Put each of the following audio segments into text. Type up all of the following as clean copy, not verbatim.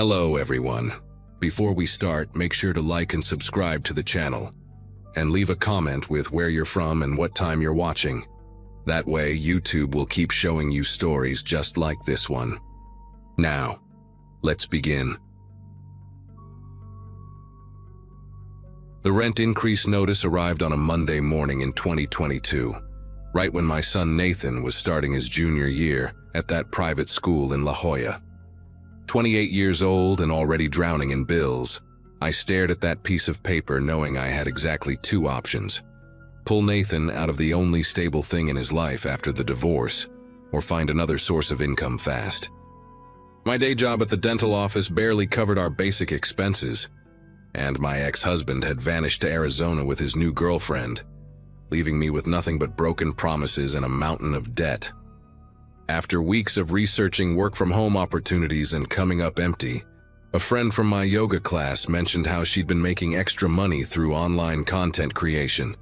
Hello everyone. Before we start, make sure to like and subscribe to the channel, and leave a comment with where you're from and what time you're watching. That way, YouTube will keep showing you stories just like this one. Now, let's begin. The rent increase notice arrived on a Monday morning in 2022, right when my son Nathan was starting his junior year at that private school in La Jolla. 28 years old and already drowning in bills, I stared at that piece of paper knowing I had exactly two options: pull Nathan out of the only stable thing in his life after the divorce, or find another source of income fast. My day job at the dental office barely covered our basic expenses, and my ex-husband had vanished to Arizona with his new girlfriend, leaving me with nothing but broken promises and a mountain of debt. After weeks of researching work-from-home opportunities and coming up empty, a friend from my yoga class mentioned how she'd been making extra money through online content creation.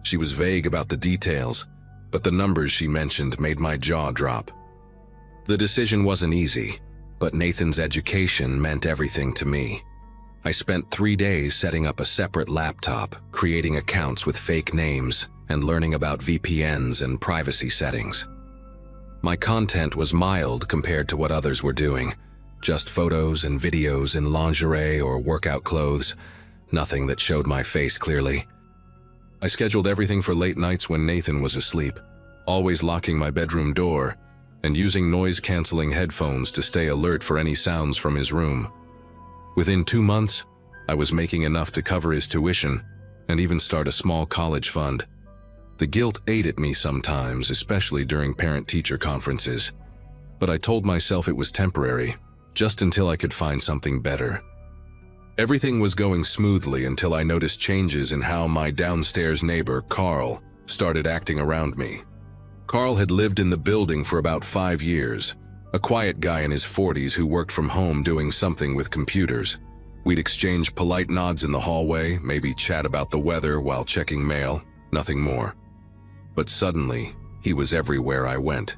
She was vague about the details, but the numbers she mentioned made my jaw drop. The decision wasn't easy, but Nathan's education meant everything to me. I spent 3 days setting up a separate laptop, creating accounts with fake names, and learning about VPNs and privacy settings. My content was mild compared to what others were doing, just photos and videos in lingerie or workout clothes, nothing that showed my face clearly. I scheduled everything for late nights when Nathan was asleep, always locking my bedroom door and using noise-canceling headphones to stay alert for any sounds from his room. Within 2 months, I was making enough to cover his tuition and even start a small college fund. The guilt ate at me sometimes, especially during parent-teacher conferences, but I told myself it was temporary, just until I could find something better. Everything was going smoothly until I noticed changes in how my downstairs neighbor, Carl, started acting around me. Carl had lived in the building for about 5 years, a quiet guy in his 40s who worked from home doing something with computers. We'd exchange polite nods in the hallway, maybe chat about the weather while checking mail, nothing more. But suddenly, he was everywhere I went.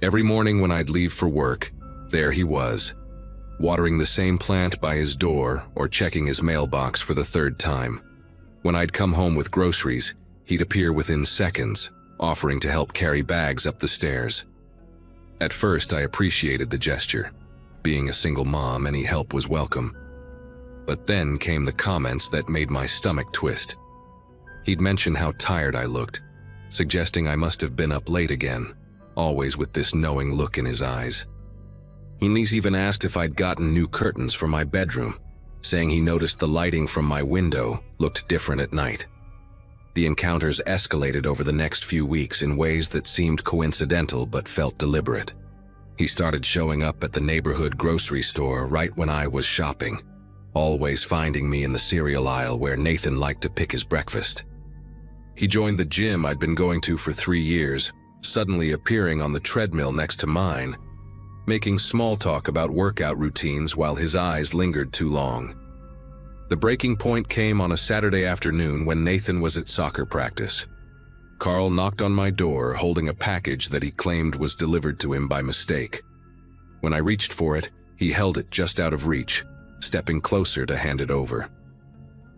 Every morning when I'd leave for work, there he was, watering the same plant by his door or checking his mailbox for the 3rd time. When I'd come home with groceries, he'd appear within seconds, offering to help carry bags up the stairs. At first, I appreciated the gesture. Being a single mom, any help was welcome. But then came the comments that made my stomach twist. He'd mention how tired I looked, suggesting I must have been up late again, always with this knowing look in his eyes. He even asked if I'd gotten new curtains for my bedroom, saying he noticed the lighting from my window looked different at night. The encounters escalated over the next few weeks in ways that seemed coincidental but felt deliberate. He started showing up at the neighborhood grocery store right when I was shopping, always finding me in the cereal aisle where Nathan liked to pick his breakfast. He joined the gym I'd been going to for 3 years, suddenly appearing on the treadmill next to mine, making small talk about workout routines while his eyes lingered too long. The breaking point came on a Saturday afternoon when Nathan was at soccer practice. Carl knocked on my door holding a package that he claimed was delivered to him by mistake. When I reached for it, he held it just out of reach, stepping closer to hand it over.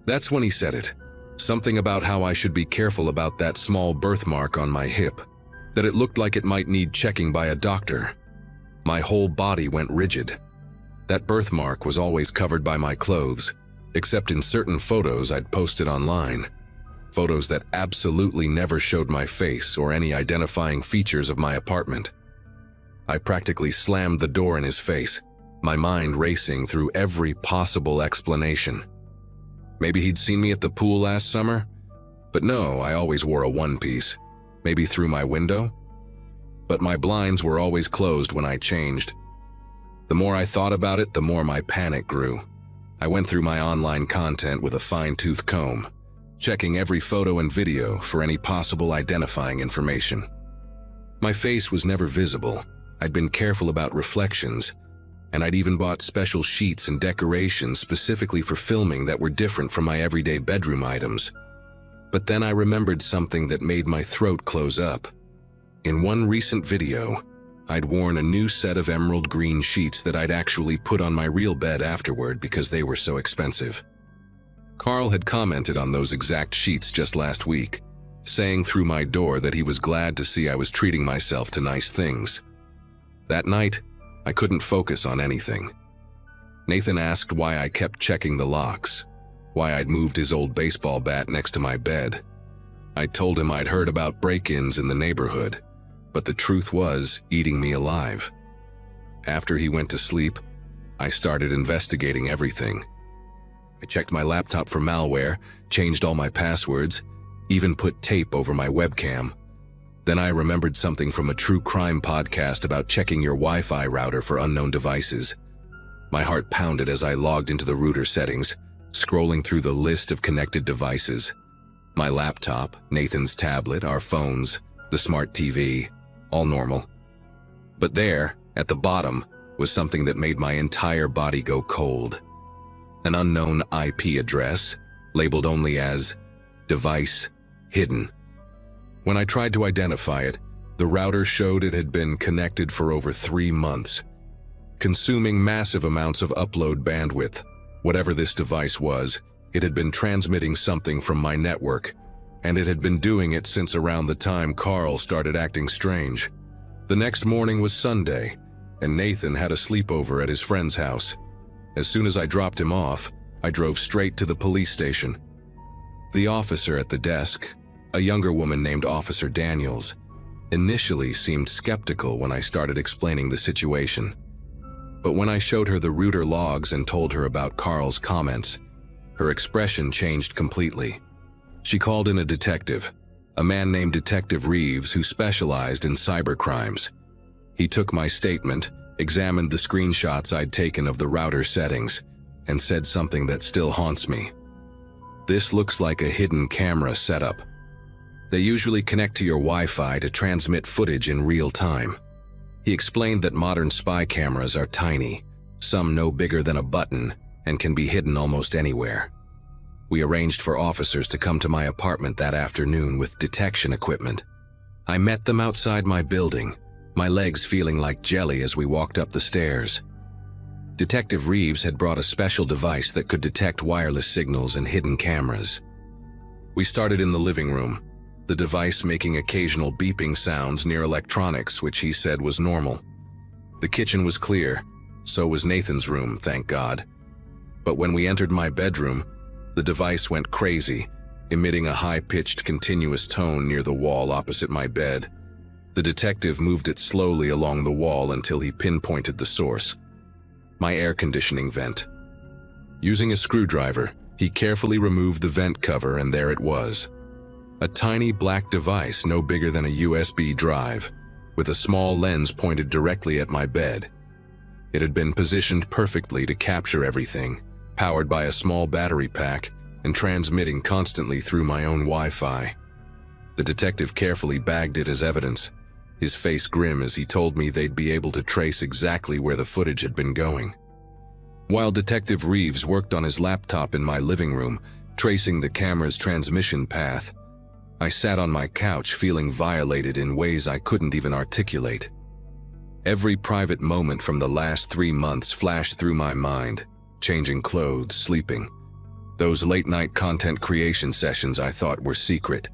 That's when he said it. Something about how I should be careful about that small birthmark on my hip, that it looked like it might need checking by a doctor. My whole body went rigid. That birthmark was always covered by my clothes, except in certain photos I'd posted online. Photos that absolutely never showed my face or any identifying features of my apartment. I practically slammed the door in his face, my mind racing through every possible explanation. Maybe he'd seen me at the pool last summer? But no, I always wore a one-piece. Maybe through my window? But my blinds were always closed when I changed. The more I thought about it, the more my panic grew. I went through my online content with a fine-tooth comb, checking every photo and video for any possible identifying information. My face was never visible. I'd been careful about reflections, and I'd even bought special sheets and decorations specifically for filming that were different from my everyday bedroom items. But then I remembered something that made my throat close up. In one recent video, I'd worn a new set of emerald green sheets that I'd actually put on my real bed afterward because they were so expensive. Carl had commented on those exact sheets just last week, saying through my door that he was glad to see I was treating myself to nice things. That night, I couldn't focus on anything. Nathan asked why I kept checking the locks, why I'd moved his old baseball bat next to my bed. I told him I'd heard about break-ins in the neighborhood, but the truth was eating me alive. After he went to sleep, I started investigating everything. I checked my laptop for malware, changed all my passwords, even put tape over my webcam. Then I remembered something from a true crime podcast about checking your Wi-Fi router for unknown devices. My heart pounded as I logged into the router settings, scrolling through the list of connected devices. My laptop, Nathan's tablet, our phones, the smart TV, all normal. But there, at the bottom, was something that made my entire body go cold. An unknown IP address, labeled only as device hidden. When I tried to identify it, the router showed it had been connected for over 3 months, consuming massive amounts of upload bandwidth. Whatever this device was, it had been transmitting something from my network, and it had been doing it since around the time Carl started acting strange. The next morning was Sunday, and Nathan had a sleepover at his friend's house. As soon as I dropped him off, I drove straight to the police station. The officer at the desk, a younger woman named Officer Daniels, initially seemed skeptical when I started explaining the situation. But when I showed her the router logs and told her about Carl's comments, her expression changed completely. She called in a detective, a man named Detective Reeves who specialized in cybercrimes. He took my statement, examined the screenshots I'd taken of the router settings, and said something that still haunts me. "This looks like a hidden camera setup. They usually connect to your Wi-Fi to transmit footage in real time." He explained that modern spy cameras are tiny, some no bigger than a button, and can be hidden almost anywhere. We arranged for officers to come to my apartment that afternoon with detection equipment. I met them outside my building, my legs feeling like jelly as we walked up the stairs. Detective Reeves had brought a special device that could detect wireless signals and hidden cameras. We started in the living room, the device making occasional beeping sounds near electronics, which he said was normal. The kitchen was clear, so was Nathan's room, thank God. But when we entered my bedroom, the device went crazy, emitting a high-pitched continuous tone near the wall opposite my bed. The detective moved it slowly along the wall until he pinpointed the source: my air conditioning vent. Using a screwdriver, he carefully removed the vent cover, and there it was. A tiny black device no bigger than a USB drive, with a small lens pointed directly at my bed. It had been positioned perfectly to capture everything, powered by a small battery pack and transmitting constantly through my own Wi-Fi. The detective carefully bagged it as evidence, his face grim as he told me they'd be able to trace exactly where the footage had been going. While Detective Reeves worked on his laptop in my living room, tracing the camera's transmission path, I sat on my couch feeling violated in ways I couldn't even articulate. Every private moment from the last 3 months flashed through my mind, changing clothes, sleeping. Those late-night content creation sessions I thought were secret.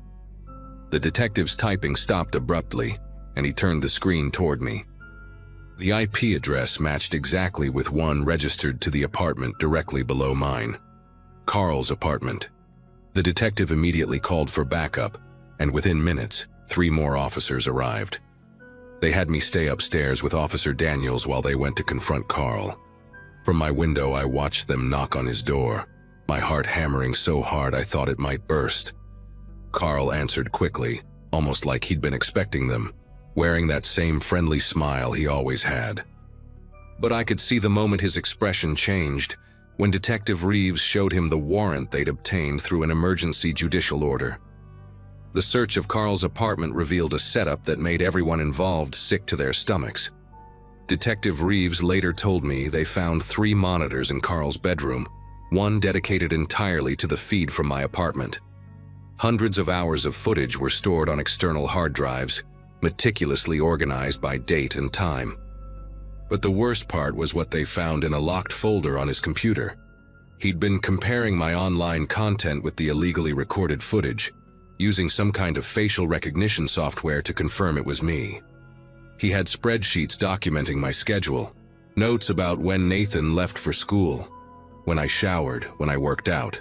The detective's typing stopped abruptly, and he turned the screen toward me. The IP address matched exactly with one registered to the apartment directly below mine. Carl's apartment. The detective immediately called for backup, and within minutes, 3 more officers arrived. They had me stay upstairs with Officer Daniels while they went to confront Carl. From my window, I watched them knock on his door, my heart hammering so hard I thought it might burst. Carl answered quickly, almost like he'd been expecting them, wearing that same friendly smile he always had. But I could see the moment his expression changed, when Detective Reeves showed him the warrant they'd obtained through an emergency judicial order. The search of Carl's apartment revealed a setup that made everyone involved sick to their stomachs. Detective Reeves later told me they found 3 monitors in Carl's bedroom, one dedicated entirely to the feed from my apartment. Hundreds of hours of footage were stored on external hard drives, meticulously organized by date and time. But the worst part was what they found in a locked folder on his computer. He'd been comparing my online content with the illegally recorded footage, using some kind of facial recognition software to confirm it was me. He had spreadsheets documenting my schedule, notes about when Nathan left for school, when I showered, when I worked out.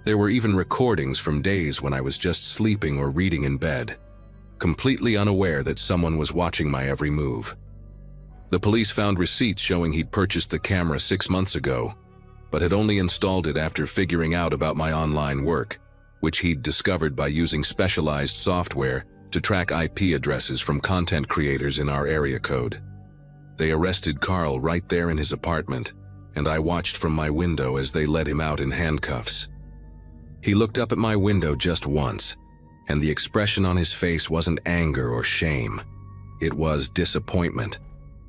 There were even recordings from days when I was just sleeping or reading in bed, completely unaware that someone was watching my every move. The police found receipts showing he'd purchased the camera 6 months ago, but had only installed it after figuring out about my online work, which he'd discovered by using specialized software to track IP addresses from content creators in our area code. They arrested Carl right there in his apartment, and I watched from my window as they led him out in handcuffs. He looked up at my window just once, and the expression on his face wasn't anger or shame. It was disappointment,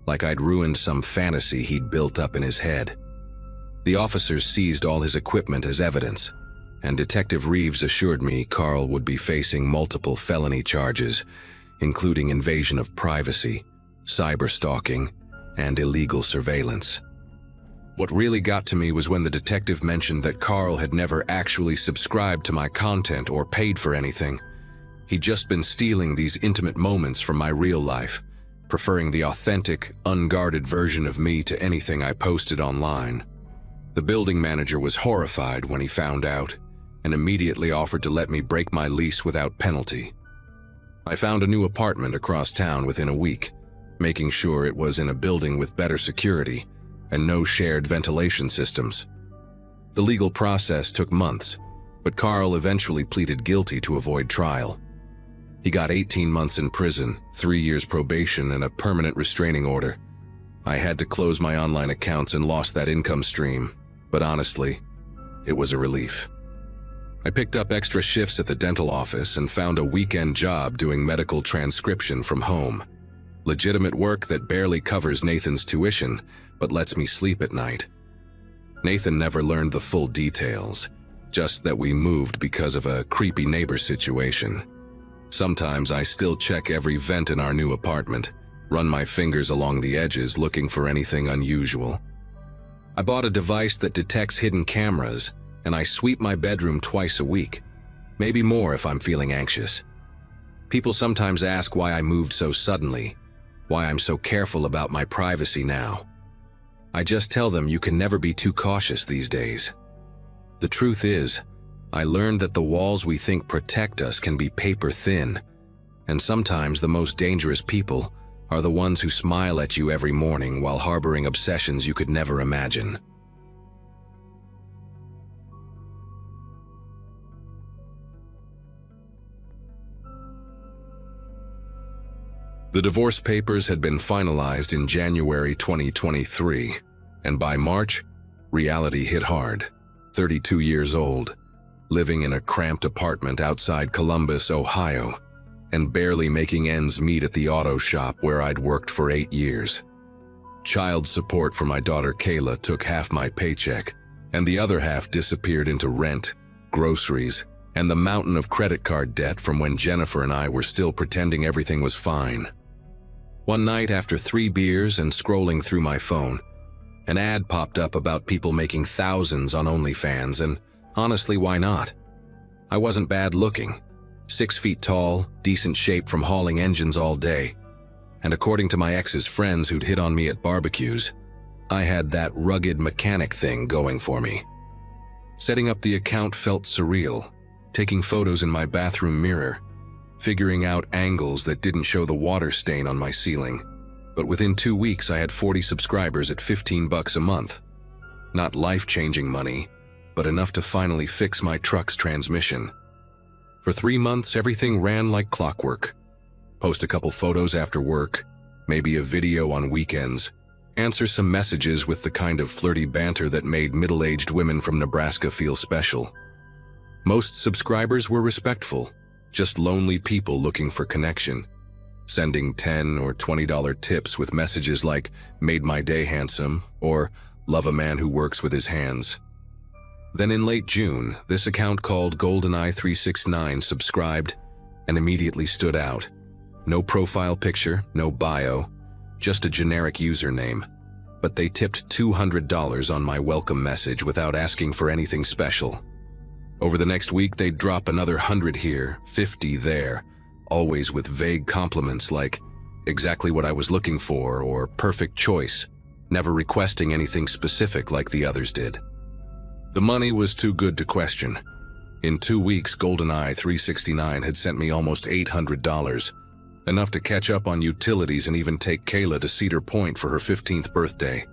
like I'd ruined some fantasy he'd built up in his head. The officers seized all his equipment as evidence, and Detective Reeves assured me Carl would be facing multiple felony charges, including invasion of privacy, cyberstalking, and illegal surveillance. What really got to me was when the detective mentioned that Carl had never actually subscribed to my content or paid for anything. He'd just been stealing these intimate moments from my real life, preferring the authentic, unguarded version of me to anything I posted online. The building manager was horrified when he found out, and immediately offered to let me break my lease without penalty. I found a new apartment across town within a week, making sure it was in a building with better security and no shared ventilation systems. The legal process took months, but Carl eventually pleaded guilty to avoid trial. He got 18 months in prison, 3 years probation, and a permanent restraining order. I had to close my online accounts and lost that income stream, but honestly, it was a relief. I picked up extra shifts at the dental office and found a weekend job doing medical transcription from home. Legitimate work that barely covers Nathan's tuition, but lets me sleep at night. Nathan never learned the full details, just that we moved because of a creepy neighbor situation. Sometimes I still check every vent in our new apartment, run my fingers along the edges looking for anything unusual. I bought a device that detects hidden cameras, and I sweep my bedroom twice a week, maybe more if I'm feeling anxious. People sometimes ask why I moved so suddenly, why I'm so careful about my privacy now. I just tell them you can never be too cautious these days. The truth is, I learned that the walls we think protect us can be paper thin, and sometimes the most dangerous people are the ones who smile at you every morning while harboring obsessions you could never imagine. The divorce papers had been finalized in January 2023, and by March, reality hit hard. 32 years old, living in a cramped apartment outside Columbus, Ohio, and barely making ends meet at the auto shop where I'd worked for 8 years. Child support for my daughter Kayla took half my paycheck, and the other half disappeared into rent, groceries, and the mountain of credit card debt from when Jennifer and I were still pretending everything was fine. One night after 3 beers and scrolling through my phone, an ad popped up about people making thousands on OnlyFans, and honestly, why not? I wasn't bad looking, 6 feet tall, decent shape from hauling engines all day, and according to my ex's friends who'd hit on me at barbecues, I had that rugged mechanic thing going for me. Setting up the account felt surreal, taking photos in my bathroom mirror, figuring out angles that didn't show the water stain on my ceiling. But within 2 weeks, I had 40 subscribers at $15 a month. Not life-changing money, but enough to finally fix my truck's transmission. For 3 months, everything ran like clockwork. Post a couple photos after work, maybe a video on weekends, answer some messages with the kind of flirty banter that made middle-aged women from Nebraska feel special. Most subscribers were respectful, just lonely people looking for connection, sending $10 or $20 tips with messages like, "Made my day handsome," or "Love a man who works with his hands." Then in late June, this account called GoldenEye369 subscribed and immediately stood out. No profile picture, no bio, just a generic username. But they tipped $200 on my welcome message without asking for anything special. Over the next week, they'd drop another 100 here, 50 there, always with vague compliments like exactly what I was looking for or perfect choice, never requesting anything specific like the others did. The money was too good to question. In 2 weeks, GoldenEye 369 had sent me almost $800, enough to catch up on utilities and even take Kayla to Cedar Point for her 15th birthday.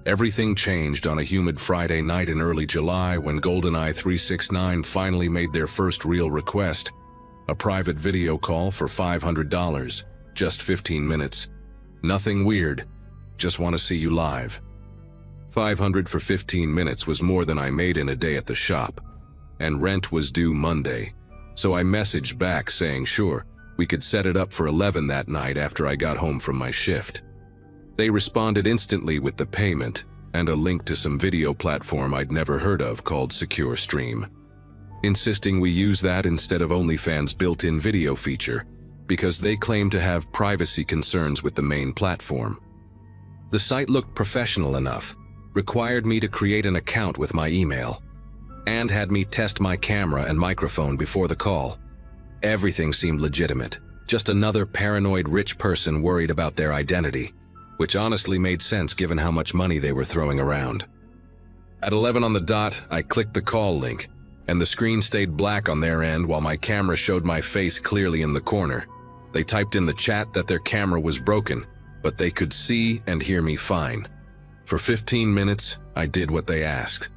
Everything changed on a humid Friday night in early July when GoldenEye 369 finally made their first real request, a private video call for $500, just 15 minutes. Nothing weird, just want to see you live. $500 for 15 minutes was more than I made in a day at the shop, and rent was due Monday, so I messaged back saying sure, we could set it up for 11 that night after I got home from my shift. They responded instantly with the payment and a link to some video platform I'd never heard of called Secure Stream, insisting we use that instead of OnlyFans' built-in video feature because they claim to have privacy concerns with the main platform. The site looked professional enough, required me to create an account with my email, and had me test my camera and microphone before the call. Everything seemed legitimate, just another paranoid rich person worried about their identity, which honestly made sense given how much money they were throwing around. At 11 on the dot, I clicked the call link, and the screen stayed black on their end while my camera showed my face clearly in the corner. They typed in the chat that their camera was broken, but they could see and hear me fine. For 15 minutes, I did what they asked.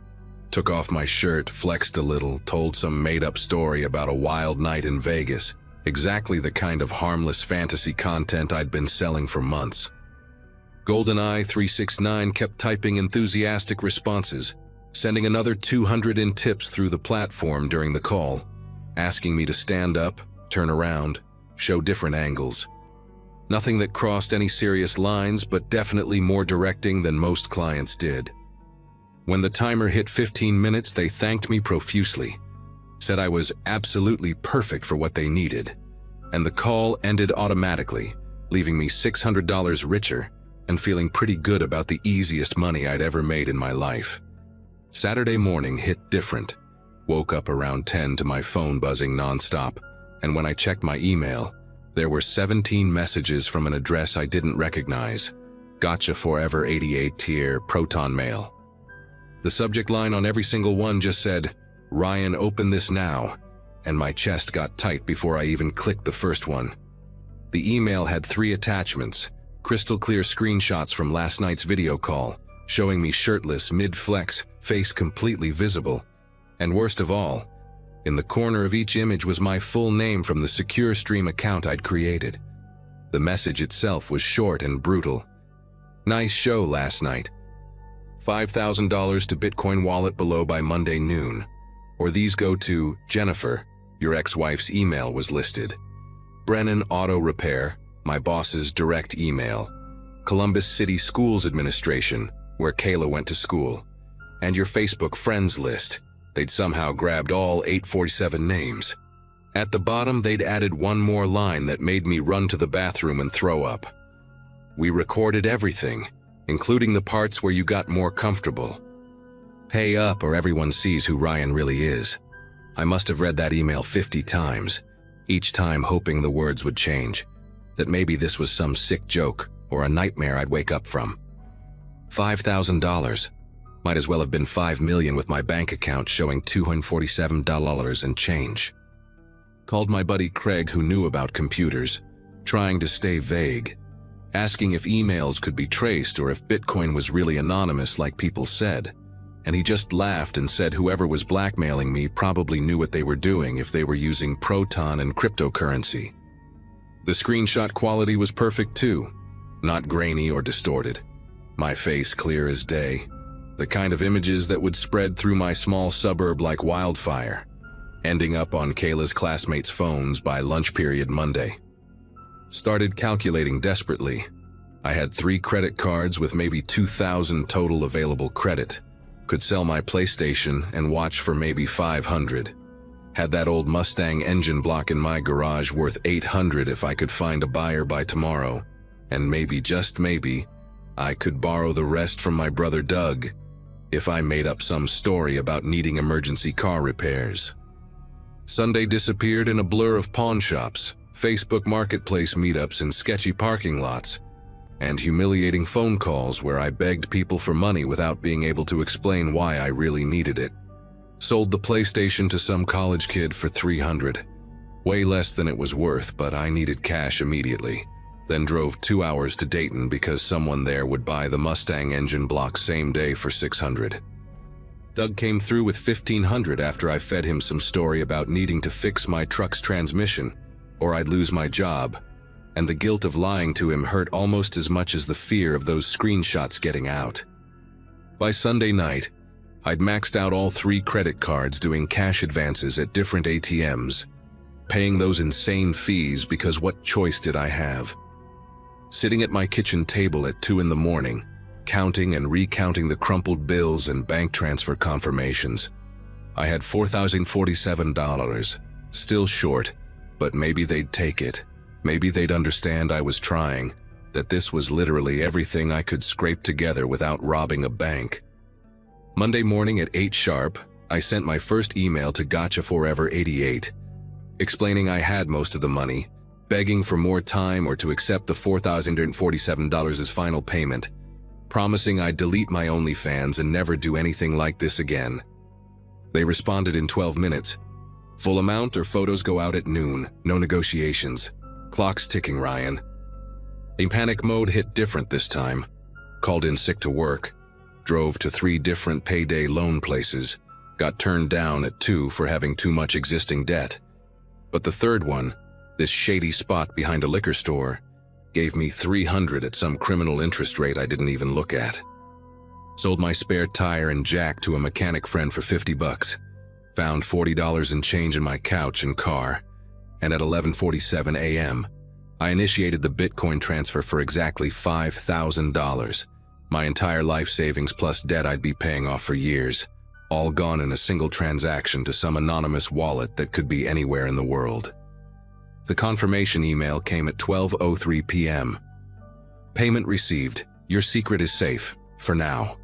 Took off my shirt, flexed a little, told some made-up story about a wild night in Vegas, exactly the kind of harmless fantasy content I'd been selling for months. GoldenEye 369 kept typing enthusiastic responses, sending another 200 in tips through the platform during the call, asking me to stand up, turn around, show different angles. Nothing that crossed any serious lines, but definitely more directing than most clients did. When the timer hit 15 minutes, they thanked me profusely, said I was absolutely perfect for what they needed, and the call ended automatically, leaving me $600 richer and feeling pretty good about the easiest money I'd ever made in my life. Saturday morning hit different. Woke up around 10 to my phone buzzing nonstop, and when I checked my email, there were 17 messages from an address I didn't recognize. Gotcha Forever 88 tier Proton Mail. The subject line on every single one just said, "Ryan, open this now," and my chest got tight before I even clicked the first one. The email had 3 attachments, crystal clear screenshots from last night's video call, showing me shirtless, mid-flex, face completely visible. And worst of all, in the corner of each image was my full name from the Secure Stream account I'd created. The message itself was short and brutal. "Nice show last night. $5,000 to Bitcoin wallet below by Monday noon. Or these go to Jennifer, your ex-wife's email was listed. Brennan Auto Repair, my boss's direct email. Columbus City Schools Administration, where Kayla went to school. And your Facebook friends list." They'd somehow grabbed all 847 names. At the bottom, they'd added one more line that made me run to the bathroom and throw up. "We recorded everything, including the parts where you got more comfortable. Pay up or everyone sees who Ryan really is." I must have read that email 50 times, each time hoping the words would change, that maybe this was some sick joke or a nightmare I'd wake up from. $5,000. Might as well have been $5 million with my bank account showing $247 and change. Called my buddy Craig, who knew about computers, trying to stay vague, asking if emails could be traced or if Bitcoin was really anonymous like people said, and he just laughed and said whoever was blackmailing me probably knew what they were doing if they were using Proton and cryptocurrency. The screenshot quality was perfect too, not grainy or distorted. My face clear as day. The kind of images that would spread through my small suburb like wildfire, ending up on Kayla's classmates' phones by lunch period Monday. Started calculating desperately. I had 3 credit cards with maybe 2,000 total available credit. Could sell my PlayStation and watch for maybe 500. Had that old Mustang engine block in my garage worth $800 if I could find a buyer by tomorrow, and maybe, just maybe, I could borrow the rest from my brother Doug if I made up some story about needing emergency car repairs. Sunday disappeared in a blur of pawn shops, Facebook Marketplace meetups in sketchy parking lots, and humiliating phone calls where I begged people for money without being able to explain why I really needed it. Sold the PlayStation to some college kid for $300, way less than it was worth, but I needed cash immediately. Then drove 2 hours to Dayton because someone there would buy the Mustang engine block same day for $600. Doug came through with $1,500 after I fed him some story about needing to fix my truck's transmission, or I'd lose my job, and the guilt of lying to him hurt almost as much as the fear of those screenshots getting out. By Sunday night, I'd maxed out all 3 credit cards doing cash advances at different ATMs, paying those insane fees because what choice did I have? Sitting at my kitchen table at 2 in the morning, counting and recounting the crumpled bills and bank transfer confirmations. I had $4,047, still short, but maybe they'd take it. Maybe they'd understand I was trying, that this was literally everything I could scrape together without robbing a bank. Monday morning at 8 sharp, I sent my first email to Gotcha Forever 88, explaining I had most of the money, begging for more time or to accept the $4,047 as final payment, promising I'd delete my OnlyFans and never do anything like this again. They responded in 12 minutes. Full amount or photos go out at noon, no negotiations. Clock's ticking, Ryan. A panic mode hit different this time. Called in sick to work. Drove to 3 different payday loan places. Got turned down at 2 for having too much existing debt. But the third one, this shady spot behind a liquor store, gave me $300 at some criminal interest rate I didn't even look at. Sold my spare tire and jack to a mechanic friend for $50. Found $40 in change in my couch and car. And at 11:47 a.m., I initiated the Bitcoin transfer for exactly $5,000. My entire life savings plus debt I'd be paying off for years, all gone in a single transaction to some anonymous wallet that could be anywhere in the world. The confirmation email came at 12:03 p.m. Payment received. Your secret is safe, for now.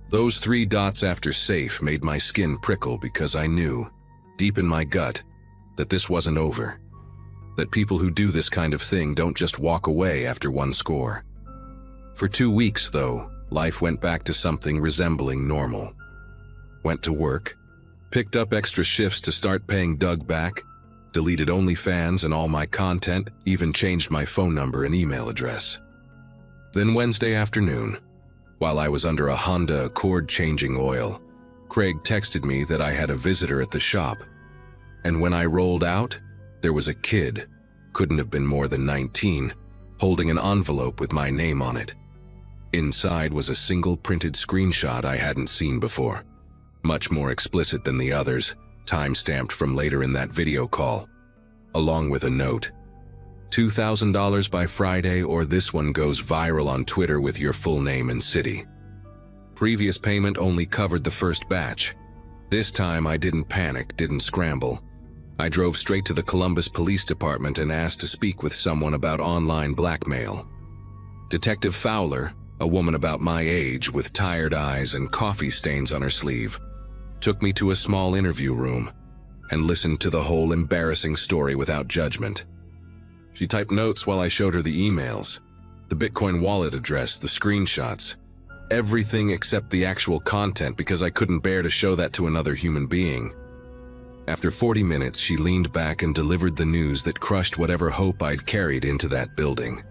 Those 3 dots after safe made my skin prickle because I knew, deep in my gut, that this wasn't over. That people who do this kind of thing don't just walk away after one score. For 2 weeks, though, life went back to something resembling normal. Went to work, picked up extra shifts to start paying Doug back, deleted OnlyFans and all my content, even changed my phone number and email address. Then Wednesday afternoon, while I was under a Honda Accord changing oil, Craig texted me that I had a visitor at the shop. And when I rolled out, there was a kid, couldn't have been more than 19, holding an envelope with my name on it. Inside was a single printed screenshot I hadn't seen before, much more explicit than the others, time-stamped from later in that video call, along with a note. $2,000 by Friday or this one goes viral on Twitter with your full name and city. Previous payment only covered the first batch. This time I didn't panic, didn't scramble. I drove straight to the Columbus Police Department and asked to speak with someone about online blackmail. Detective Fowler, a woman about my age with tired eyes and coffee stains on her sleeve, took me to a small interview room and listened to the whole embarrassing story without judgment. She typed notes while I showed her the emails, the Bitcoin wallet address, the screenshots, everything except the actual content because I couldn't bear to show that to another human being. After 40 minutes, she leaned back and delivered the news that crushed whatever hope I'd carried into that building.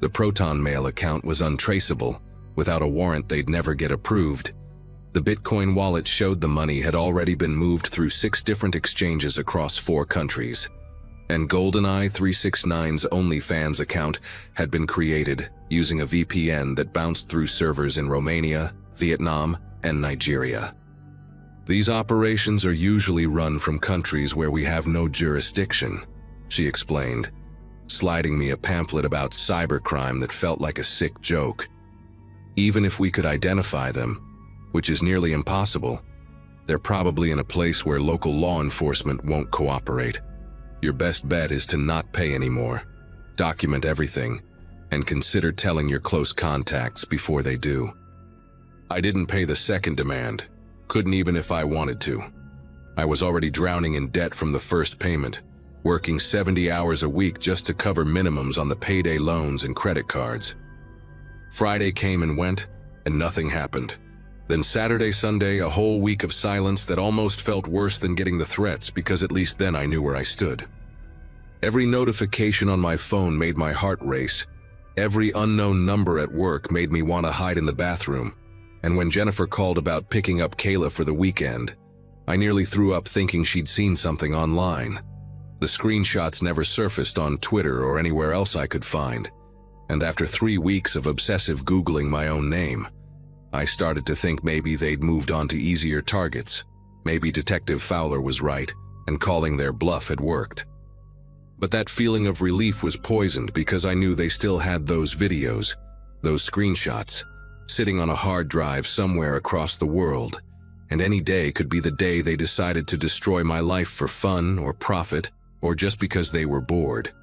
The Proton Mail account was untraceable. Without a warrant, they'd never get approved. The Bitcoin wallet showed the money had already been moved through 6 different exchanges across 4 countries. And GoldenEye 369's OnlyFans account had been created using a VPN that bounced through servers in Romania, Vietnam, and Nigeria. These operations are usually run from countries where we have no jurisdiction, she explained, sliding me a pamphlet about cybercrime that felt like a sick joke. Even if we could identify them, which is nearly impossible, They're probably in a place where local law enforcement won't cooperate. Your best bet is to not pay anymore. Document everything, and consider telling your close contacts before they do. I didn't pay the second demand, couldn't even if I wanted to. I was already drowning in debt from the first payment, working 70 hours a week just to cover minimums on the payday loans and credit cards. Friday came and went, and nothing happened. Then Saturday, Sunday, a whole week of silence that almost felt worse than getting the threats, because at least then I knew where I stood. Every notification on my phone made my heart race. Every unknown number at work made me want to hide in the bathroom. And when Jennifer called about picking up Kayla for the weekend, I nearly threw up thinking she'd seen something online. The screenshots never surfaced on Twitter or anywhere else I could find. And after 3 weeks of obsessive Googling my own name, I started to think maybe they'd moved on to easier targets. Maybe Detective Fowler was right, and calling their bluff had worked. But that feeling of relief was poisoned because I knew they still had those videos, those screenshots, sitting on a hard drive somewhere across the world, and any day could be the day they decided to destroy my life for fun or profit, or just because they were bored.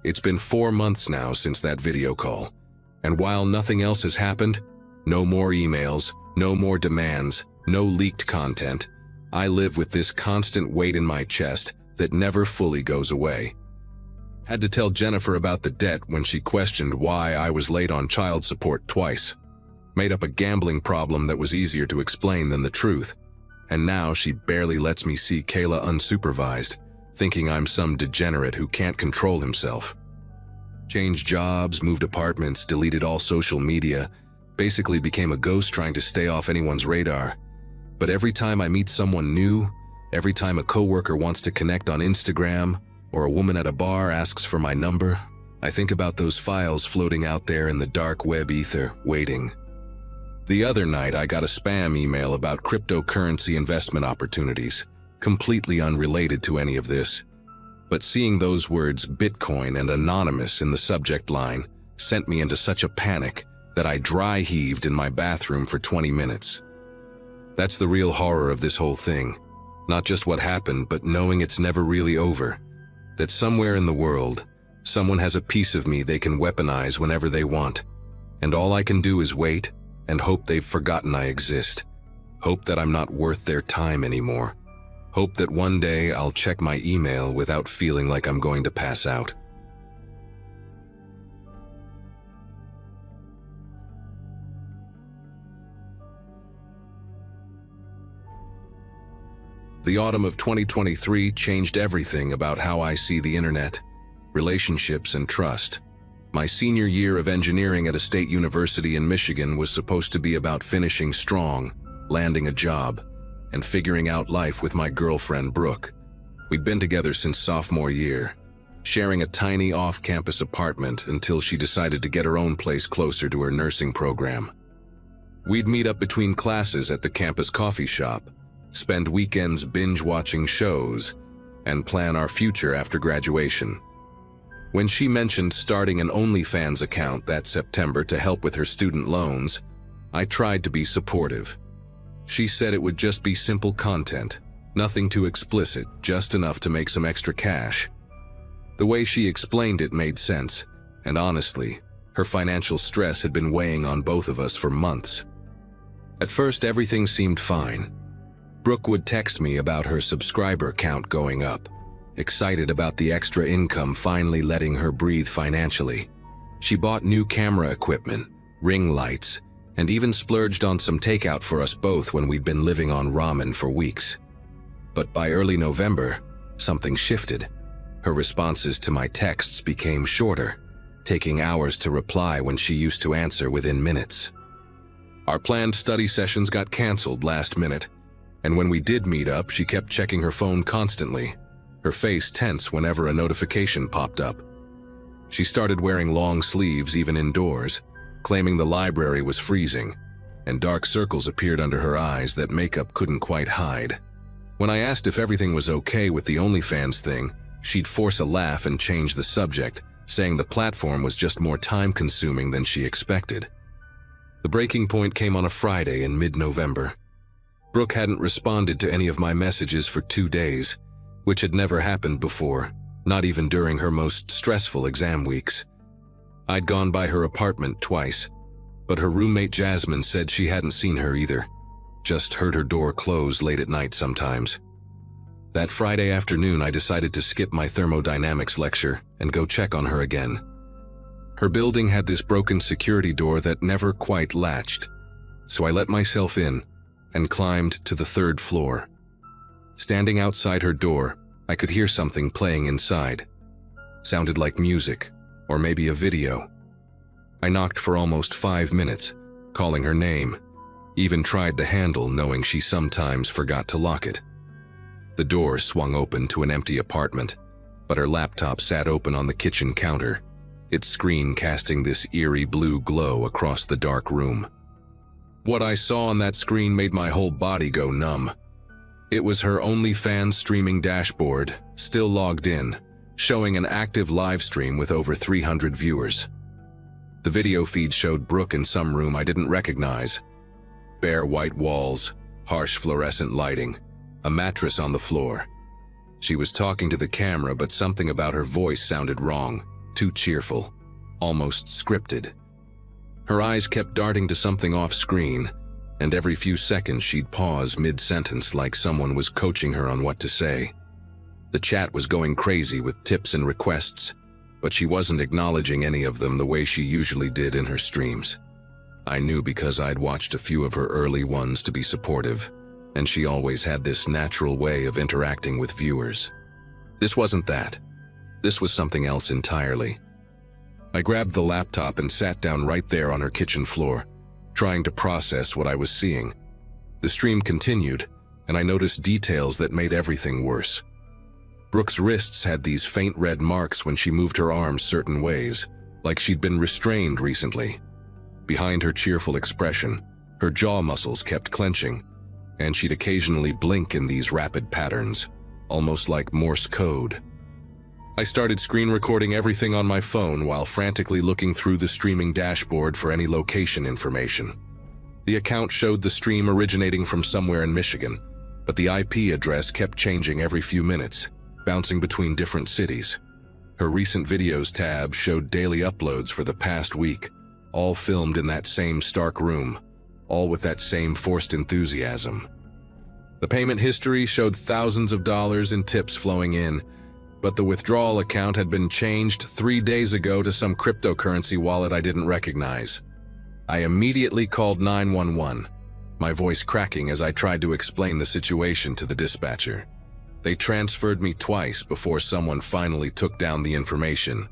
It's been 4 months now since that video call, and while nothing else has happened, no more emails, no more demands, no leaked content, I live with this constant weight in my chest that never fully goes away. Had to tell Jennifer about the debt when she questioned why I was late on child support twice. Made up a gambling problem that was easier to explain than the truth. And now she barely lets me see Kayla unsupervised, thinking I'm some degenerate who can't control himself. Changed jobs, moved apartments, deleted all social media, basically became a ghost trying to stay off anyone's radar. But every time I meet someone new, every time a coworker wants to connect on Instagram, or a woman at a bar asks for my number, I think about those files floating out there in the dark web ether, waiting. The other night I got a spam email about cryptocurrency investment opportunities, completely unrelated to any of this. But seeing those words Bitcoin and anonymous in the subject line sent me into such a panic that I dry heaved in my bathroom for 20 minutes. That's the real horror of this whole thing. Not just what happened, but knowing it's never really over. That somewhere in the world, someone has a piece of me they can weaponize whenever they want. And all I can do is wait and hope they've forgotten I exist. Hope that I'm not worth their time anymore. Hope that one day I'll check my email without feeling like I'm going to pass out. The autumn of 2023 changed everything about how I see the internet, relationships, and trust. My senior year of engineering at a state university in Michigan was supposed to be about finishing strong, landing a job, and figuring out life with my girlfriend, Brooke. We'd been together since sophomore year, sharing a tiny off-campus apartment until she decided to get her own place closer to her nursing program. We'd meet up between classes at the campus coffee shop, spend weekends binge-watching shows, and plan our future after graduation. When she mentioned starting an OnlyFans account that September to help with her student loans, I tried to be supportive. She said it would just be simple content, nothing too explicit, just enough to make some extra cash. The way she explained it made sense, and honestly, her financial stress had been weighing on both of us for months. At first, everything seemed fine. Brooke would text me about her subscriber count going up, excited about the extra income finally letting her breathe financially. She bought new camera equipment, ring lights, and even splurged on some takeout for us both when we'd been living on ramen for weeks. But by early November, something shifted. Her responses to my texts became shorter, taking hours to reply when she used to answer within minutes. Our planned study sessions got canceled last minute, and when we did meet up, she kept checking her phone constantly, her face tense whenever a notification popped up. She started wearing long sleeves even indoors, claiming the library was freezing, and dark circles appeared under her eyes that makeup couldn't quite hide. When I asked if everything was okay with the OnlyFans thing, she'd force a laugh and change the subject, saying the platform was just more time-consuming than she expected. The breaking point came on a Friday in mid-November. Brooke hadn't responded to any of my messages for 2 days, which had never happened before, not even during her most stressful exam weeks. I'd gone by her apartment twice, but her roommate Jasmine said she hadn't seen her either, just heard her door close late at night sometimes. That Friday afternoon, I decided to skip my thermodynamics lecture and go check on her again. Her building had this broken security door that never quite latched, so I let myself in and climbed to the 3rd floor. Standing outside her door, I could hear something playing inside. Sounded like music, or maybe a video. I knocked for almost 5 minutes, calling her name, even tried the handle knowing she sometimes forgot to lock it. The door swung open to an empty apartment, but her laptop sat open on the kitchen counter, its screen casting this eerie blue glow across the dark room. What I saw on that screen made my whole body go numb. It was her OnlyFans streaming dashboard, still logged in, showing an active live stream with over 300 viewers. The video feed showed Brooke in some room I didn't recognize. Bare white walls, harsh fluorescent lighting, a mattress on the floor. She was talking to the camera, but something about her voice sounded wrong, too cheerful, almost scripted. Her eyes kept darting to something off-screen, and every few seconds she'd pause mid-sentence like someone was coaching her on what to say. The chat was going crazy with tips and requests, but she wasn't acknowledging any of them the way she usually did in her streams. I knew because I'd watched a few of her early ones to be supportive, and she always had this natural way of interacting with viewers. This wasn't that. This was something else entirely. I grabbed the laptop and sat down right there on her kitchen floor, trying to process what I was seeing. The stream continued, and I noticed details that made everything worse. Brooke's wrists had these faint red marks when she moved her arms certain ways, like she'd been restrained recently. Behind her cheerful expression, her jaw muscles kept clenching, and she'd occasionally blink in these rapid patterns, almost like Morse code. I started screen recording everything on my phone while frantically looking through the streaming dashboard for any location information. The account showed the stream originating from somewhere in Michigan, but the IP address kept changing every few minutes, bouncing between different cities. Her recent videos tab showed daily uploads for the past week, all filmed in that same stark room, all with that same forced enthusiasm. The payment history showed thousands of dollars in tips flowing in, but the withdrawal account had been changed 3 days ago to some cryptocurrency wallet I didn't recognize. I immediately called 911, my voice cracking as I tried to explain the situation to the dispatcher. They transferred me twice before someone finally took down the information,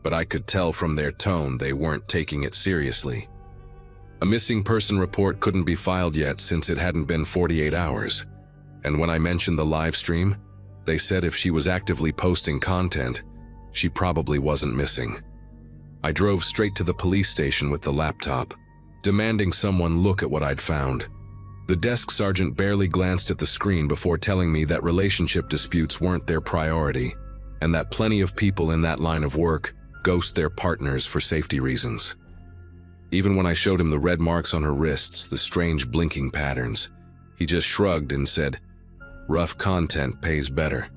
but I could tell from their tone they weren't taking it seriously. A missing person report couldn't be filed yet since it hadn't been 48 hours, and when I mentioned the live stream, they said if she was actively posting content, she probably wasn't missing. I drove straight to the police station with the laptop, demanding someone look at what I'd found. The desk sergeant barely glanced at the screen before telling me that relationship disputes weren't their priority, and that plenty of people in that line of work ghost their partners for safety reasons. Even when I showed him the red marks on her wrists, the strange blinking patterns, he just shrugged and said, "Rough content pays better."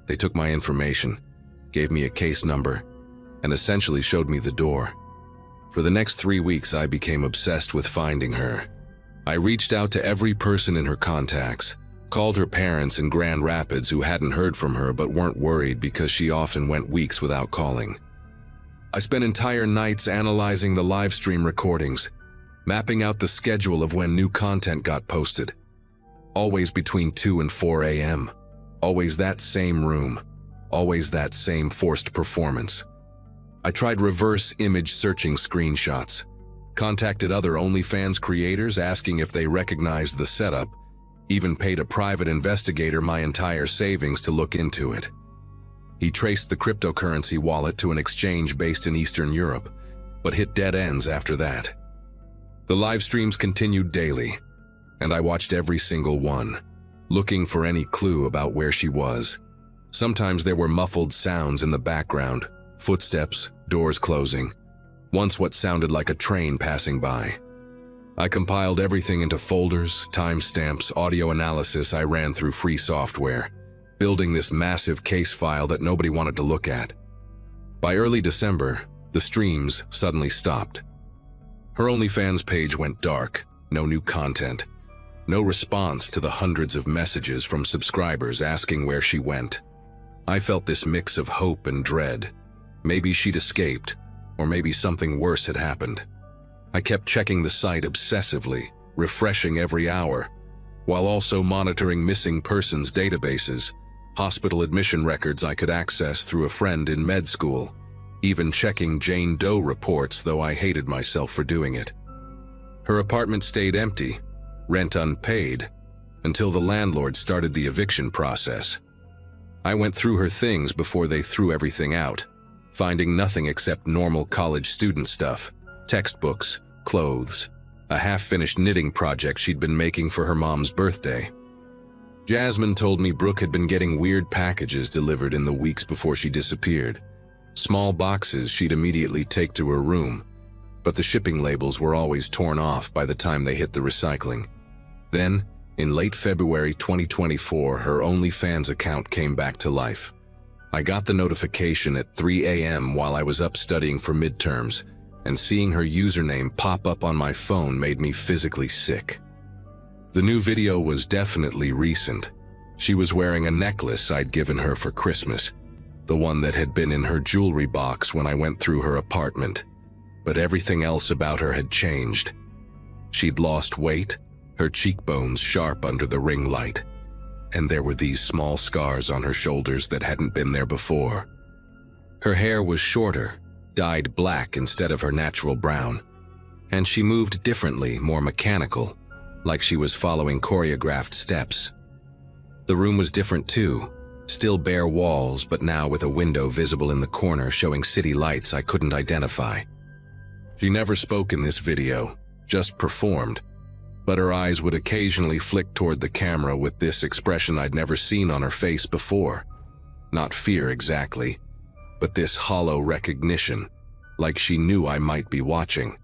They took my information, gave me a case number, and essentially showed me the door. For the next 3 weeks, I became obsessed with finding her. I reached out to every person in her contacts, called her parents in Grand Rapids who hadn't heard from her but weren't worried because she often went weeks without calling. I spent entire nights analyzing the live stream recordings, mapping out the schedule of when new content got posted. Always between 2 and 4 a.m. Always that same room. Always that same forced performance. I tried reverse image searching screenshots, contacted other OnlyFans creators asking if they recognized the setup, even paid a private investigator my entire savings to look into it. He traced the cryptocurrency wallet to an exchange based in Eastern Europe, but hit dead ends after that. The live streams continued daily, and I watched every single one, looking for any clue about where she was. Sometimes there were muffled sounds in the background, footsteps, doors closing, once what sounded like a train passing by. I compiled everything into folders, timestamps, audio analysis I ran through free software, building this massive case file that nobody wanted to look at. By early December, the streams suddenly stopped. Her OnlyFans page went dark, no new content, no response to the hundreds of messages from subscribers asking where she went. I felt this mix of hope and dread. Maybe she'd escaped, or maybe something worse had happened. I kept checking the site obsessively, refreshing every hour, while also monitoring missing persons databases, hospital admission records I could access through a friend in med school, even checking Jane Doe reports, though I hated myself for doing it. Her apartment stayed empty, rent unpaid, until the landlord started the eviction process. I went through her things before they threw everything out, finding nothing except normal college student stuff, textbooks, clothes, a half-finished knitting project she'd been making for her mom's birthday. Jasmine told me Brooke had been getting weird packages delivered in the weeks before she disappeared. Small boxes she'd immediately take to her room, but the shipping labels were always torn off by the time they hit the recycling. Then, in late February 2024, her OnlyFans account came back to life. I got the notification at 3 a.m. while I was up studying for midterms, and seeing her username pop up on my phone made me physically sick. The new video was definitely recent. She was wearing a necklace I'd given her for Christmas, the one that had been in her jewelry box when I went through her apartment. But everything else about her had changed. She'd lost weight, her cheekbones sharp under the ring light, and there were these small scars on her shoulders that hadn't been there before. Her hair was shorter, dyed black instead of her natural brown, and she moved differently, more mechanical, like she was following choreographed steps. The room was different too, still bare walls, but now with a window visible in the corner showing city lights I couldn't identify. She never spoke in this video, just performed, but her eyes would occasionally flick toward the camera with this expression I'd never seen on her face before. Not fear exactly, but this hollow recognition, like she knew I might be watching.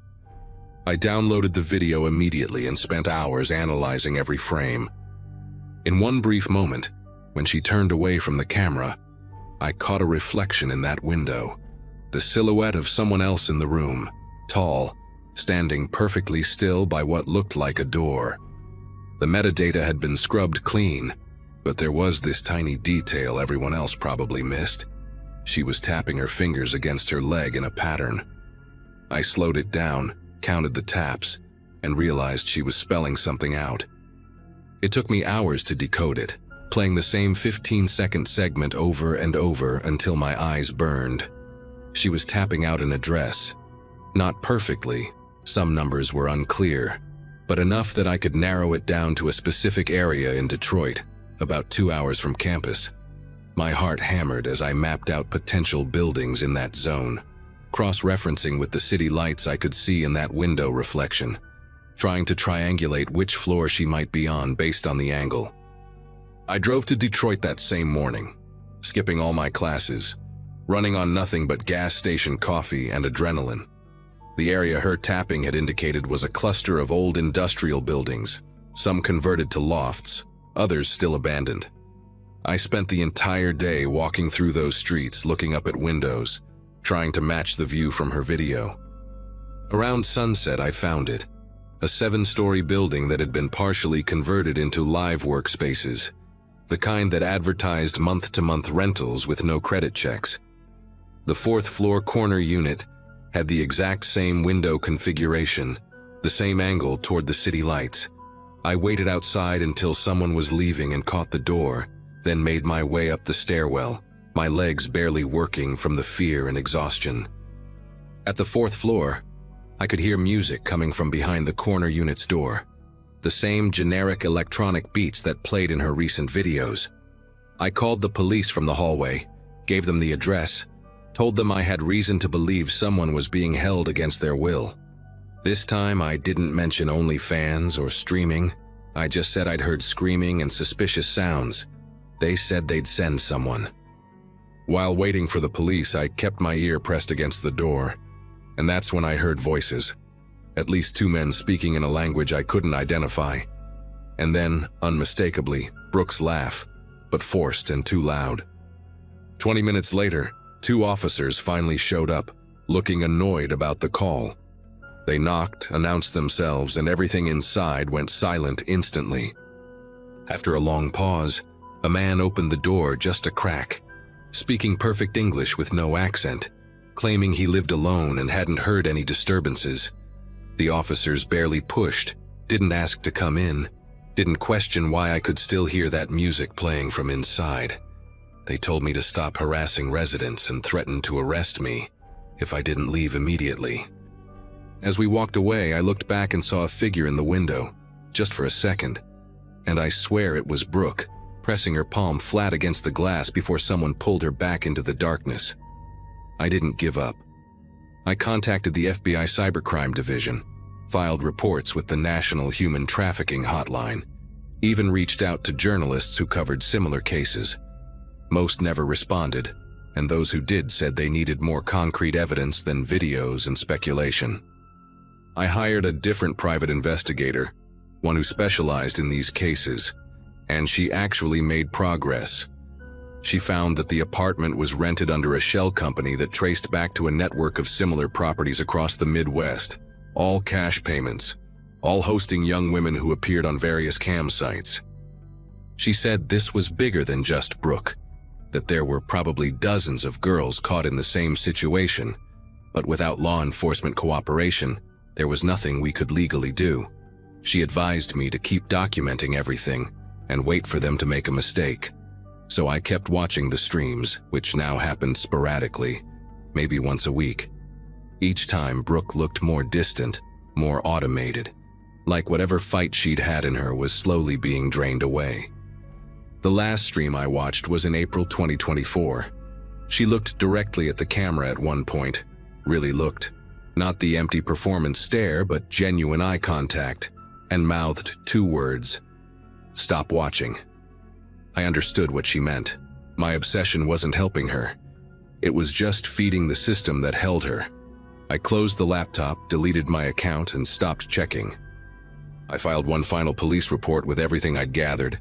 I downloaded the video immediately and spent hours analyzing every frame. In one brief moment, when she turned away from the camera, I caught a reflection in that window, the silhouette of someone else in the room, tall, standing perfectly still by what looked like a door. The metadata had been scrubbed clean, but there was this tiny detail everyone else probably missed. She was tapping her fingers against her leg in a pattern. I slowed it down, counted the taps, and realized she was spelling something out. It took me hours to decode it, playing the same 15-second segment over and over until my eyes burned. She was tapping out an address. Not perfectly, some numbers were unclear, but enough that I could narrow it down to a specific area in Detroit, about 2 hours from campus. My heart hammered as I mapped out potential buildings in that zone, cross-referencing with the city lights I could see in that window reflection, trying to triangulate which floor she might be on based on the angle. I drove to Detroit that same morning, skipping all my classes, running on nothing but gas station coffee and adrenaline. The area her tapping had indicated was a cluster of old industrial buildings, some converted to lofts, others still abandoned. I spent the entire day walking through those streets, looking up at windows, trying to match the view from her video. Around sunset, I found it, a 7-story building that had been partially converted into live workspaces, the kind that advertised month-to-month rentals with no credit checks. The 4th-floor corner unit had the exact same window configuration, the same angle toward the city lights. I waited outside until someone was leaving and caught the door, then made my way up the stairwell, my legs barely working from the fear and exhaustion. At the 4th floor, I could hear music coming from behind the corner unit's door, the same generic electronic beats that played in her recent videos. I called the police from the hallway, gave them the address, told them I had reason to believe someone was being held against their will. This time I didn't mention OnlyFans or streaming. I just said I'd heard screaming and suspicious sounds. They said they'd send someone. While waiting for the police, I kept my ear pressed against the door, and that's when I heard voices. at least two men speaking in a language I couldn't identify. And then, unmistakably, Brooke's laugh, but forced and too loud. 20 minutes later, two officers finally showed up, looking annoyed about the call. They knocked, announced themselves, and everything inside went silent instantly. After a long pause, a man opened the door just a crack, speaking perfect English with no accent, claiming he lived alone and hadn't heard any disturbances. The officers barely pushed, didn't ask to come in, didn't question why I could still hear that music playing from inside. They told me to stop harassing residents and threatened to arrest me if I didn't leave immediately. As we walked away, I looked back and saw a figure in the window, just for a second, and I swear it was Brooke, pressing her palm flat against the glass before someone pulled her back into the darkness. I didn't give up. I contacted the FBI Cybercrime Division, filed reports with the National Human Trafficking Hotline, even reached out to journalists who covered similar cases. Most never responded, and those who did said they needed more concrete evidence than videos and speculation. I hired a different private investigator, one who specialized in these cases, and she actually made progress. She found that the apartment was rented under a shell company that traced back to a network of similar properties across the Midwest, all cash payments, all hosting young women who appeared on various cam sites. She said this was bigger than just Brooke, that there were probably dozens of girls caught in the same situation, but without law enforcement cooperation, there was nothing we could legally do. She advised me to keep documenting everything and wait for them to make a mistake. So I kept watching the streams, which now happened sporadically, maybe once a week. Each time, Brooke looked more distant, more automated, like whatever fight she'd had in her was slowly being drained away. The last stream I watched was in April 2024. She looked directly at the camera at one point, really looked. Not the empty performance stare, but genuine eye contact, and mouthed two words: "Stop watching." I understood what she meant. My obsession wasn't helping her. It was just feeding the system that held her. I closed the laptop, deleted my account, and stopped checking. I filed one final police report with everything I'd gathered,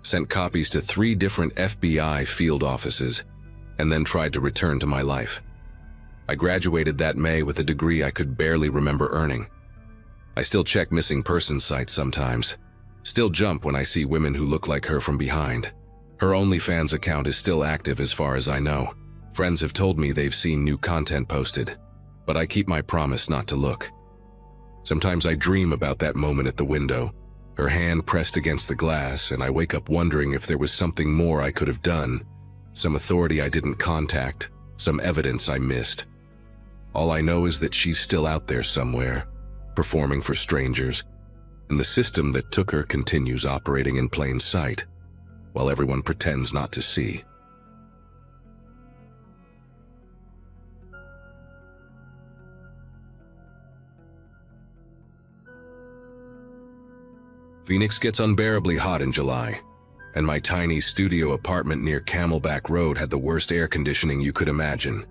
sent copies to 3 different FBI field offices, and then tried to return to my life. I graduated that May with a degree I could barely remember earning. I still check missing persons sites sometimes. Still jump when I see women who look like her from behind. Her OnlyFans account is still active as far as I know. Friends have told me they've seen new content posted, but I keep my promise not to look. Sometimes I dream about that moment at the window, her hand pressed against the glass, and I wake up wondering if there was something more I could have done, some authority I didn't contact, some evidence I missed. All I know is that she's still out there somewhere, performing for strangers, and the system that took her continues operating in plain sight, while everyone pretends not to see. Phoenix gets unbearably hot in July, and my tiny studio apartment near Camelback Road had the worst air conditioning you could imagine.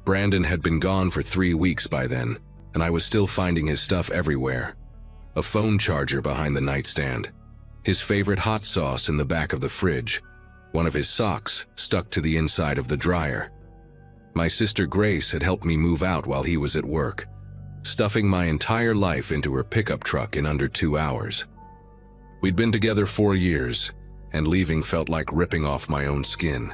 Brandon had been gone for 3 weeks by then, and I was still finding his stuff everywhere. A phone charger behind the nightstand, his favorite hot sauce in the back of the fridge, one of his socks stuck to the inside of the dryer. My sister Grace had helped me move out while he was at work, stuffing my entire life into her pickup truck in under 2 hours. We'd been together 4 years, and leaving felt like ripping off my own skin.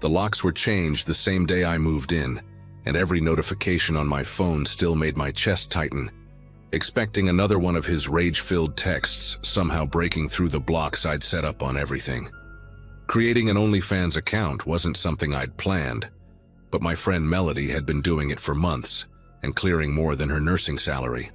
The locks were changed the same day I moved in, and every notification on my phone still made my chest tighten, expecting another one of his rage-filled texts somehow breaking through the blocks I'd set up on everything. Creating an OnlyFans account wasn't something I'd planned, but my friend Melody had been doing it for months and clearing more than her nursing salary.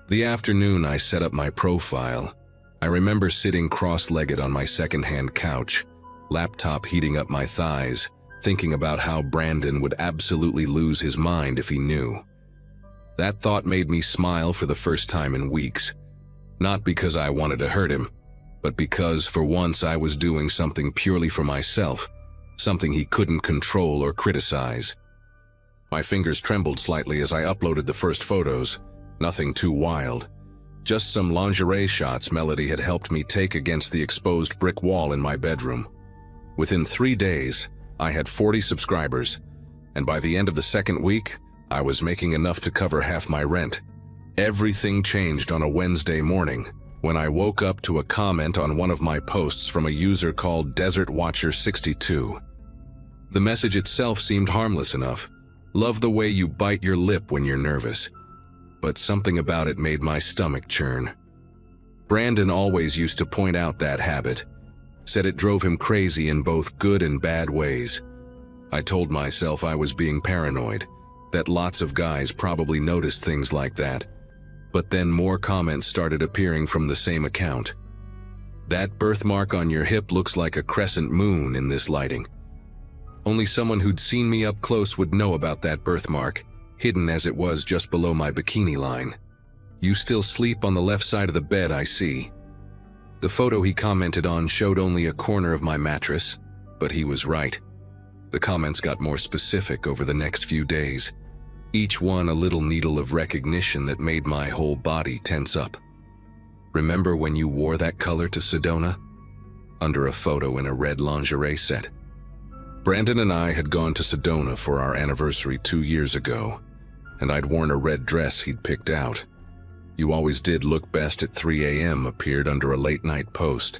The afternoon I set up my profile, I remember sitting cross-legged on my second-hand couch, laptop heating up my thighs, thinking about how Brandon would absolutely lose his mind if he knew. That thought made me smile for the first time in weeks, not because I wanted to hurt him, but because for once I was doing something purely for myself, something he couldn't control or criticize. My fingers trembled slightly as I uploaded the first photos, Nothing too wild. Just some lingerie shots Melody had helped me take against the exposed brick wall in my bedroom. Within 3 days, I had 40 subscribers, and by the end of the second week, I was making enough to cover half my rent. Everything changed on a Wednesday morning when I woke up to a comment on one of my posts from a user called Desert Watcher 62. The message itself seemed harmless enough. Love the way you bite your lip when you're nervous. But something about it made my stomach churn. Brandon always used to point out that habit, said it drove him crazy in both good and bad ways. I told myself I was being paranoid, that lots of guys probably noticed things like that. But then more comments started appearing from the same account. That birthmark on your hip looks like a crescent moon in this lighting. Only someone who'd seen me up close would know about that birthmark, hidden as it was just below my bikini line. You still sleep on the left side of the bed, I see. The photo he commented on showed only a corner of my mattress, but he was right. The comments got more specific over the next few days, each one a little needle of recognition that made my whole body tense up. Remember when you wore that color to Sedona? Under a photo in a red lingerie set. Brandon and I had gone to Sedona for our anniversary 2 years ago, and I'd worn a red dress he'd picked out. You always did look best at 3 a.m. appeared under a late-night post,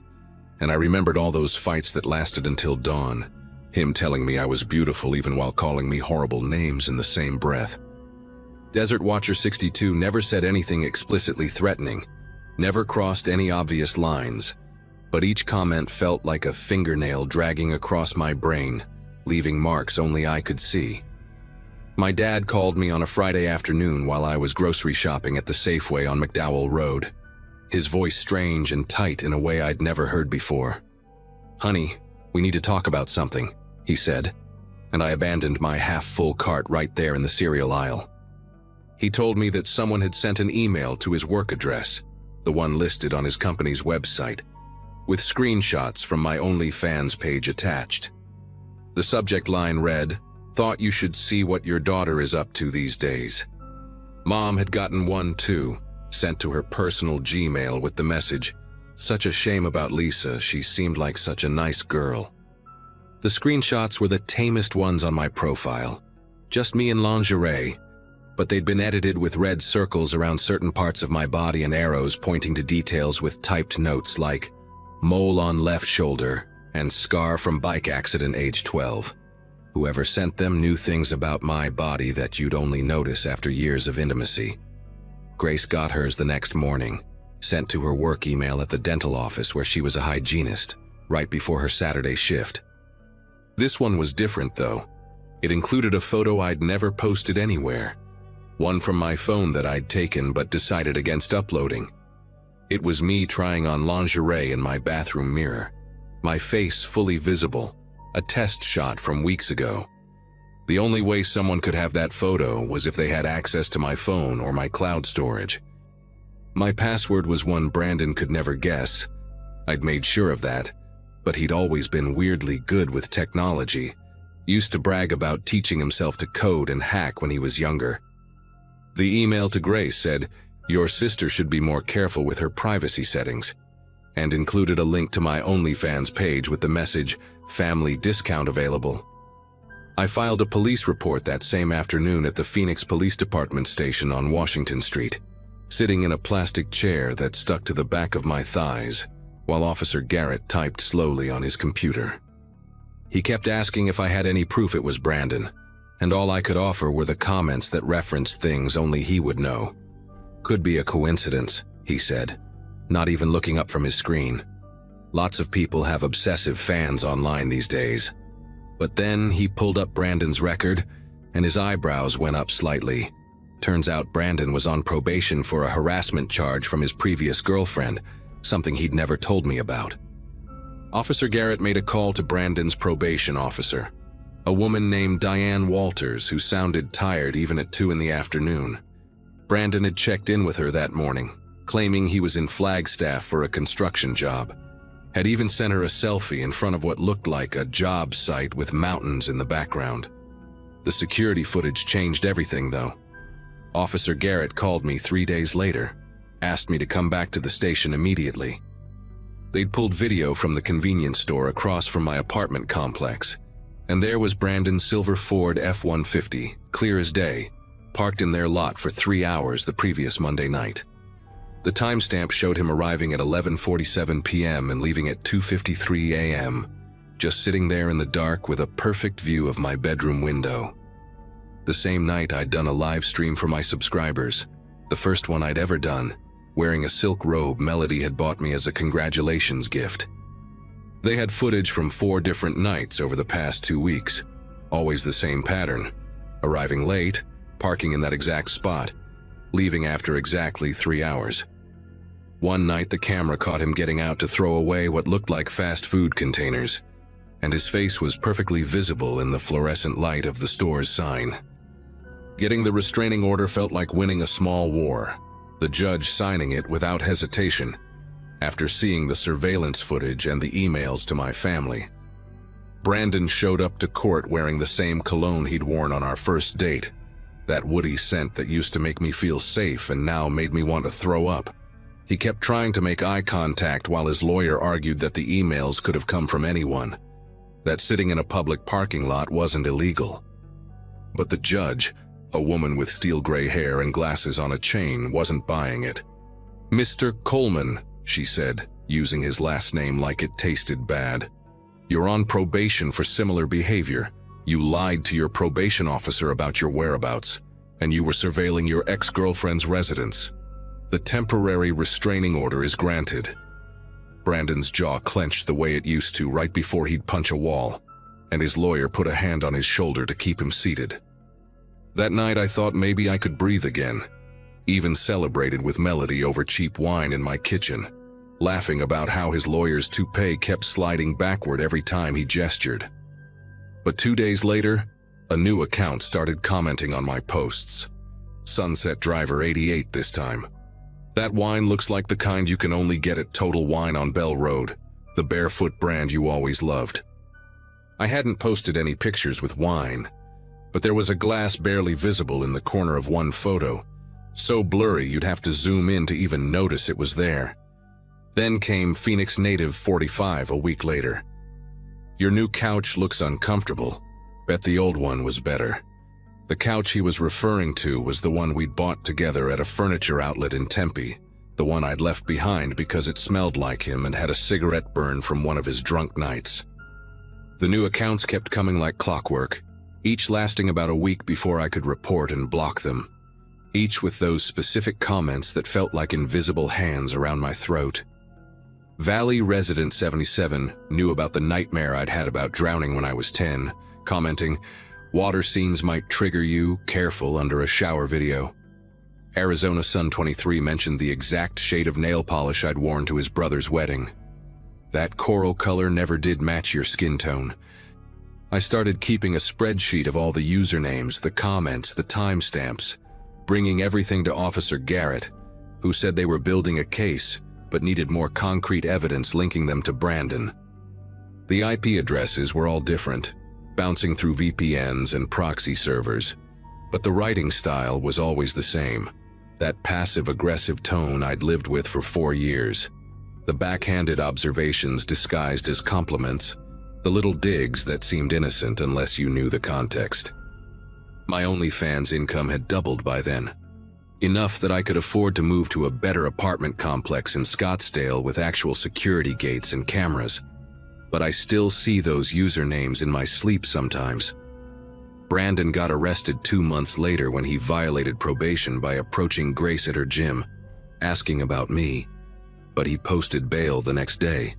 and I remembered all those fights that lasted until dawn, him telling me I was beautiful even while calling me horrible names in the same breath. Desert Watcher 62 never said anything explicitly threatening, never crossed any obvious lines, but each comment felt like a fingernail dragging across my brain, leaving marks only I could see. My dad called me on a Friday afternoon while I was grocery shopping at the Safeway on McDowell Road, his voice strange and tight in a way I'd never heard before. "Honey, we need to talk about something," he said, and I abandoned my half-full cart right there in the cereal aisle. He told me that someone had sent an email to his work address, the one listed on his company's website, with screenshots from my OnlyFans page attached. The subject line read, "Thought you should see what your daughter is up to these days." Mom had gotten one too, sent to her personal Gmail with the message, "Such a shame about Lisa, she seemed like such a nice girl." The screenshots were the tamest ones on my profile, just me in lingerie, but they'd been edited with red circles around certain parts of my body and arrows pointing to details with typed notes like, "Mole on left shoulder," and "Scar from bike accident age 12. Whoever sent them knew things about my body that you'd only notice after years of intimacy. Grace got hers the next morning, sent to her work email at the dental office where she was a hygienist, right before her Saturday shift. This one was different though. It included a photo I'd never posted anywhere, one from my phone that I'd taken but decided against uploading. It was me trying on lingerie in my bathroom mirror, my face fully visible, a test shot from weeks ago. The only way someone could have that photo was if they had access to my phone or my cloud storage. My password was one Brandon could never guess. I'd made sure of that, but he'd always been weirdly good with technology, used to brag about teaching himself to code and hack when he was younger. The email to Grace said, "Your sister should be more careful with her privacy settings," and included a link to my OnlyFans page with the message, "Family discount available." I filed a police report that same afternoon at the Phoenix Police Department station on Washington Street, sitting in a plastic chair that stuck to the back of my thighs, while Officer Garrett typed slowly on his computer. He kept asking if I had any proof it was Brandon, and all I could offer were the comments that referenced things only he would know. "Could be a coincidence," he said, not even looking up from his screen. "Lots of people have obsessive fans online these days." But then he pulled up Brandon's record, and his eyebrows went up slightly. Turns out Brandon was on probation for a harassment charge from his previous girlfriend, something he'd never told me about. Officer Garrett made a call to Brandon's probation officer, a woman named Diane Walters who sounded tired even at 2 in the afternoon. Brandon had checked in with her that morning, claiming he was in Flagstaff for a construction job. Had even sent her a selfie in front of what looked like a job site with mountains in the background. The security footage changed everything though. Officer Garrett called me 3 days later, asked me to come back to the station immediately. They'd pulled video from the convenience store across from my apartment complex, and there was Brandon's silver Ford F-150, clear as day, parked in their lot for 3 hours the previous Monday night. The timestamp showed him arriving at 11:47 p.m. and leaving at 2:53 a.m., just sitting there in the dark with a perfect view of my bedroom window. The same night I'd done a live stream for my subscribers, the first one I'd ever done, wearing a silk robe Melody had bought me as a congratulations gift. They had footage from 4 different nights over the past 2 weeks, always the same pattern: arriving late, parking in that exact spot, leaving after exactly 3 hours. One night the camera caught him getting out to throw away what looked like fast food containers, and his face was perfectly visible in the fluorescent light of the store's sign. Getting the restraining order felt like winning a small war, the judge signing it without hesitation, after seeing the surveillance footage and the emails to my family. Brandon showed up to court wearing the same cologne he'd worn on our first date, that woody scent that used to make me feel safe and now made me want to throw up. He kept trying to make eye contact while his lawyer argued that the emails could have come from anyone, that sitting in a public parking lot wasn't illegal. But the judge, a woman with steel gray hair and glasses on a chain, wasn't buying it. "Mr. Coleman," she said, using his last name like it tasted bad, "you're on probation for similar behavior. You lied to your probation officer about your whereabouts, and you were surveilling your ex-girlfriend's residence. The temporary restraining order is granted." Brandon's jaw clenched the way it used to right before he'd punch a wall, and his lawyer put a hand on his shoulder to keep him seated. That night I thought maybe I could breathe again, even celebrated with Melody over cheap wine in my kitchen, laughing about how his lawyer's toupee kept sliding backward every time he gestured. But 2 days later, a new account started commenting on my posts. Sunset Driver 88 this time. "That wine looks like the kind you can only get at Total Wine on Bell Road, the barefoot brand you always loved." I hadn't posted any pictures with wine, but there was a glass barely visible in the corner of one photo, so blurry you'd have to zoom in to even notice it was there. Then came Phoenix Native 45 a week later. "Your new couch looks uncomfortable. Bet the old one was better." The couch he was referring to was the one we'd bought together at a furniture outlet in Tempe, the one I'd left behind because it smelled like him and had a cigarette burn from one of his drunk nights. The new accounts kept coming like clockwork, each lasting about a week before I could report and block them, each with those specific comments that felt like invisible hands around my throat. Valley Resident 77 knew about the nightmare I'd had about drowning when I was 10, commenting, "Water scenes might trigger you, careful," under a shower video. Arizona Sun 23 mentioned the exact shade of nail polish I'd worn to his brother's wedding. "That coral color never did match your skin tone." I started keeping a spreadsheet of all the usernames, the comments, the timestamps, bringing everything to Officer Garrett, who said they were building a case, but needed more concrete evidence linking them to Brandon. The IP addresses were all different, bouncing through VPNs and proxy servers, but the writing style was always the same, that passive-aggressive tone I'd lived with for 4 years, the backhanded observations disguised as compliments, the little digs that seemed innocent unless you knew the context. My OnlyFans income had doubled by then, enough that I could afford to move to a better apartment complex in Scottsdale with actual security gates and cameras, but I still see those usernames in my sleep sometimes. Brandon got arrested 2 months later when he violated probation by approaching Grace at her gym, asking about me, but he posted bail the next day.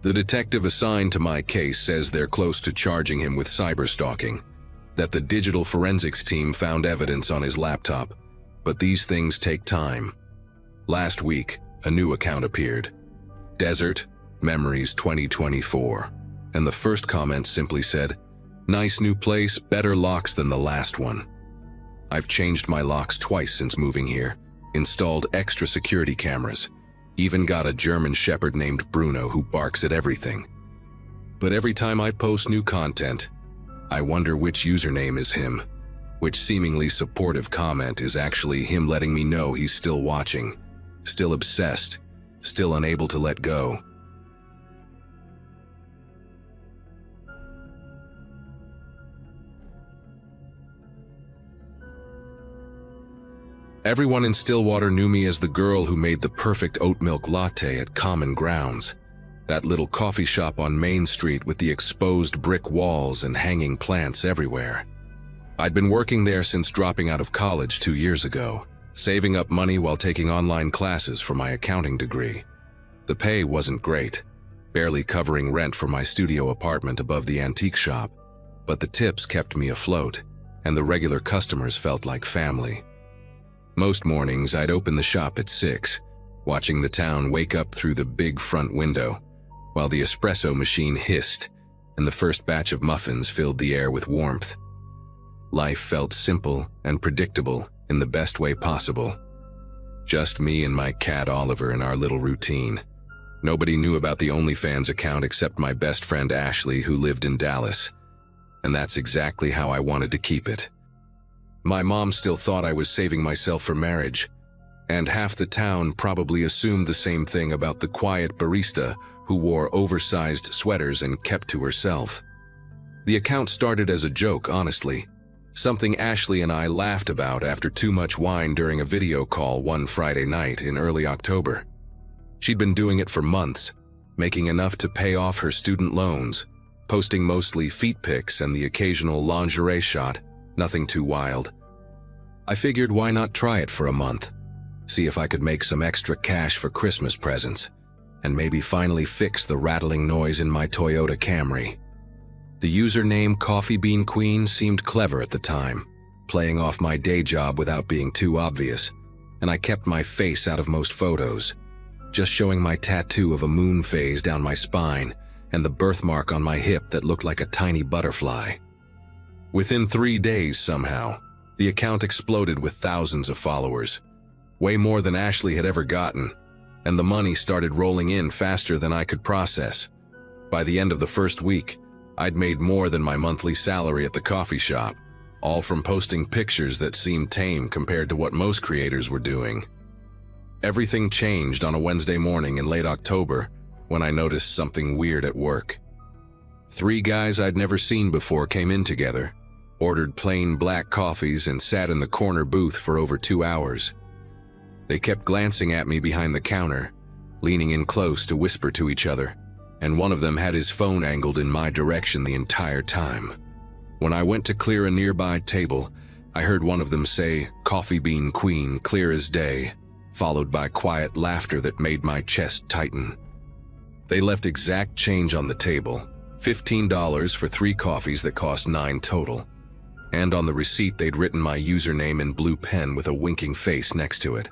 The detective assigned to my case says they're close to charging him with cyberstalking, that the digital forensics team found evidence on his laptop, but these things take time. Last week, a new account appeared. Desert Memories 2024, and the first comment simply said, "Nice new place, better locks than the last one." I've changed my locks twice since moving here, installed extra security cameras, even got a German Shepherd named Bruno who barks at everything. But every time I post new content, I wonder which username is him. which seemingly supportive comment is actually him letting me know he's still watching, still obsessed, still unable to let go. Everyone in Stillwater knew me as the girl who made the perfect oat milk latte at Common Grounds, that little coffee shop on Main Street with the exposed brick walls and hanging plants everywhere. I'd been working there since dropping out of college 2 years ago, saving up money while taking online classes for my accounting degree. The pay wasn't great, barely covering rent for my studio apartment above the antique shop, but the tips kept me afloat, and the regular customers felt like family. Most mornings, I'd open the shop at 6, watching the town wake up through the big front window, while the espresso machine hissed and the first batch of muffins filled the air with warmth. Life felt simple and predictable in the best way possible. Just me and my cat Oliver in our little routine. Nobody knew about the OnlyFans account except my best friend Ashley, who lived in Dallas. And that's exactly how I wanted to keep it. My mom still thought I was saving myself for marriage, and half the town probably assumed the same thing about the quiet barista who wore oversized sweaters and kept to herself. The account started as a joke, honestly, something Ashley and I laughed about after too much wine during a video call one Friday night in early October. She'd been doing it for months, making enough to pay off her student loans, posting mostly feet pics and the occasional lingerie shot. Nothing too wild. I figured why not try it for a month, see if I could make some extra cash for Christmas presents, and maybe finally fix the rattling noise in my Toyota Camry. The username Coffee Bean Queen seemed clever at the time, playing off my day job without being too obvious, and I kept my face out of most photos, just showing my tattoo of a moon phase down my spine and the birthmark on my hip that looked like a tiny butterfly. Within 3 days, somehow, the account exploded with thousands of followers, way more than Ashley had ever gotten, and the money started rolling in faster than I could process. By the end of the first week, I'd made more than my monthly salary at the coffee shop, all from posting pictures that seemed tame compared to what most creators were doing. Everything changed on a Wednesday morning in late October when I noticed something weird at work. 3 guys I'd never seen before came in together, ordered plain black coffees, and sat in the corner booth for over 2 hours. They kept glancing at me behind the counter, leaning in close to whisper to each other, and one of them had his phone angled in my direction the entire time. When I went to clear a nearby table, I heard one of them say, "Coffee Bean Queen," clear as day, followed by quiet laughter that made my chest tighten. They left exact change on the table, $15 for 3 coffees that cost $9 total. And on the receipt they'd written my username in blue pen with a winking face next to it.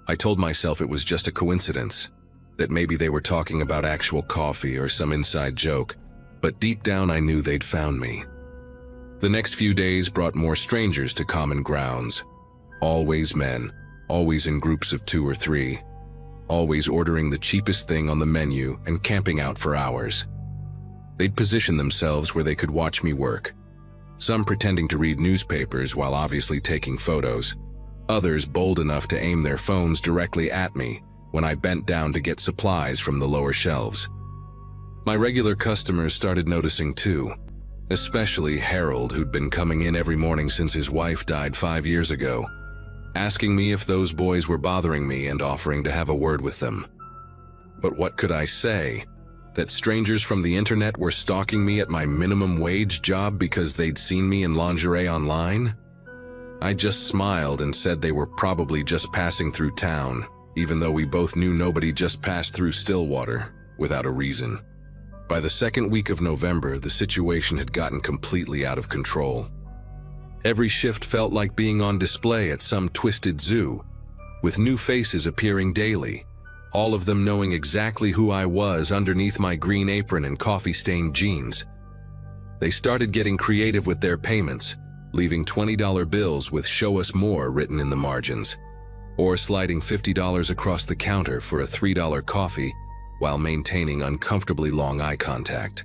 I told myself it was just a coincidence, that maybe they were talking about actual coffee or some inside joke, but deep down I knew they'd found me. The next few days brought more strangers to Common Grounds. Always men, always in groups of 2 or 3, always ordering the cheapest thing on the menu and camping out for hours. They'd position themselves where they could watch me work, some pretending to read newspapers while obviously taking photos, others bold enough to aim their phones directly at me when I bent down to get supplies from the lower shelves. My regular customers started noticing too, especially Harold, who'd been coming in every morning since his wife died 5 years ago, asking me if those boys were bothering me and offering to have a word with them. But what could I say? That strangers from the internet were stalking me at my minimum wage job because they'd seen me in lingerie online? I just smiled and said they were probably just passing through town, even though we both knew nobody just passed through Stillwater without a reason. By the second week of November, the situation had gotten completely out of control. Every shift felt like being on display at some twisted zoo, with new faces appearing daily, all of them knowing exactly who I was underneath my green apron and coffee-stained jeans. They started getting creative with their payments, leaving $20 bills with "Show us more" written in the margins, or sliding $50 across the counter for a $3 coffee while maintaining uncomfortably long eye contact.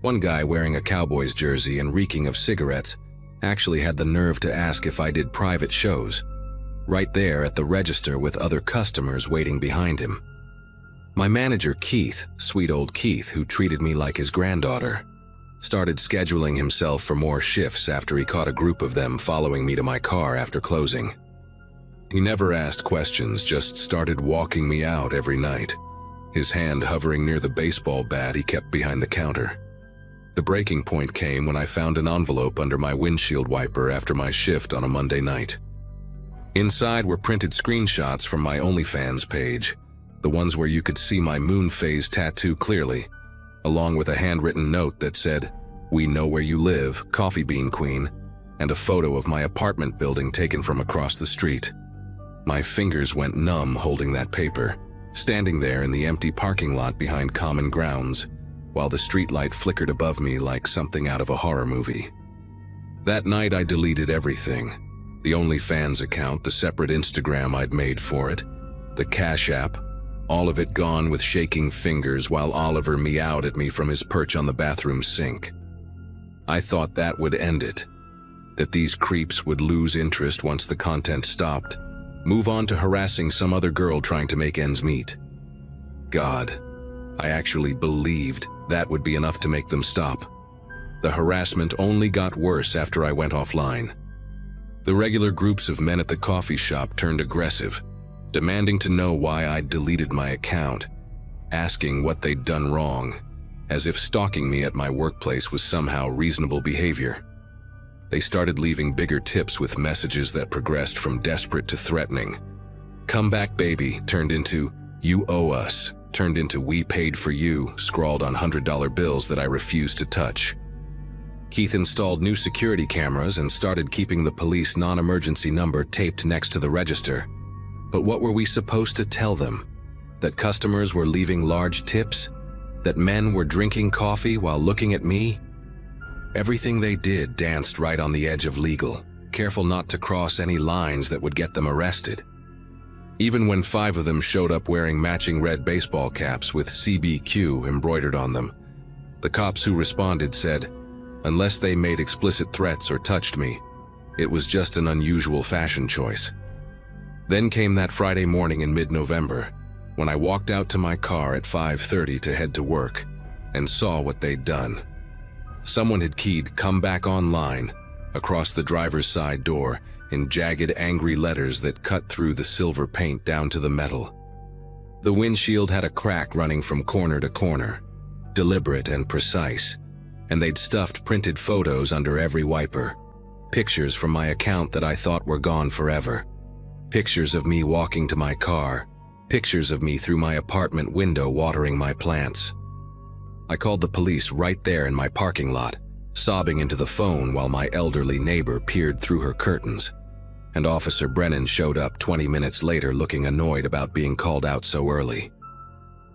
One guy wearing a Cowboys jersey and reeking of cigarettes actually had the nerve to ask if I did private shows, right there at the register with other customers waiting behind him. My manager, Keith, sweet old Keith, who treated me like his granddaughter, started scheduling himself for more shifts after he caught a group of them following me to my car after closing. He never asked questions, just started walking me out every night, his hand hovering near the baseball bat he kept behind the counter. The breaking point came when I found an envelope under my windshield wiper after my shift on a Monday night. Inside were printed screenshots from my OnlyFans page, the ones where you could see my moon phase tattoo clearly, along with a handwritten note that said, "We know where you live, Coffee Bean Queen," and a photo of my apartment building taken from across the street. My fingers went numb holding that paper, standing there in the empty parking lot behind Common Grounds, while the streetlight flickered above me like something out of a horror movie. That night I deleted everything. The OnlyFans account, the separate Instagram I'd made for it, the Cash App, all of it gone with shaking fingers while Oliver meowed at me from his perch on the bathroom sink. I thought that would end it, that these creeps would lose interest once the content stopped, move on to harassing some other girl trying to make ends meet. God, I actually believed that would be enough to make them stop. The harassment only got worse after I went offline. The regular groups of men at the coffee shop turned aggressive, demanding to know why I'd deleted my account, asking what they'd done wrong, as if stalking me at my workplace was somehow reasonable behavior. They started leaving bigger tips with messages that progressed from desperate to threatening. "Come back, baby," turned into "You owe us," turned into "We paid for you," scrawled on $100 bills that I refused to touch. Keith installed new security cameras and started keeping the police non-emergency number taped next to the register. But what were we supposed to tell them? That customers were leaving large tips? That men were drinking coffee while looking at me? Everything they did danced right on the edge of legal, careful not to cross any lines that would get them arrested. Even when 5 of them showed up wearing matching red baseball caps with CBQ embroidered on them, the cops who responded said, unless they made explicit threats or touched me, it was just an unusual fashion choice. Then came that Friday morning in mid-November, when I walked out to my car at 5:30 to head to work, and saw what they'd done. Someone had keyed "Come back online" across the driver's side door in jagged, angry letters that cut through the silver paint down to the metal. The windshield had a crack running from corner to corner, deliberate and precise, and they'd stuffed printed photos under every wiper. Pictures from my account that I thought were gone forever. Pictures of me walking to my car. Pictures of me through my apartment window watering my plants. I called the police right there in my parking lot, sobbing into the phone while my elderly neighbor peered through her curtains. And Officer Brennan showed up 20 minutes later looking annoyed about being called out so early.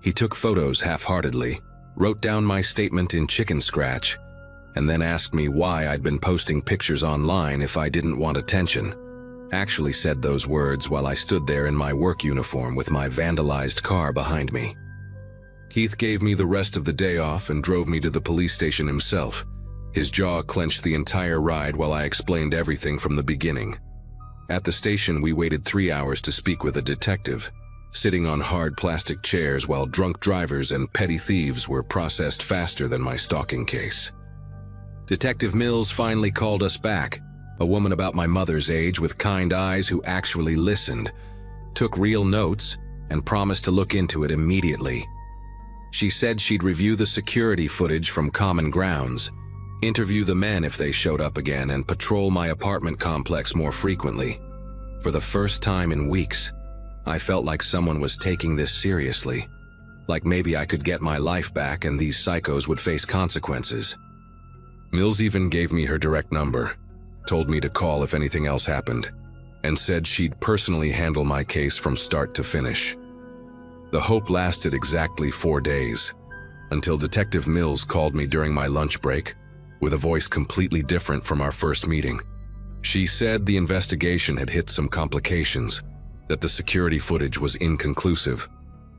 He took photos half-heartedly, wrote down my statement in chicken scratch, and then asked me why I'd been posting pictures online if I didn't want attention. Actually said those words while I stood there in my work uniform with my vandalized car behind me. Keith gave me the rest of the day off and drove me to the police station himself. His jaw clenched the entire ride while I explained everything from the beginning. At the station, we waited 3 hours to speak with a detective, sitting on hard plastic chairs while drunk drivers and petty thieves were processed faster than my stalking case. Detective Mills finally called us back, a woman about my mother's age with kind eyes who actually listened, took real notes, and promised to look into it immediately. She said she'd review the security footage from Common Grounds, interview the men if they showed up again, and patrol my apartment complex more frequently. For the first time in weeks, I felt like someone was taking this seriously, like maybe I could get my life back and these psychos would face consequences. Mills even gave me her direct number, told me to call if anything else happened, and said she'd personally handle my case from start to finish. The hope lasted exactly 4 days, until Detective Mills called me during my lunch break, with a voice completely different from our first meeting. She said the investigation had hit some complications, that the security footage was inconclusive,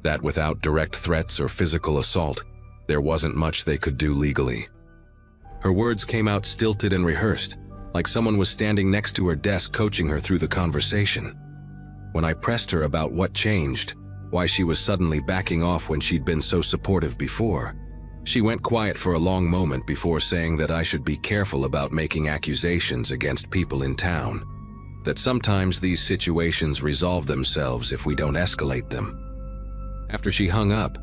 that without direct threats or physical assault, there wasn't much they could do legally. Her words came out stilted and rehearsed, like someone was standing next to her desk coaching her through the conversation. When I pressed her about what changed, why she was suddenly backing off when she'd been so supportive before, she went quiet for a long moment before saying that I should be careful about making accusations against people in town, that sometimes these situations resolve themselves if we don't escalate them. After she hung up,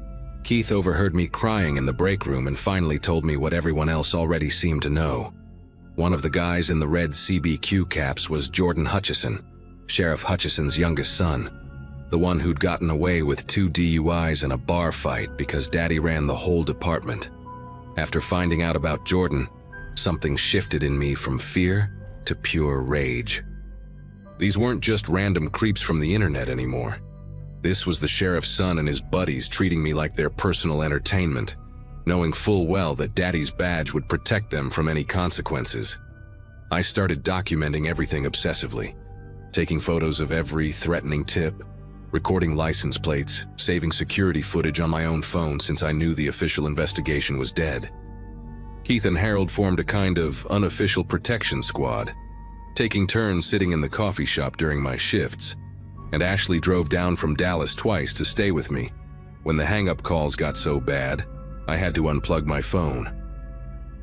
Keith overheard me crying in the break room and finally told me what everyone else already seemed to know. One of the guys in the red CBQ caps was Jordan Hutchison, Sheriff Hutchison's youngest son, the one who'd gotten away with 2 DUIs and a bar fight because Daddy ran the whole department. After finding out about Jordan, something shifted in me from fear to pure rage. These weren't just random creeps from the internet anymore. This was the sheriff's son and his buddies treating me like their personal entertainment, knowing full well that Daddy's badge would protect them from any consequences. I started documenting everything obsessively, taking photos of every threatening tip, recording license plates, saving security footage on my own phone since I knew the official investigation was dead. Keith and Harold formed a kind of unofficial protection squad, taking turns sitting in the coffee shop during my shifts, and Ashley drove down from Dallas twice to stay with me. When the hang-up calls got so bad, I had to unplug my phone.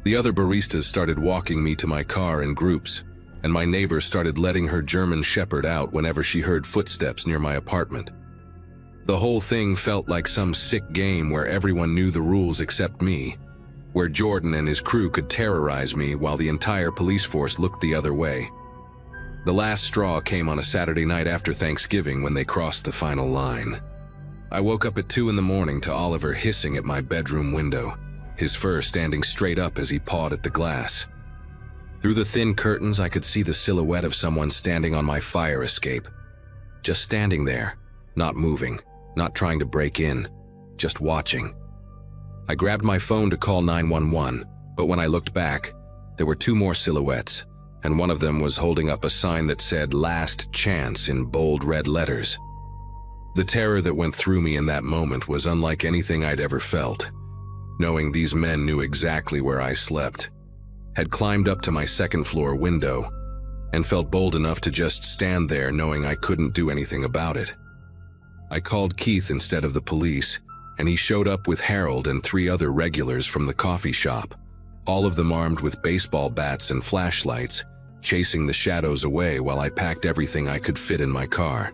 The other baristas started walking me to my car in groups, and my neighbor started letting her German Shepherd out whenever she heard footsteps near my apartment. The whole thing felt like some sick game where everyone knew the rules except me, where Jordan and his crew could terrorize me while the entire police force looked the other way. The last straw came on a Saturday night after Thanksgiving when they crossed the final line. I woke up at 2 in the morning to Oliver hissing at my bedroom window, his fur standing straight up as he pawed at the glass. Through the thin curtains, I could see the silhouette of someone standing on my fire escape. Just standing there, not moving, not trying to break in, just watching. I grabbed my phone to call 911, but when I looked back, there were 2 more silhouettes, and one of them was holding up a sign that said "Last Chance" in bold red letters. The terror that went through me in that moment was unlike anything I'd ever felt, knowing these men knew exactly where I slept, had climbed up to my second-floor window, and felt bold enough to just stand there knowing I couldn't do anything about it. I called Keith instead of the police, and he showed up with Harold and 3 other regulars from the coffee shop, all of them armed with baseball bats and flashlights, chasing the shadows away while I packed everything I could fit in my car.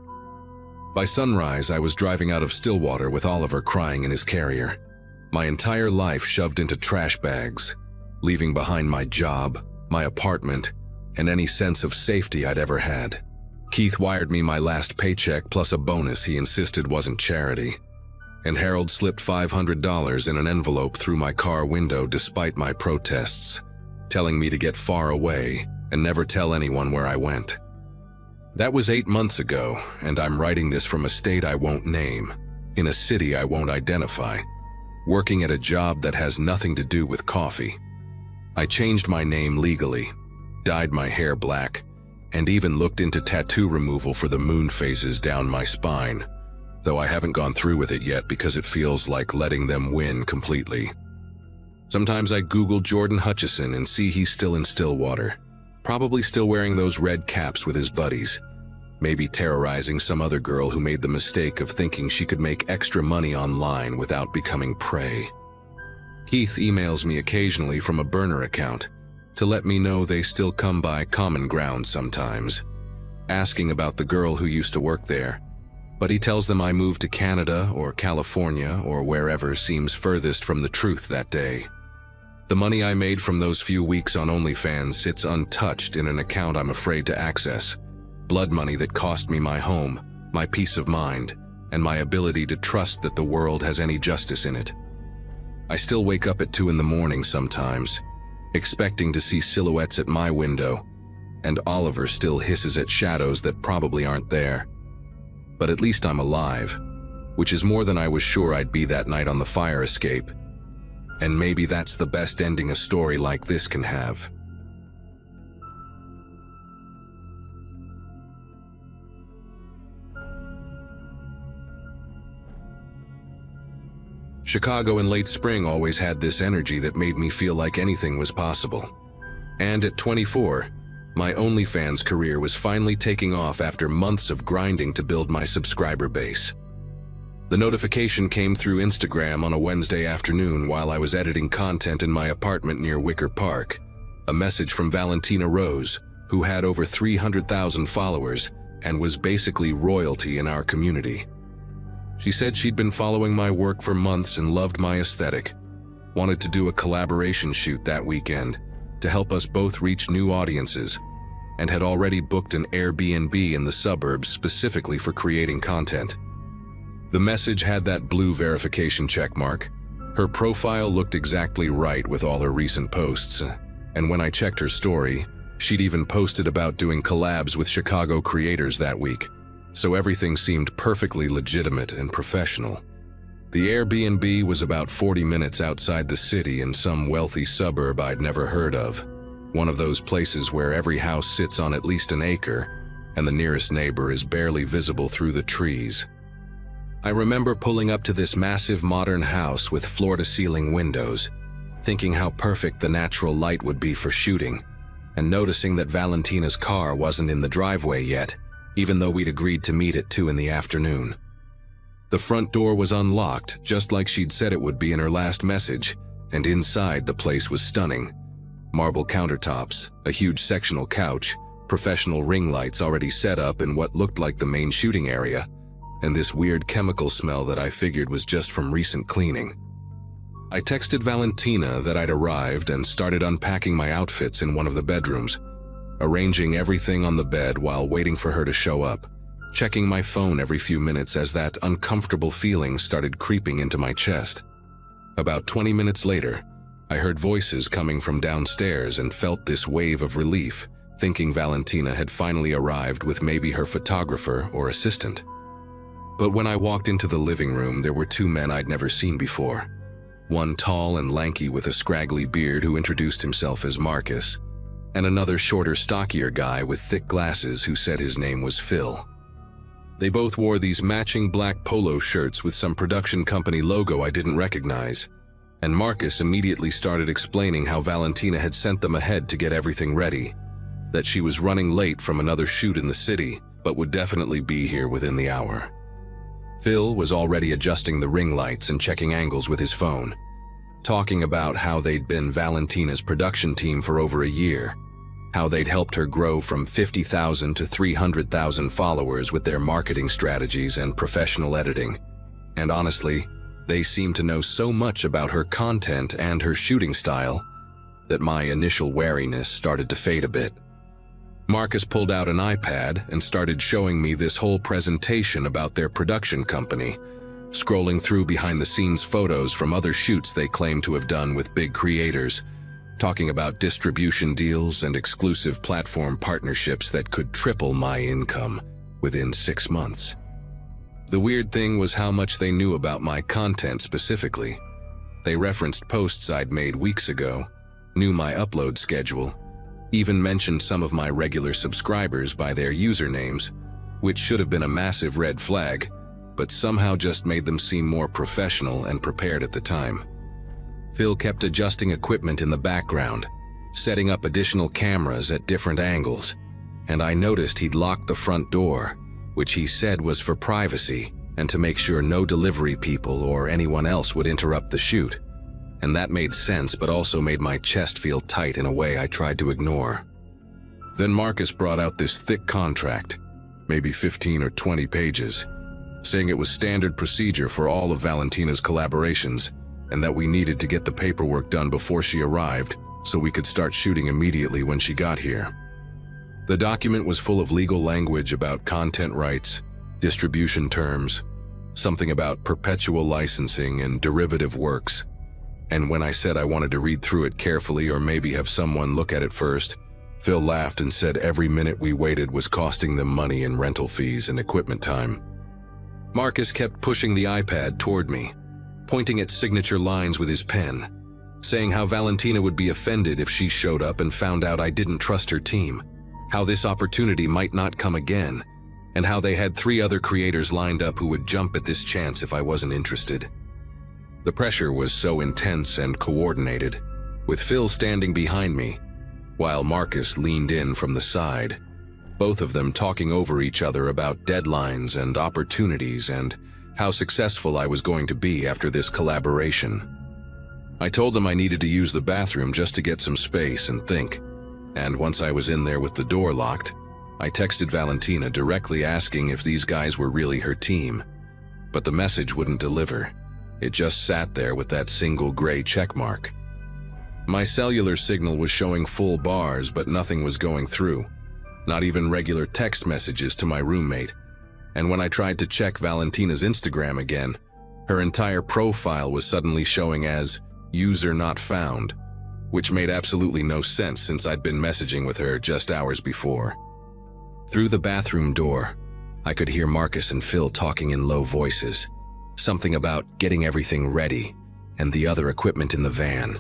By sunrise, I was driving out of Stillwater with Oliver crying in his Carrier, my entire life shoved into trash bags, leaving behind my job, my apartment, and any sense of safety I'd ever had. Keith wired me my last paycheck plus a bonus he insisted wasn't charity, and Harold slipped $500 in an envelope through my car window despite my protests, telling me to get far away and never tell anyone where I went. That was 8 months ago, and I'm writing this from a state I won't name, in a city I won't identify, working at a job that has nothing to do with coffee. I changed my name legally, dyed my hair black, and even looked into tattoo removal for the moon phases down my spine, though I haven't gone through with it yet because it feels like letting them win completely. Sometimes I Google Jordan Hutchison and see he's still in Stillwater, probably still wearing those red caps with his buddies, maybe terrorizing some other girl who made the mistake of thinking she could make extra money online without becoming prey. Keith emails me occasionally from a burner account to let me know they still come by common ground sometimes, asking about the girl who used to work there, but he tells them I moved to Canada or California or wherever seems furthest from the truth that day. The money I made from those few weeks on OnlyFans sits untouched in an account I'm afraid to access, blood money that cost me my home, my peace of mind, and my ability to trust that the world has any justice in it. I still wake up at 2 in the morning sometimes, expecting to see silhouettes at my window, and Oliver still hisses at shadows that probably aren't there. But at least I'm alive, which is more than I was sure I'd be that night on the fire escape. And maybe that's the best ending a story like this can have. Chicago in late spring always had this energy that made me feel like anything was possible. And at 24, My OnlyFans career was finally taking off after months of grinding to build my subscriber base. The notification came through Instagram on a Wednesday afternoon while I was editing content in my apartment near Wicker Park. A message from Valentina Rose, who had over 300,000 followers and was basically royalty in our community. She said she'd been following my work for months and loved my aesthetic, wanted to do a collaboration shoot that weekend to help us both reach new audiences, and had already booked an Airbnb in the suburbs specifically for creating content. The message had that blue verification checkmark. Her profile looked exactly right with all her recent posts, and when I checked her story, she'd even posted about doing collabs with Chicago creators that week, so everything seemed perfectly legitimate and professional. The Airbnb was about 40 minutes outside the city in some wealthy suburb I'd never heard of, one of those places where every house sits on at least an acre, and the nearest neighbor is barely visible through the trees. I remember pulling up to this massive modern house with floor-to-ceiling windows, thinking how perfect the natural light would be for shooting, and noticing that Valentina's car wasn't in the driveway yet, even though we'd agreed to meet at 2 in the afternoon. The front door was unlocked, just like she'd said it would be in her last message, and inside the place was stunning. Marble countertops, a huge sectional couch, professional ring lights already set up in what looked like the main shooting area, and this weird chemical smell that I figured was just from recent cleaning. I texted Valentina that I'd arrived and started unpacking my outfits in one of the bedrooms, arranging everything on the bed while waiting for her to show up, checking my phone every few minutes as that uncomfortable feeling started creeping into my chest. About 20 minutes later, I heard voices coming from downstairs and felt this wave of relief, thinking Valentina had finally arrived with maybe her photographer or assistant. But when I walked into the living room, there were 2 men I'd never seen before. One tall and lanky with a scraggly beard who introduced himself as Marcus, and another shorter, stockier guy with thick glasses who said his name was Phil. They both wore these matching black polo shirts with some production company logo I didn't recognize, and Marcus immediately started explaining how Valentina had sent them ahead to get everything ready, that she was running late from another shoot in the city, but would definitely be here within the hour. Phil was already adjusting the ring lights and checking angles with his phone, talking about how they'd been Valentina's production team for over a year, how they'd helped her grow from 50,000 to 300,000 followers with their marketing strategies and professional editing. And honestly, they seemed to know so much about her content and her shooting style that my initial wariness started to fade a bit. Marcus pulled out an iPad and started showing me this whole presentation about their production company, scrolling through behind-the-scenes photos from other shoots they claimed to have done with big creators, talking about distribution deals and exclusive platform partnerships that could triple my income within 6 months. The weird thing was how much they knew about my content specifically. They referenced posts I'd made weeks ago, knew my upload schedule, even mentioned some of my regular subscribers by their usernames, which should have been a massive red flag, but somehow just made them seem more professional and prepared at the time. Phil kept adjusting equipment in the background, setting up additional cameras at different angles, and I noticed he'd locked the front door, which he said was for privacy and to make sure no delivery people or anyone else would interrupt the shoot. And that made sense, but also made my chest feel tight in a way I tried to ignore. Then Marcus brought out this thick contract, maybe 15 or 20 pages, saying it was standard procedure for all of Valentina's collaborations, and that we needed to get the paperwork done before she arrived so we could start shooting immediately when she got here. The document was full of legal language about content rights, distribution terms, something about perpetual licensing and derivative works. And when I said I wanted to read through it carefully or maybe have someone look at it first, Phil laughed and said every minute we waited was costing them money in rental fees and equipment time. Marcus kept pushing the iPad toward me, pointing at signature lines with his pen, saying how Valentina would be offended if she showed up and found out I didn't trust her team, how this opportunity might not come again, and how they had 3 other creators lined up who would jump at this chance if I wasn't interested. The pressure was so intense and coordinated, with Phil standing behind me, while Marcus leaned in from the side, both of them talking over each other about deadlines and opportunities and how successful I was going to be after this collaboration. I told them I needed to use the bathroom just to get some space and think, and once I was in there with the door locked, I texted Valentina directly asking if these guys were really her team, but the message wouldn't deliver. It just sat there with that single gray check mark. My cellular signal was showing full bars, but nothing was going through, not even regular text messages to my roommate. And when I tried to check Valentina's Instagram again, her entire profile was suddenly showing as user not found, which made absolutely no sense since I'd been messaging with her just hours before. Through the bathroom door, I could hear Marcus and Phil talking in low voices, something about getting everything ready and the other equipment in the van.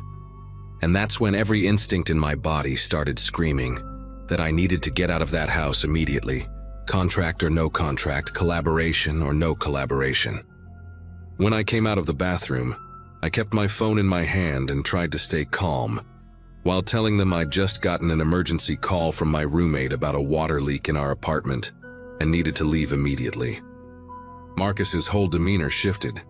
And that's when every instinct in my body started screaming that I needed to get out of that house immediately, contract or no contract, collaboration or no collaboration. When I came out of the bathroom, I kept my phone in my hand and tried to stay calm, while telling them I'd just gotten an emergency call from my roommate about a water leak in our apartment and needed to leave immediately. Marcus's whole demeanor shifted.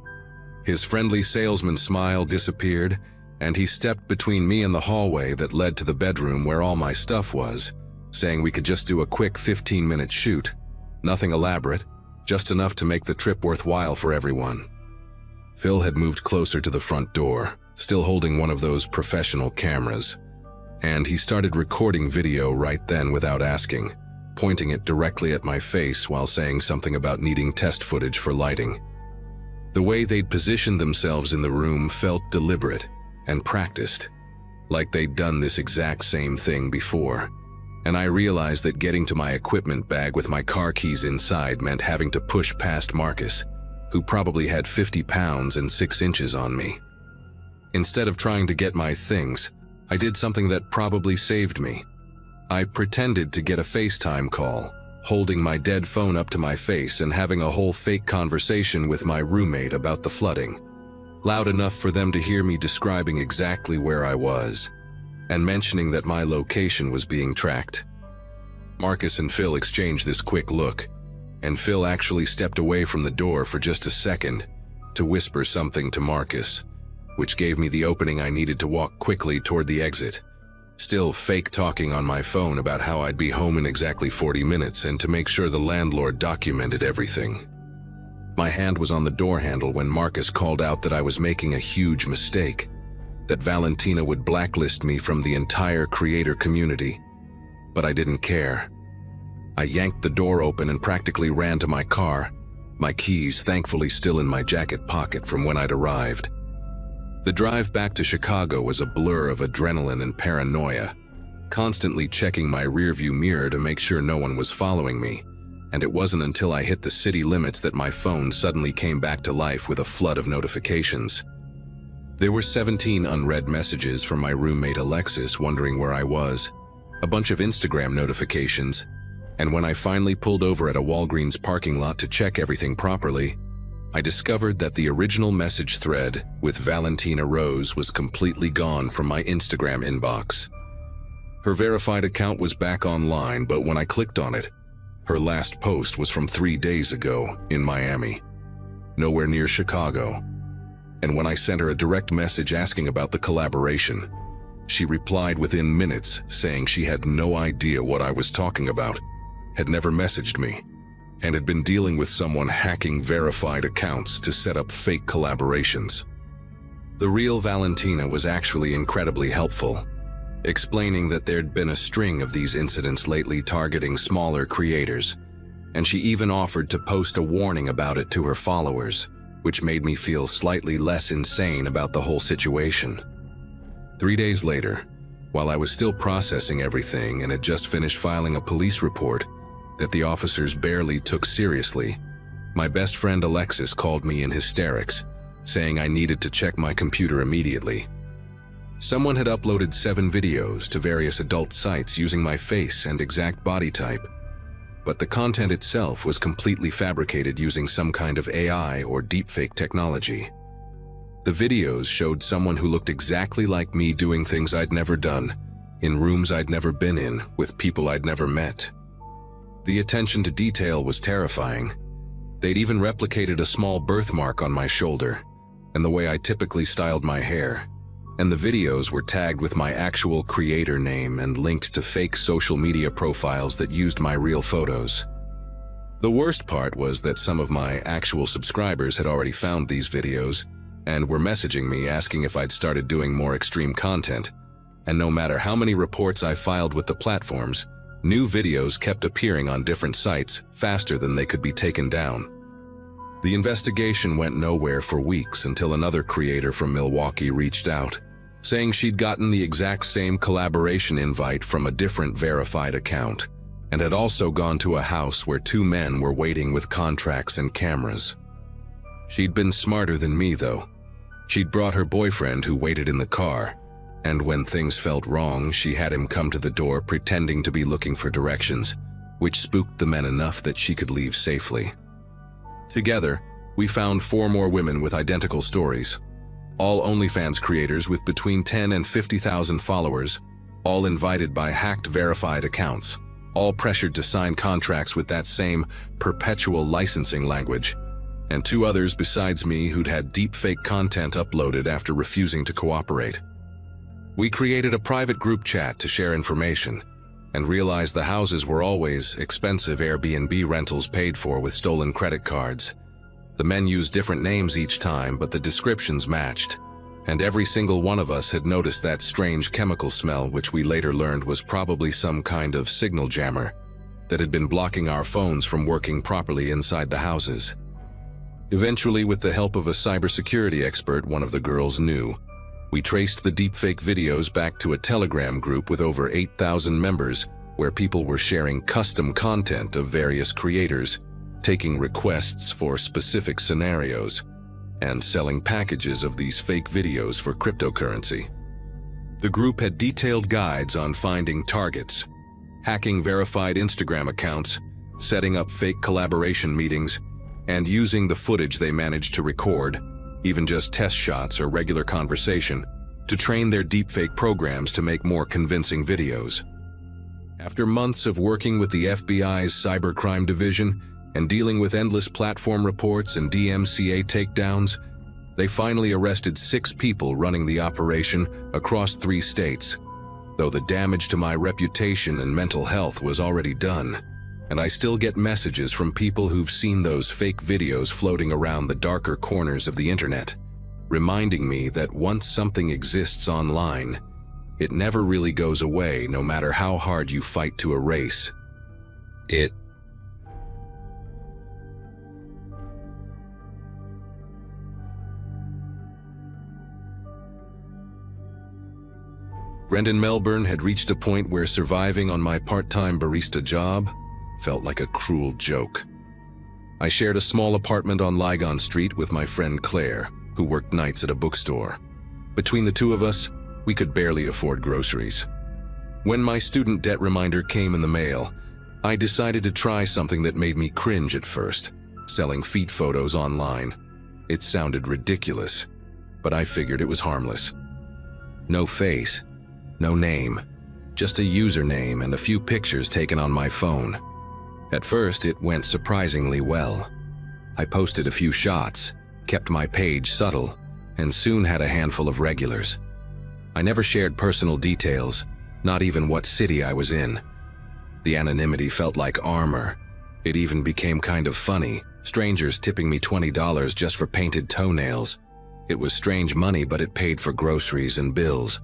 His friendly salesman smile disappeared, and he stepped between me and the hallway that led to the bedroom where all my stuff was, saying we could just do a quick 15-minute shoot. Nothing elaborate, just enough to make the trip worthwhile for everyone. Phil had moved closer to the front door, still holding one of those professional cameras, and he started recording video right then without asking, pointing it directly at my face while saying something about needing test footage for lighting. The way they'd positioned themselves in the room felt deliberate and practiced, like they'd done this exact same thing before, and I realized that getting to my equipment bag with my car keys inside meant having to push past Marcus, who probably had 50 pounds and 6 inches on me. Instead of trying to get my things, I did something that probably saved me. I pretended to get a FaceTime call, holding my dead phone up to my face and having a whole fake conversation with my roommate about the flooding, loud enough for them to hear me describing exactly where I was, and mentioning that my location was being tracked. Marcus and Phil exchanged this quick look, and Phil actually stepped away from the door for just a second to whisper something to Marcus, which gave me the opening I needed to walk quickly toward the exit, still fake talking on my phone about how I'd be home in exactly 40 minutes and to make sure the landlord documented everything. My hand was on the door handle when Marcus called out that I was making a huge mistake, that Valentina would blacklist me from the entire creator community, but I didn't care. I yanked the door open and practically ran to my car, my keys thankfully still in my jacket pocket from when I'd arrived. The drive back to Chicago was a blur of adrenaline and paranoia, constantly checking my rearview mirror to make sure no one was following me, and it wasn't until I hit the city limits that my phone suddenly came back to life with a flood of notifications. There were 17 unread messages from my roommate Alexis wondering where I was, a bunch of Instagram notifications, and when I finally pulled over at a Walgreens parking lot to check everything properly, I discovered that the original message thread with Valentina Rose was completely gone from my Instagram inbox. Her verified account was back online, but when I clicked on it, her last post was from 3 days ago in Miami, nowhere near Chicago. And when I sent her a direct message asking about the collaboration, she replied within minutes saying she had no idea what I was talking about, had never messaged me, and had been dealing with someone hacking verified accounts to set up fake collaborations. The real Valentina was actually incredibly helpful, explaining that there'd been a string of these incidents lately targeting smaller creators, and she even offered to post a warning about it to her followers, which made me feel slightly less insane about the whole situation. 3 days later, while I was still processing everything and had just finished filing a police report that the officers barely took seriously, my best friend Alexis called me in hysterics, saying I needed to check my computer immediately. Someone had uploaded 7 videos to various adult sites using my face and exact body type, but the content itself was completely fabricated using some kind of AI or deepfake technology. The videos showed someone who looked exactly like me doing things I'd never done, in rooms I'd never been in, with people I'd never met. The attention to detail was terrifying. They'd even replicated a small birthmark on my shoulder, and the way I typically styled my hair. And the videos were tagged with my actual creator name and linked to fake social media profiles that used my real photos. The worst part was that some of my actual subscribers had already found these videos and were messaging me asking if I'd started doing more extreme content. And no matter how many reports I filed with the platforms, new videos kept appearing on different sites faster than they could be taken down. The investigation went nowhere for weeks until another creator from Milwaukee reached out, saying she'd gotten the exact same collaboration invite from a different verified account, and had also gone to a house where two men were waiting with contracts and cameras. She'd been smarter than me, though. She'd brought her boyfriend who waited in the car, and when things felt wrong, she had him come to the door pretending to be looking for directions, which spooked the men enough that she could leave safely. Together, we found 4 more women with identical stories, all OnlyFans creators with between 10 and 50,000 followers, all invited by hacked verified accounts, all pressured to sign contracts with that same perpetual licensing language, and 2 others besides me who'd had deepfake content uploaded after refusing to cooperate. We created a private group chat to share information, and realized the houses were always expensive Airbnb rentals paid for with stolen credit cards. The men used different names each time, but the descriptions matched, and every single one of us had noticed that strange chemical smell, which we later learned was probably some kind of signal jammer that had been blocking our phones from working properly inside the houses. Eventually, with the help of a cybersecurity expert one of the girls knew, we traced the deepfake videos back to a Telegram group with over 8,000 members where people were sharing custom content of various creators, taking requests for specific scenarios, and selling packages of these fake videos for cryptocurrency. The group had detailed guides on finding targets, hacking verified Instagram accounts, setting up fake collaboration meetings, and using the footage they managed to record, even just test shots or regular conversation, to train their deepfake programs to make more convincing videos. After months of working with the FBI's cybercrime division and dealing with endless platform reports and DMCA takedowns, they finally arrested 6 people running the operation across 3 states, though the damage to my reputation and mental health was already done. And I still get messages from people who've seen those fake videos floating around the darker corners of the internet, reminding me that once something exists online, it never really goes away no matter how hard you fight to erase it. Brendan Melbourne had reached a point where surviving on my part-time barista job felt like a cruel joke. I shared a small apartment on Lygon Street with my friend Claire, who worked nights at a bookstore. Between the 2 of us, we could barely afford groceries. When my student debt reminder came in the mail, I decided to try something that made me cringe at first, selling feet photos online. It sounded ridiculous, but I figured it was harmless. No face, no name, just a username and a few pictures taken on my phone. At first, it went surprisingly well. I posted a few shots, kept my page subtle, and soon had a handful of regulars. I never shared personal details, not even what city I was in. The anonymity felt like armor. It even became kind of funny, strangers tipping me $20 just for painted toenails. It was strange money, but it paid for groceries and bills.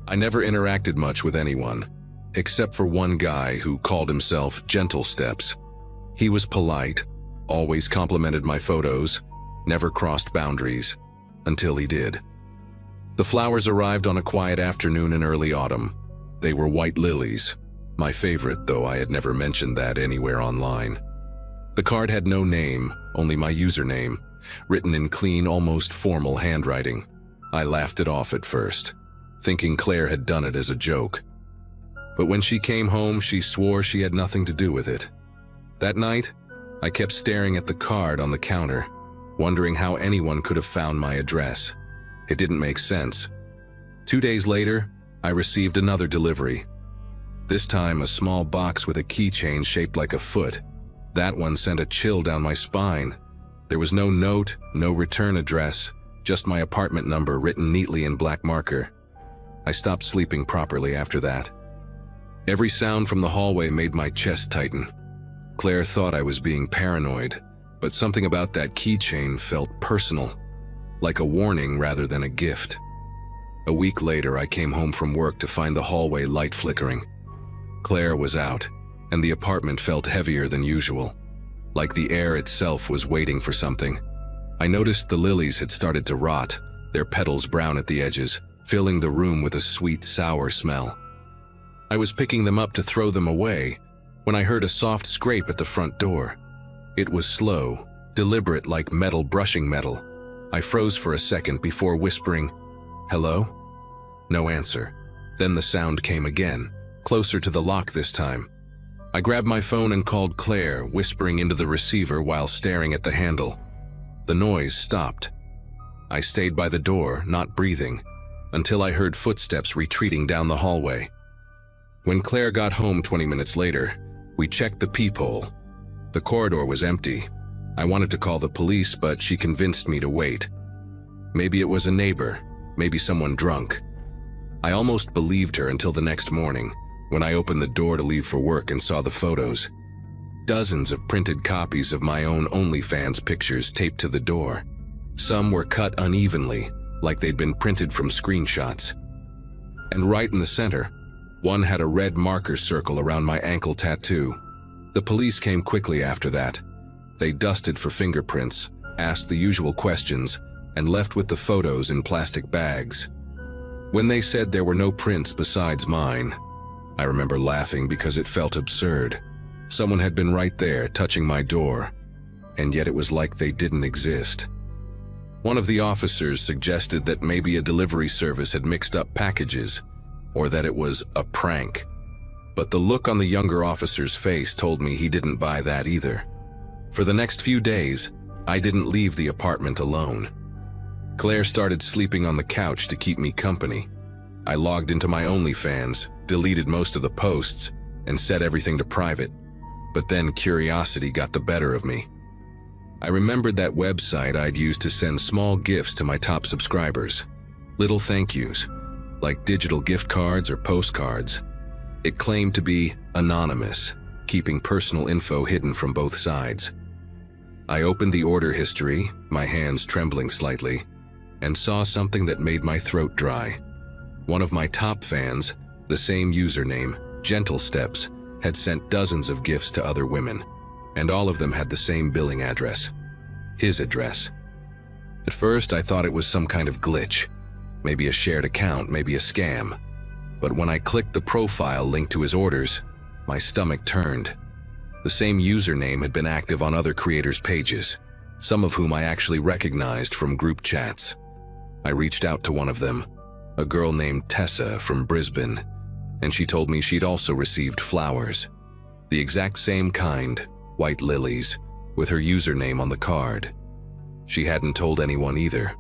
I never interacted much with anyone, except for one guy who called himself Gentle Steps. He was polite, always complimented my photos, never crossed boundaries, until he did. The flowers arrived on a quiet afternoon in early autumn. They were white lilies, my favorite, though I had never mentioned that anywhere online. The card had no name, only my username, written in clean, almost formal handwriting. I laughed it off at first, thinking Claire had done it as a joke. But when she came home, she swore she had nothing to do with it. That night, I kept staring at the card on the counter, wondering how anyone could have found my address. It didn't make sense. 2 days later, I received another delivery. This time, a small box with a keychain shaped like a foot. That one sent a chill down my spine. There was no note, no return address, just my apartment number written neatly in black marker. I stopped sleeping properly after that. Every sound from the hallway made my chest tighten. Claire thought I was being paranoid, but something about that keychain felt personal, like a warning rather than a gift. A week later, I came home from work to find the hallway light flickering. Claire was out, and the apartment felt heavier than usual, like the air itself was waiting for something. I noticed the lilies had started to rot, their petals brown at the edges, filling the room with a sweet, sour smell. I was picking them up to throw them away when I heard a soft scrape at the front door. It was slow, deliberate, like metal brushing metal. I froze for a second before whispering, "Hello?" No answer. Then the sound came again, closer to the lock this time. I grabbed my phone and called Claire, whispering into the receiver while staring at the handle. The noise stopped. I stayed by the door, not breathing, until I heard footsteps retreating down the hallway. When Claire got home 20 minutes later, we checked the peephole. The corridor was empty. I wanted to call the police, but she convinced me to wait. Maybe it was a neighbor, maybe someone drunk. I almost believed her until the next morning, when I opened the door to leave for work and saw the photos. Dozens of printed copies of my own OnlyFans pictures taped to the door. Some were cut unevenly, like they'd been printed from screenshots. And right in the center, one had a red marker circle around my ankle tattoo. The police came quickly after that. They dusted for fingerprints, asked the usual questions, and left with the photos in plastic bags. When they said there were no prints besides mine, I remember laughing because it felt absurd. Someone had been right there, touching my door, and yet it was like they didn't exist. One of the officers suggested that maybe a delivery service had mixed up packages, or that it was a prank. But the look on the younger officer's face told me he didn't buy that either. For the next few days, I didn't leave the apartment alone. Claire started sleeping on the couch to keep me company. I logged into my OnlyFans, deleted most of the posts, and set everything to private. But then curiosity got the better of me. I remembered that website I'd used to send small gifts to my top subscribers. Little thank yous, like digital gift cards or postcards. It claimed to be anonymous, keeping personal info hidden from both sides. I opened the order history, my hands trembling slightly, and saw something that made my throat dry. One of my top fans, the same username, Gentle Steps, had sent dozens of gifts to other women, and all of them had the same billing address. His address. At first, I thought it was some kind of glitch. Maybe a shared account, maybe a scam. But when I clicked the profile linked to his orders, my stomach turned. The same username had been active on other creators' pages, some of whom I actually recognized from group chats. I reached out to one of them, a girl named Tessa from Brisbane, and she told me she'd also received flowers. The exact same kind, white lilies, with her username on the card. She hadn't told anyone either.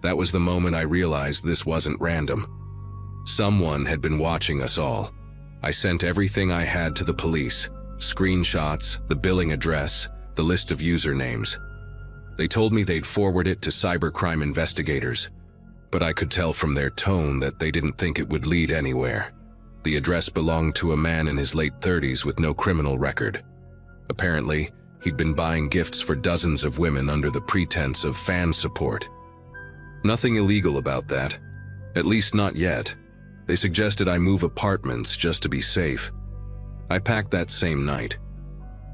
That was the moment I realized this wasn't random. Someone had been watching us all. I sent everything I had to the police, screenshots, the billing address, the list of usernames. They told me they'd forward it to cybercrime investigators, but I could tell from their tone that they didn't think it would lead anywhere. The address belonged to a man in his late 30s with no criminal record. Apparently, he'd been buying gifts for dozens of women under the pretense of fan support. Nothing illegal about that, at least not yet. They suggested I move apartments just to be safe. I packed that same night.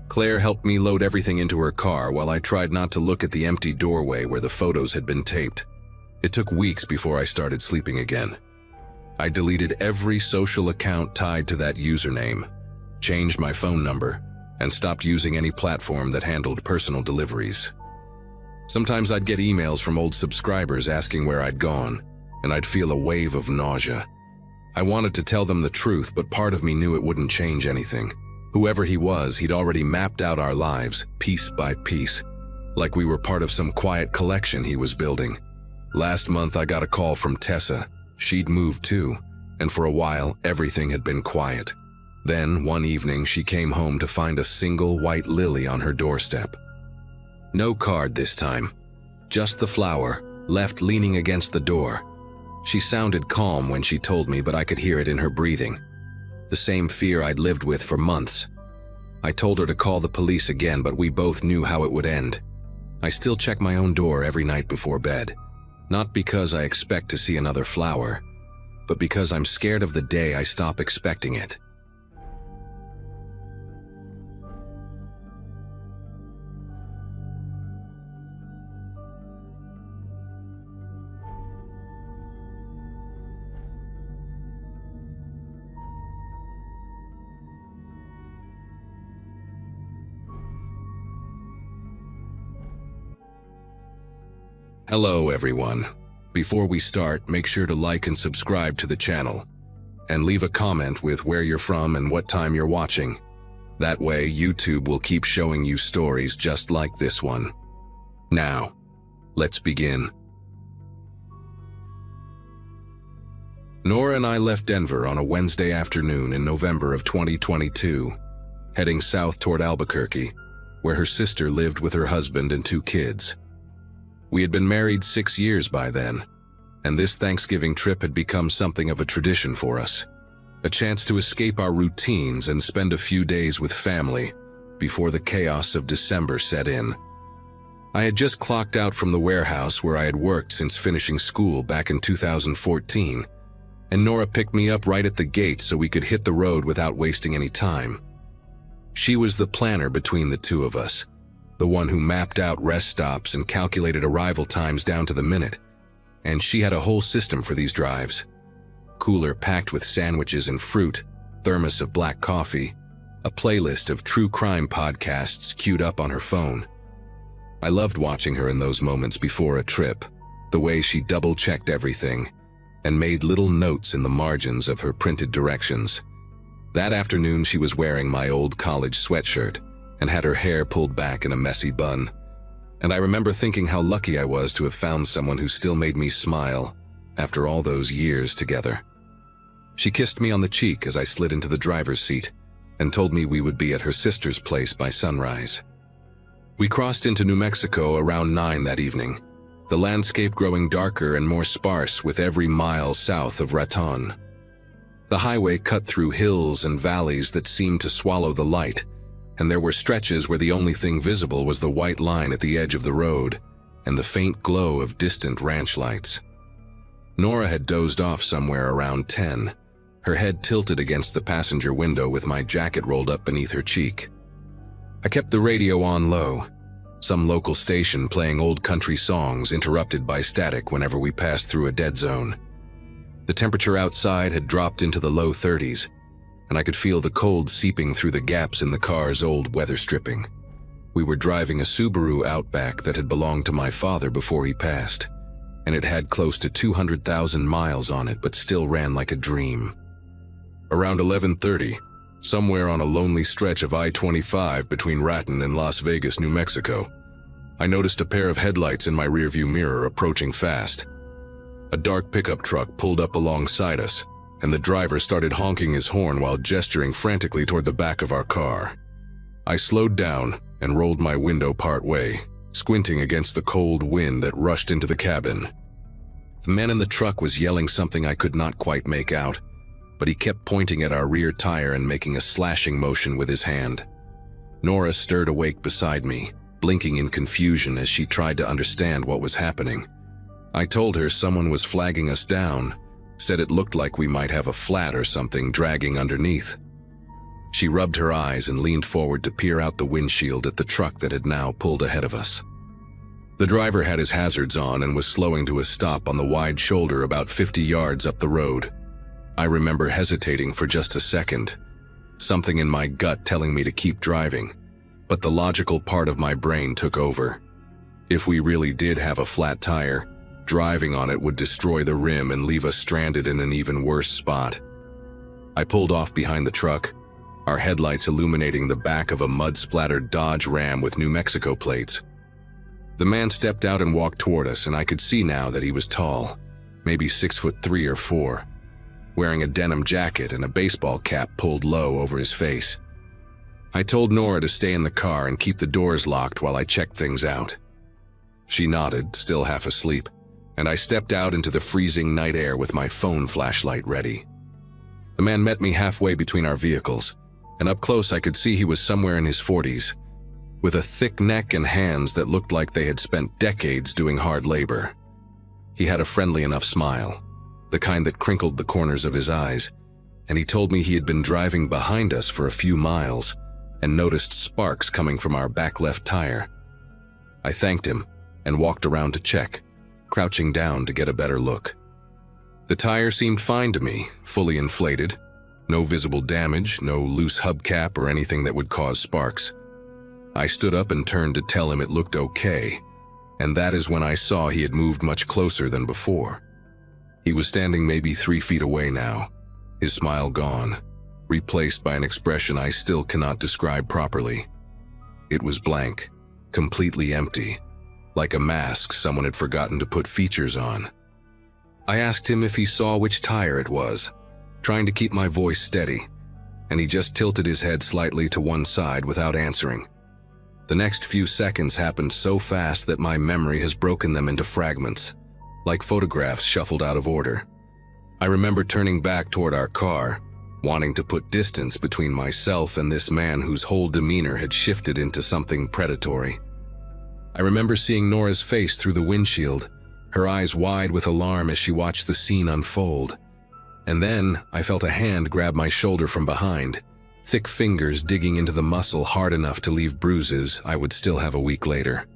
Claire helped me load everything into her car while I tried not to look at the empty doorway where the photos had been taped. It took weeks before I started sleeping again. I deleted every social account tied to that username, changed my phone number, and stopped using any platform that handled personal deliveries. Sometimes I'd get emails from old subscribers asking where I'd gone, and I'd feel a wave of nausea. I wanted to tell them the truth, but part of me knew it wouldn't change anything. Whoever he was, he'd already mapped out our lives, piece by piece, like we were part of some quiet collection he was building. Last month I got a call from Tessa. She'd moved too, and for a while everything had been quiet. Then, one evening, she came home to find a single white lily on her doorstep. No card this time, just the flower, left leaning against the door. She sounded calm when she told me, but I could hear it in her breathing. The same fear I'd lived with for months. I told her to call the police again, but we both knew how it would end. I still check my own door every night before bed, not because I expect to see another flower, but because I'm scared of the day I stop expecting it. Hello everyone. Before we start, make sure to like and subscribe to the channel, and leave a comment with where you're from and what time you're watching. That way, YouTube will keep showing you stories just like this one. Now, let's begin. Nora and I left Denver on a Wednesday afternoon in November of 2022, heading south toward Albuquerque, where her sister lived with her husband and 2 kids. We had been married 6 years by then, and this Thanksgiving trip had become something of a tradition for us, a chance to escape our routines and spend a few days with family before the chaos of December set in. I had just clocked out from the warehouse where I had worked since finishing school back in 2014, and Nora picked me up right at the gate so we could hit the road without wasting any time. She was the planner between the two of us, the one who mapped out rest stops and calculated arrival times down to the minute, and she had a whole system for these drives. Cooler packed with sandwiches and fruit, thermos of black coffee, a playlist of true crime podcasts queued up on her phone. I loved watching her in those moments before a trip, the way she double-checked everything and made little notes in the margins of her printed directions. That afternoon she was wearing my old college sweatshirt and had her hair pulled back in a messy bun. And I remember thinking how lucky I was to have found someone who still made me smile after all those years together. She kissed me on the cheek as I slid into the driver's seat and told me we would be at her sister's place by sunrise. We crossed into New Mexico around 9 that evening, the landscape growing darker and more sparse with every mile south of Raton. The highway cut through hills and valleys that seemed to swallow the light, and there were stretches where the only thing visible was the white line at the edge of the road and the faint glow of distant ranch lights. Nora had dozed off somewhere around 10, her head tilted against the passenger window with my jacket rolled up beneath her cheek. I kept the radio on low, some local station playing old country songs interrupted by static whenever we passed through a dead zone. The temperature outside had dropped into the low 30s, and I could feel the cold seeping through the gaps in the car's old weather stripping. We were driving a Subaru Outback that had belonged to my father before he passed, and it had close to 200,000 miles on it but still ran like a dream. Around 11:30, somewhere on a lonely stretch of I-25 between Raton and Las Vegas, New Mexico, I noticed a pair of headlights in my rearview mirror approaching fast. A dark pickup truck pulled up alongside us, and the driver started honking his horn while gesturing frantically toward the back of our car. I slowed down and rolled my window part way, squinting against the cold wind that rushed into the cabin. The man in the truck was yelling something I could not quite make out, but he kept pointing at our rear tire and making a slashing motion with his hand. Nora stirred awake beside me, blinking in confusion as she tried to understand what was happening. I told her someone was flagging us down, said it looked like we might have a flat or something dragging underneath. She rubbed her eyes and leaned forward to peer out the windshield at the truck that had now pulled ahead of us. The driver had his hazards on and was slowing to a stop on the wide shoulder about 50 yards up the road. I remember hesitating for just a second, something in my gut telling me to keep driving, but the logical part of my brain took over. If we really did have a flat tire, driving on it would destroy the rim and leave us stranded in an even worse spot. I pulled off behind the truck, our headlights illuminating the back of a mud-splattered Dodge Ram with New Mexico plates. The man stepped out and walked toward us, and I could see now that he was tall, maybe 6'3" or 4. wearing a denim jacket and a baseball cap pulled low over his face. I told Nora to stay in the car and keep the doors locked while I checked things out. She nodded, still half asleep, and I stepped out into the freezing night air with my phone flashlight ready. The man met me halfway between our vehicles, and up close I could see he was somewhere in his 40s, with a thick neck and hands that looked like they had spent decades doing hard labor. He had a friendly enough smile, the kind that crinkled the corners of his eyes, and he told me he had been driving behind us for a few miles and noticed sparks coming from our back left tire. I thanked him and walked around to check, crouching down to get a better look. The tire seemed fine to me, fully inflated. No visible damage, no loose hubcap or anything that would cause sparks. I stood up and turned to tell him it looked okay, and that is when I saw he had moved much closer than before. He was standing maybe 3 feet away now, his smile gone, replaced by an expression I still cannot describe properly. It was blank, completely empty, like a mask someone had forgotten to put features on. I asked him if he saw which tire it was, trying to keep my voice steady, and he just tilted his head slightly to one side without answering. The next few seconds happened so fast that my memory has broken them into fragments, like photographs shuffled out of order. I remember turning back toward our car, wanting to put distance between myself and this man whose whole demeanor had shifted into something predatory. I remember seeing Nora's face through the windshield, her eyes wide with alarm as she watched the scene unfold. And then I felt a hand grab my shoulder from behind, thick fingers digging into the muscle hard enough to leave bruises I would still have a week later.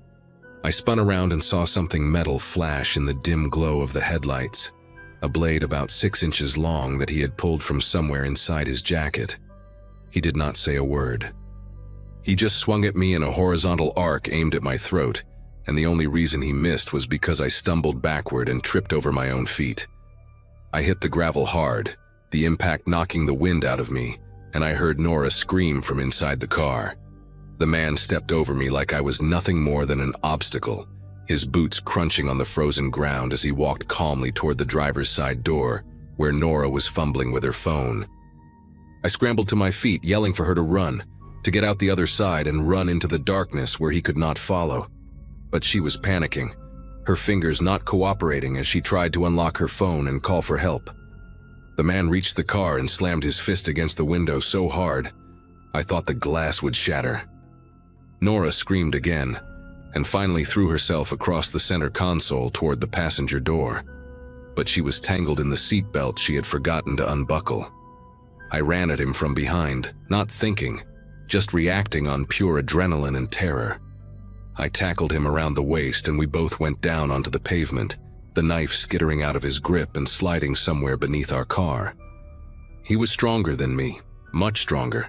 I spun around and saw something metal flash in the dim glow of the headlights, a blade about 6 inches long that he had pulled from somewhere inside his jacket. He did not say a word. He just swung at me in a horizontal arc aimed at my throat, and the only reason he missed was because I stumbled backward and tripped over my own feet. I hit the gravel hard, the impact knocking the wind out of me, and I heard Nora scream from inside the car. The man stepped over me like I was nothing more than an obstacle, his boots crunching on the frozen ground as he walked calmly toward the driver's side door, where Nora was fumbling with her phone. I scrambled to my feet, yelling for her to run, to get out the other side and run into the darkness where he could not follow. But she was panicking, her fingers not cooperating as she tried to unlock her phone and call for help. The man reached the car and slammed his fist against the window so hard, I thought the glass would shatter. Nora screamed again, and finally threw herself across the center console toward the passenger door. But she was tangled in the seatbelt she had forgotten to unbuckle. I ran at him from behind, not thinking, just reacting on pure adrenaline and terror. I tackled him around the waist and we both went down onto the pavement, the knife skittering out of his grip and sliding somewhere beneath our car. He was stronger than me, much stronger,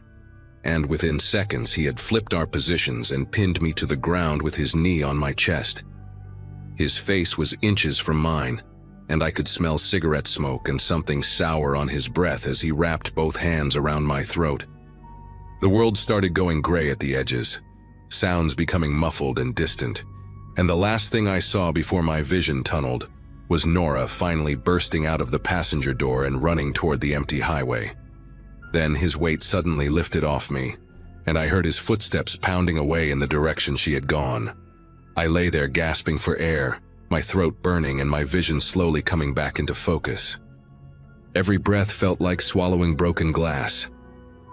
and within seconds he had flipped our positions and pinned me to the ground with his knee on my chest. His face was inches from mine, and I could smell cigarette smoke and something sour on his breath as he wrapped both hands around my throat. The world started going gray at the edges, sounds becoming muffled and distant, and the last thing I saw before my vision tunneled was Nora finally bursting out of the passenger door and running toward the empty highway. Then his weight suddenly lifted off me, and I heard his footsteps pounding away in the direction she had gone. I lay there gasping for air, my throat burning and my vision slowly coming back into focus. Every breath felt like swallowing broken glass,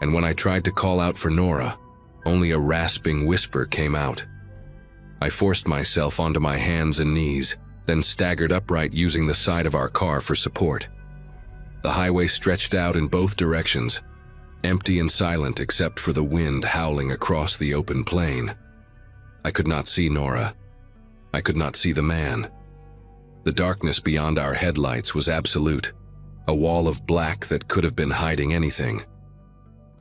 and when I tried to call out for Nora, only a rasping whisper came out. I forced myself onto my hands and knees, then staggered upright using the side of our car for support. The highway stretched out in both directions, empty and silent except for the wind howling across the open plain. I could not see Nora. I could not see the man. The darkness beyond our headlights was absolute, a wall of black that could have been hiding anything.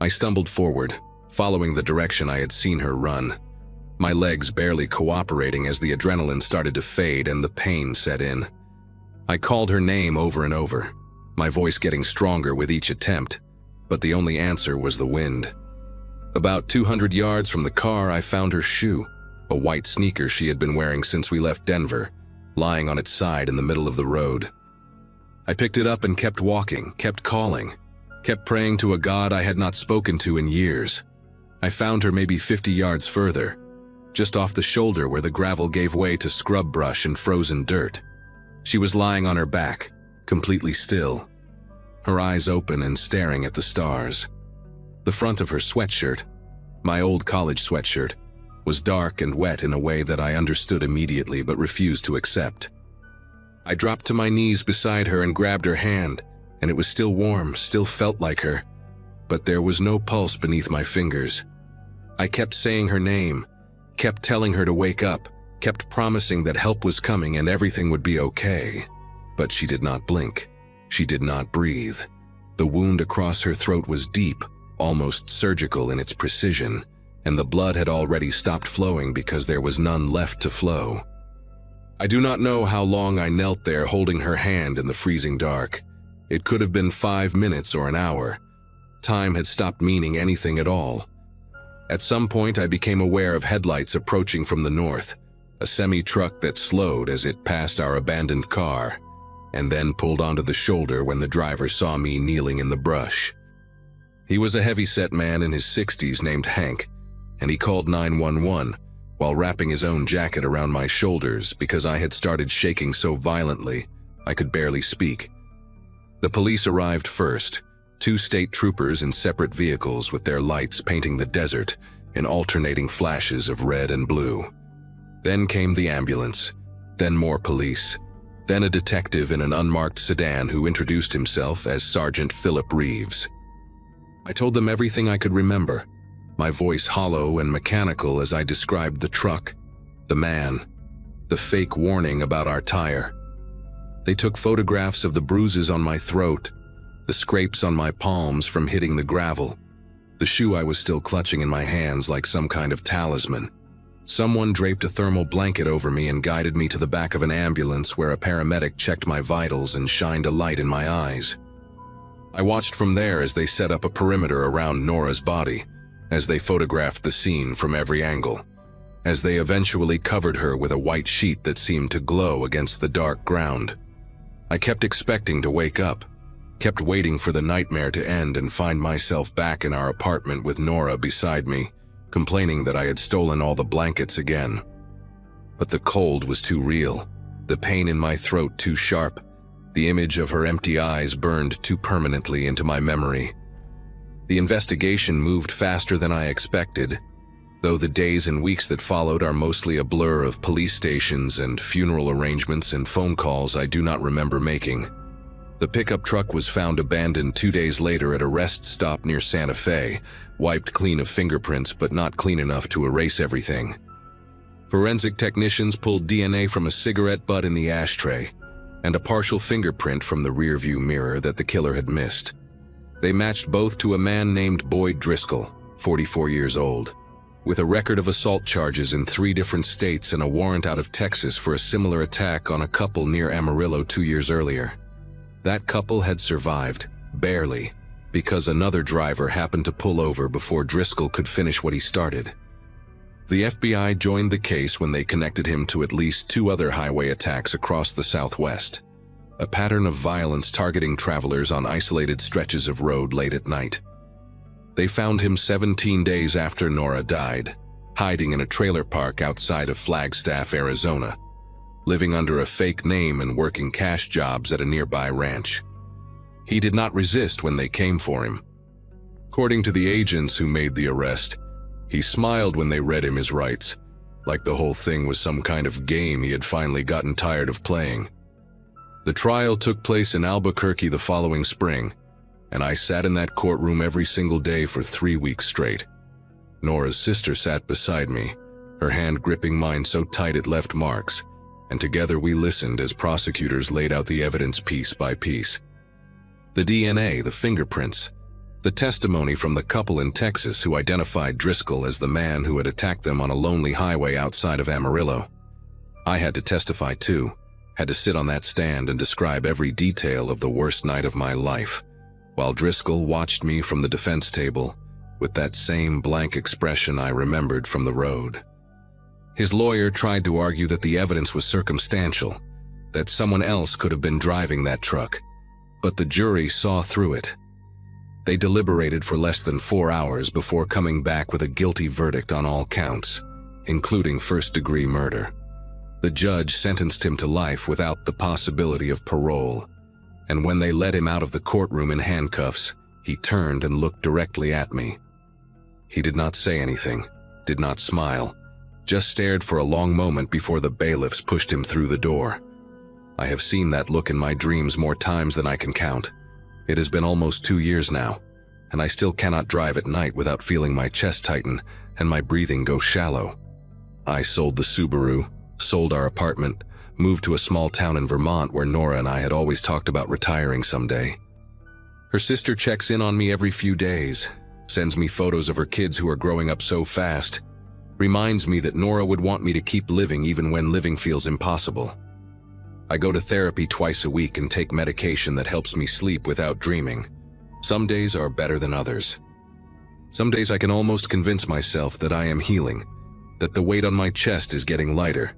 I stumbled forward, following the direction I had seen her run, my legs barely cooperating as the adrenaline started to fade and the pain set in. I called her name over and over, my voice getting stronger with each attempt, but the only answer was the wind. About 200 yards from the car, I found her shoe, a white sneaker she had been wearing since we left Denver, lying on its side in the middle of the road. I picked it up and kept walking, kept calling, kept praying to a God I had not spoken to in years. I found her maybe 50 yards further, just off the shoulder where the gravel gave way to scrub brush and frozen dirt. She was lying on her back, completely still, her eyes open and staring at the stars. The front of her sweatshirt, my old college sweatshirt, was dark and wet in a way that I understood immediately but refused to accept. I dropped to my knees beside her and grabbed her hand, and it was still warm, still felt like her, but there was no pulse beneath my fingers. I kept saying her name, kept telling her to wake up, kept promising that help was coming and everything would be okay. But she did not blink. She did not breathe. The wound across her throat was deep, almost surgical in its precision, and the blood had already stopped flowing because there was none left to flow. I do not know how long I knelt there holding her hand in the freezing dark. It could have been 5 minutes or an hour. Time had stopped meaning anything at all. At some point, I became aware of headlights approaching from the north, a semi-truck that slowed as it passed our abandoned car, and then pulled onto the shoulder when the driver saw me kneeling in the brush. He was a heavy-set man in his 60s named Hank, and he called 911 while wrapping his own jacket around my shoulders because I had started shaking so violently I could barely speak. The police arrived first, 2 state troopers in separate vehicles with their lights painting the desert in alternating flashes of red and blue. Then came the ambulance, then more police, then a detective in an unmarked sedan who introduced himself as Sergeant Philip Reeves. I told them everything I could remember, my voice hollow and mechanical as I described the truck, the man, the fake warning about our tire. They took photographs of the bruises on my throat, the scrapes on my palms from hitting the gravel, the shoe I was still clutching in my hands like some kind of talisman. Someone draped a thermal blanket over me and guided me to the back of an ambulance where a paramedic checked my vitals and shined a light in my eyes. I watched from there as they set up a perimeter around Nora's body, as they photographed the scene from every angle, as they eventually covered her with a white sheet that seemed to glow against the dark ground. I kept expecting to wake up, kept waiting for the nightmare to end and find myself back in our apartment with Nora beside me, complaining that I had stolen all the blankets again. But the cold was too real, the pain in my throat too sharp, the image of her empty eyes burned too permanently into my memory. The investigation moved faster than I expected, though the days and weeks that followed are mostly a blur of police stations and funeral arrangements and phone calls I do not remember making. The pickup truck was found abandoned 2 days later at a rest stop near Santa Fe, wiped clean of fingerprints but not clean enough to erase everything. Forensic technicians pulled DNA from a cigarette butt in the ashtray, and a partial fingerprint from the rearview mirror that the killer had missed. They matched both to a man named Boyd Driscoll, 44 years old, with a record of assault charges in 3 different states and a warrant out of Texas for a similar attack on a couple near Amarillo 2 years earlier. That couple had survived, barely, because another driver happened to pull over before Driscoll could finish what he started. The FBI joined the case when they connected him to at least 2 other highway attacks across the Southwest, a pattern of violence targeting travelers on isolated stretches of road late at night. They found him 17 days after Nora died, hiding in a trailer park outside of Flagstaff, Arizona, living under a fake name and working cash jobs at a nearby ranch. He did not resist when they came for him. According to the agents who made the arrest, he smiled when they read him his rights, like the whole thing was some kind of game he had finally gotten tired of playing. The trial took place in Albuquerque the following spring, and I sat in that courtroom every single day for 3 weeks straight. Nora's sister sat beside me, her hand gripping mine so tight it left marks, and together we listened as prosecutors laid out the evidence piece by piece. The DNA, the fingerprints, the testimony from the couple in Texas who identified Driscoll as the man who had attacked them on a lonely highway outside of Amarillo. I had to testify too, had to sit on that stand and describe every detail of the worst night of my life, while Driscoll watched me from the defense table with that same blank expression I remembered from the road. His lawyer tried to argue that the evidence was circumstantial, that someone else could have been driving that truck, But the jury saw through it. They deliberated for less than 4 hours before coming back with a guilty verdict on all counts, including first-degree murder. The judge sentenced him to life without the possibility of parole, and when they led him out of the courtroom in handcuffs, he turned and looked directly at me. He did not say anything, did not smile, just stared for a long moment before the bailiffs pushed him through the door. I have seen that look in my dreams more times than I can count. It has been almost 2 years now, and I still cannot drive at night without feeling my chest tighten and my breathing go shallow. I sold the Subaru, sold our apartment, moved to a small town in Vermont where Nora and I had always talked about retiring someday. Her sister checks in on me every few days, sends me photos of her kids who are growing up so fast, reminds me that Nora would want me to keep living even when living feels impossible. I go to therapy twice a week and take medication that helps me sleep without dreaming. Some days are better than others. Some days I can almost convince myself that I am healing, that the weight on my chest is getting lighter,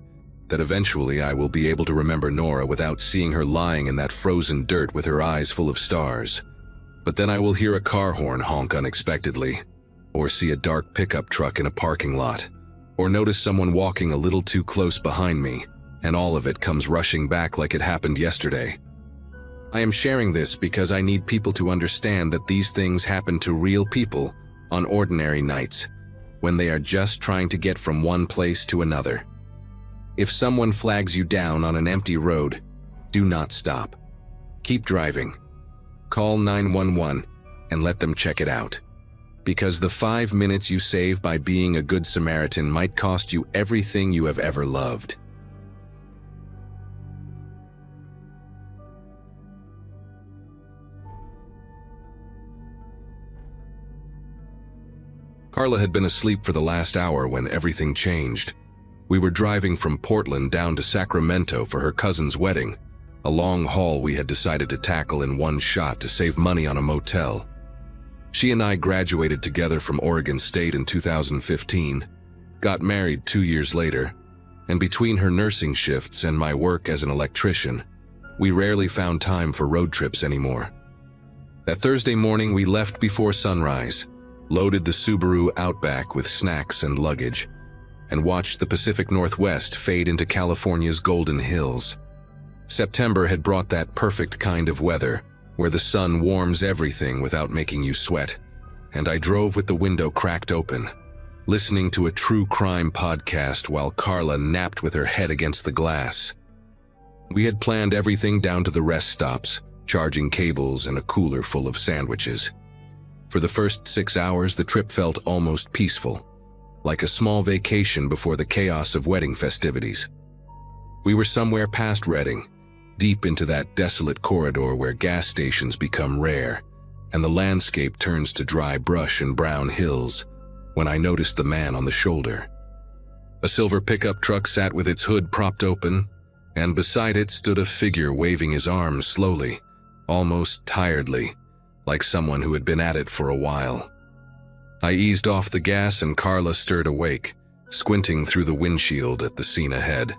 that eventually I will be able to remember Nora without seeing her lying in that frozen dirt with her eyes full of stars. But then I will hear a car horn honk unexpectedly, or see a dark pickup truck in a parking lot, or notice someone walking a little too close behind me, and all of it comes rushing back like it happened yesterday. I am sharing this because I need people to understand that these things happen to real people on ordinary nights, when they are just trying to get from one place to another. If someone flags you down on an empty road, do not stop. Keep driving. Call 911 and let them check it out. Because the 5 minutes you save by being a good Samaritan might cost you everything you have ever loved. Carla had been asleep for the last hour when everything changed. We were driving from Portland down to Sacramento for her cousin's wedding, a long haul we had decided to tackle in one shot to save money on a motel. She and I graduated together from Oregon State in 2015, got married 2 years later, and between her nursing shifts and my work as an electrician, we rarely found time for road trips anymore. That Thursday morning we left before sunrise, loaded the Subaru Outback with snacks and luggage, and watched the Pacific Northwest fade into California's Golden Hills. September had brought that perfect kind of weather, where the sun warms everything without making you sweat, and I drove with the window cracked open, listening to a true crime podcast while Carla napped with her head against the glass. We had planned everything down to the rest stops, charging cables and a cooler full of sandwiches. For the first 6 hours, the trip felt almost peaceful, like a small vacation before the chaos of wedding festivities. We were somewhere past Redding, deep into that desolate corridor where gas stations become rare, and the landscape turns to dry brush and brown hills, when I noticed the man on the shoulder. A silver pickup truck sat with its hood propped open, and beside it stood a figure waving his arms slowly, almost tiredly, like someone who had been at it for a while. I eased off the gas and Carla stirred awake, squinting through the windshield at the scene ahead.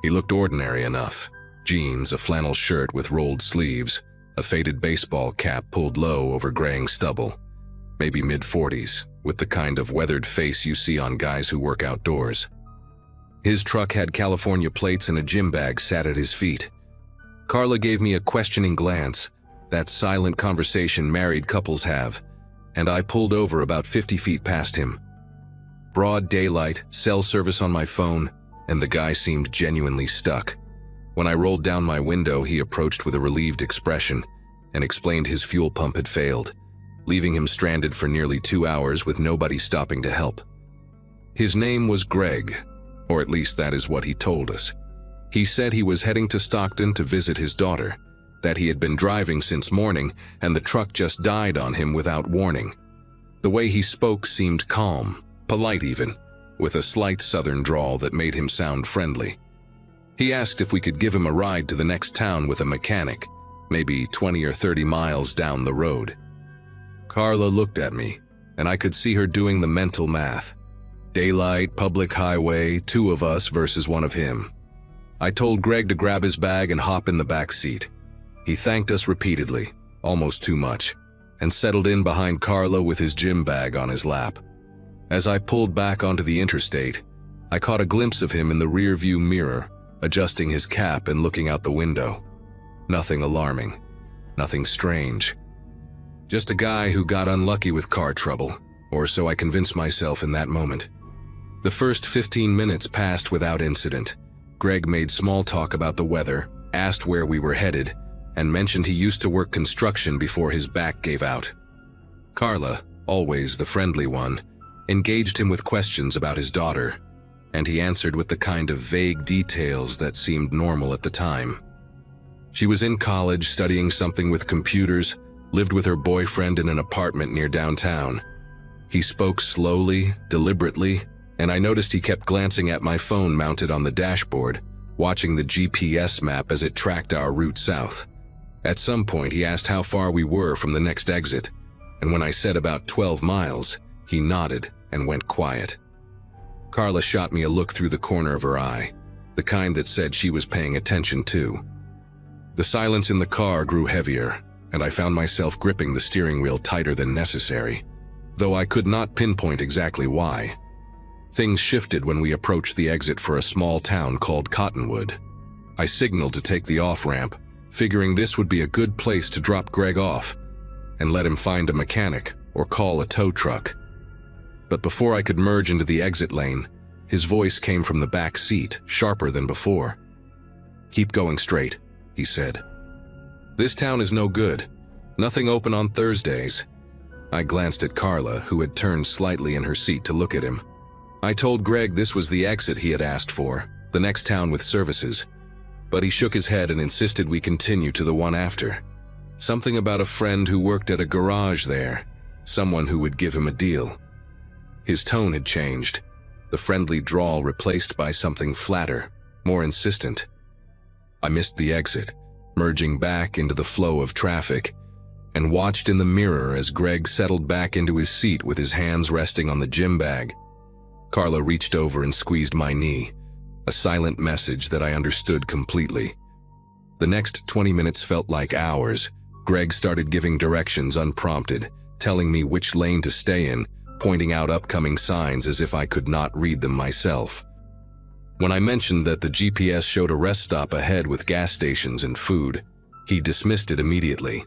He looked ordinary enough. Jeans, a flannel shirt with rolled sleeves, a faded baseball cap pulled low over graying stubble. Maybe mid-40s, with the kind of weathered face you see on guys who work outdoors. His truck had California plates and a gym bag sat at his feet. Carla gave me a questioning glance, that silent conversation married couples have, and I pulled over about 50 feet past him. Broad daylight, cell service on my phone, and the guy seemed genuinely stuck. When I rolled down my window, he approached with a relieved expression and explained his fuel pump had failed, leaving him stranded for nearly 2 hours with nobody stopping to help. His name was Greg, or at least that is what he told us. He said he was heading to Stockton to visit his daughter, that he had been driving since morning and the truck just died on him without warning. The way he spoke seemed calm, polite even, with a slight southern drawl that made him sound friendly. He asked if we could give him a ride to the next town with a mechanic, maybe 20 or 30 miles down the road. Carla looked at me, and I could see her doing the mental math. Daylight, public highway, 2 of us versus 1 of him. I told Greg to grab his bag and hop in the back seat. He thanked us repeatedly, almost too much, and settled in behind Carla with his gym bag on his lap. As I pulled back onto the interstate, I caught a glimpse of him in the rearview mirror, adjusting his cap and looking out the window. Nothing alarming, nothing strange. Just a guy who got unlucky with car trouble, or so I convinced myself in that moment. The first 15 minutes passed without incident. Greg made small talk about the weather, asked where we were headed, and mentioned he used to work construction before his back gave out. Carla, always the friendly one, engaged him with questions about his daughter, and he answered with the kind of vague details that seemed normal at the time. She was in college studying something with computers, lived with her boyfriend in an apartment near downtown. He spoke slowly, deliberately, and I noticed he kept glancing at my phone mounted on the dashboard, watching the GPS map as it tracked our route south. At some point, he asked how far we were from the next exit, and when I said about 12 miles, he nodded and went quiet. Carla shot me a look through the corner of her eye, the kind that said she was paying attention too. The silence in the car grew heavier, and I found myself gripping the steering wheel tighter than necessary, though I could not pinpoint exactly why. Things shifted when we approached the exit for a small town called Cottonwood. I signaled to take the off-ramp, figuring this would be a good place to drop Greg off and let him find a mechanic or call a tow truck. But before I could merge into the exit lane, his voice came from the back seat, sharper than before. "Keep going straight," he said. "This town is no good. Nothing open on Thursdays." I glanced at Carla, who had turned slightly in her seat to look at him. I told Greg this was the exit he had asked for, the next town with services, but he shook his head and insisted we continue to the one after. Something about a friend who worked at a garage there, someone who would give him a deal. His tone had changed, the friendly drawl replaced by something flatter, more insistent. I missed the exit, merging back into the flow of traffic, and watched in the mirror as Greg settled back into his seat with his hands resting on the gym bag. Carla reached over and squeezed my knee, a silent message that I understood completely. The next 20 minutes felt like hours. Greg started giving directions unprompted, telling me which lane to stay in, pointing out upcoming signs as if I could not read them myself. When I mentioned that the GPS showed a rest stop ahead with gas stations and food, he dismissed it immediately,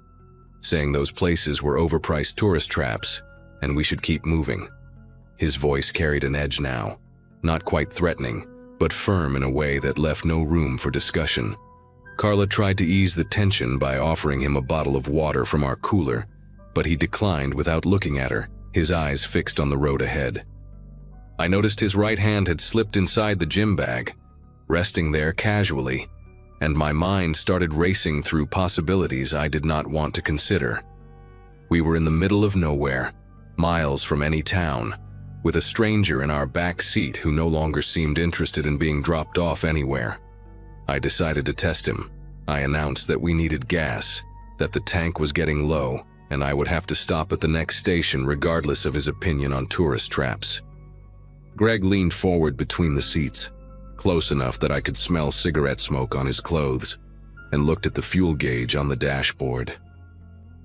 saying those places were overpriced tourist traps and we should keep moving. His voice carried an edge now, not quite threatening, but firm in a way that left no room for discussion. Carla tried to ease the tension by offering him a bottle of water from our cooler, but he declined without looking at her, his eyes fixed on the road ahead. I noticed his right hand had slipped inside the gym bag, resting there casually, and my mind started racing through possibilities I did not want to consider. We were in the middle of nowhere, miles from any town, with a stranger in our back seat who no longer seemed interested in being dropped off anywhere. I decided to test him. I announced that we needed gas, that the tank was getting low, and I would have to stop at the next station regardless of his opinion on tourist traps. Greg leaned forward between the seats, close enough that I could smell cigarette smoke on his clothes, and looked at the fuel gauge on the dashboard.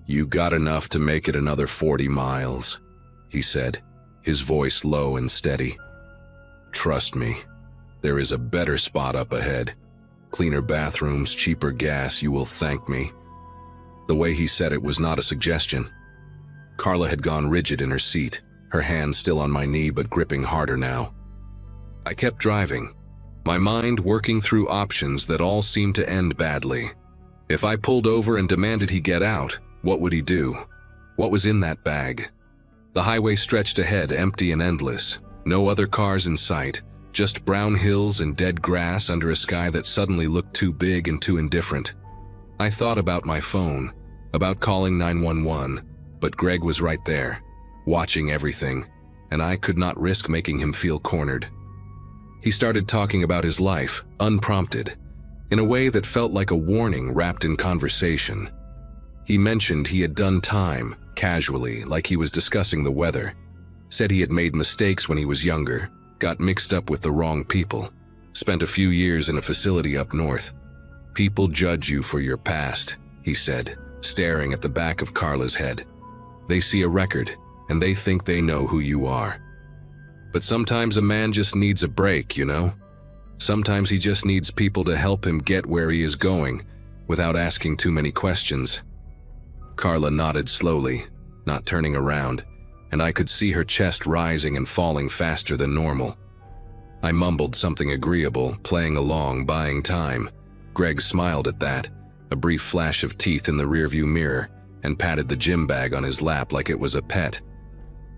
"You got enough to make it another 40 miles, he said, his voice low and steady. "Trust me, there is a better spot up ahead. Cleaner bathrooms, cheaper gas, you will thank me." The way he said it was not a suggestion. Carla had gone rigid in her seat, her hand still on my knee but gripping harder now. I kept driving, my mind working through options that all seemed to end badly. If I pulled over and demanded he get out, what would he do? What was in that bag? The highway stretched ahead, empty and endless. No other cars in sight, just brown hills and dead grass under a sky that suddenly looked too big and too indifferent. I thought about my phone, about calling 911, but Greg was right there, watching everything, and I could not risk making him feel cornered. He started talking about his life, unprompted, in a way that felt like a warning wrapped in conversation. He mentioned he had done time, casually, like he was discussing the weather. Said he had made mistakes when he was younger, got mixed up with the wrong people, spent a few years in a facility up north. "People judge you for your past," he said, staring at the back of Carla's head. "They see a record, and they think they know who you are. But sometimes a man just needs a break, you know? Sometimes he just needs people to help him get where he is going, without asking too many questions." Carla nodded slowly, not turning around, and I could see her chest rising and falling faster than normal. I mumbled something agreeable, playing along, buying time. Greg smiled at that, a brief flash of teeth in the rearview mirror, and patted the gym bag on his lap like it was a pet.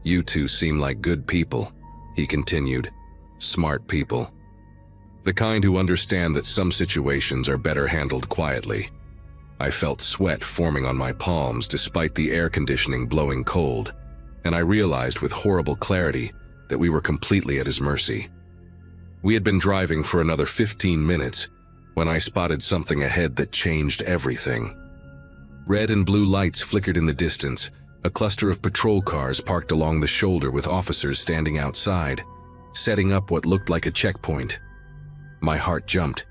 "You two seem like good people," he continued. "Smart people. The kind who understand that some situations are better handled quietly." I felt sweat forming on my palms despite the air conditioning blowing cold, and I realized with horrible clarity that we were completely at his mercy. We had been driving for another 15 minutes when I spotted something ahead that changed everything. Red and blue lights flickered in the distance, a cluster of patrol cars parked along the shoulder with officers standing outside, setting up what looked like a checkpoint. My heart jumped,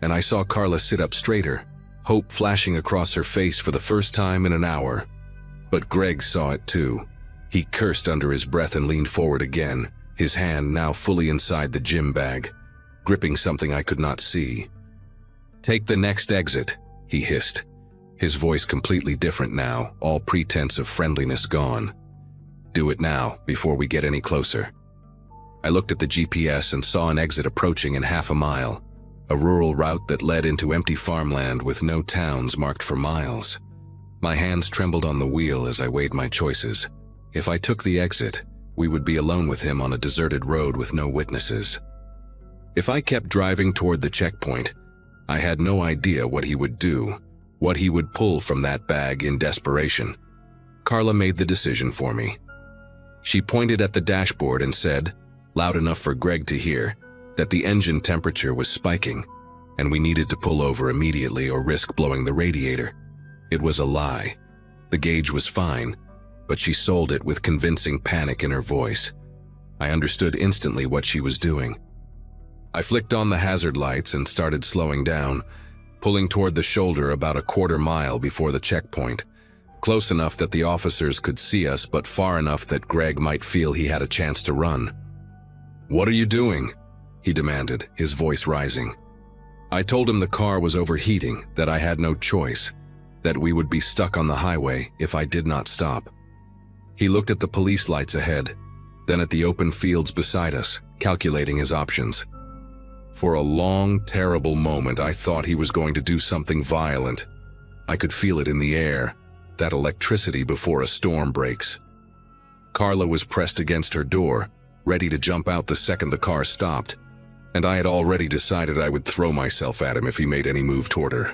and I saw Carla sit up straighter, hope flashing across her face for the first time in an hour. But Greg saw it too. He cursed under his breath and leaned forward again, his hand now fully inside the gym bag, gripping something I could not see. "Take the next exit," he hissed, his voice completely different now, all pretense of friendliness gone. "Do it now, before we get any closer." I looked at the GPS and saw an exit approaching in half a mile, a rural route that led into empty farmland with no towns marked for miles. My hands trembled on the wheel as I weighed my choices. If I took the exit, we would be alone with him on a deserted road with no witnesses. If I kept driving toward the checkpoint, I had no idea what he would do, what he would pull from that bag in desperation. Carla made the decision for me. She pointed at the dashboard and said, loud enough for Greg to hear, that the engine temperature was spiking, and we needed to pull over immediately or risk blowing the radiator. It was a lie. The gauge was fine, but she sold it with convincing panic in her voice. I understood instantly what she was doing. I flicked on the hazard lights and started slowing down, pulling toward the shoulder about a quarter mile before the checkpoint, close enough that the officers could see us but far enough that Greg might feel he had a chance to run. "What are you doing?" he demanded, his voice rising. I told him the car was overheating, that I had no choice, that we would be stuck on the highway if I did not stop. He looked at the police lights ahead, then at the open fields beside us, calculating his options. For a long, terrible moment, I thought he was going to do something violent. I could feel it in the air, that electricity before a storm breaks. Carla was pressed against her door, ready to jump out the second the car stopped, and I had already decided I would throw myself at him if he made any move toward her.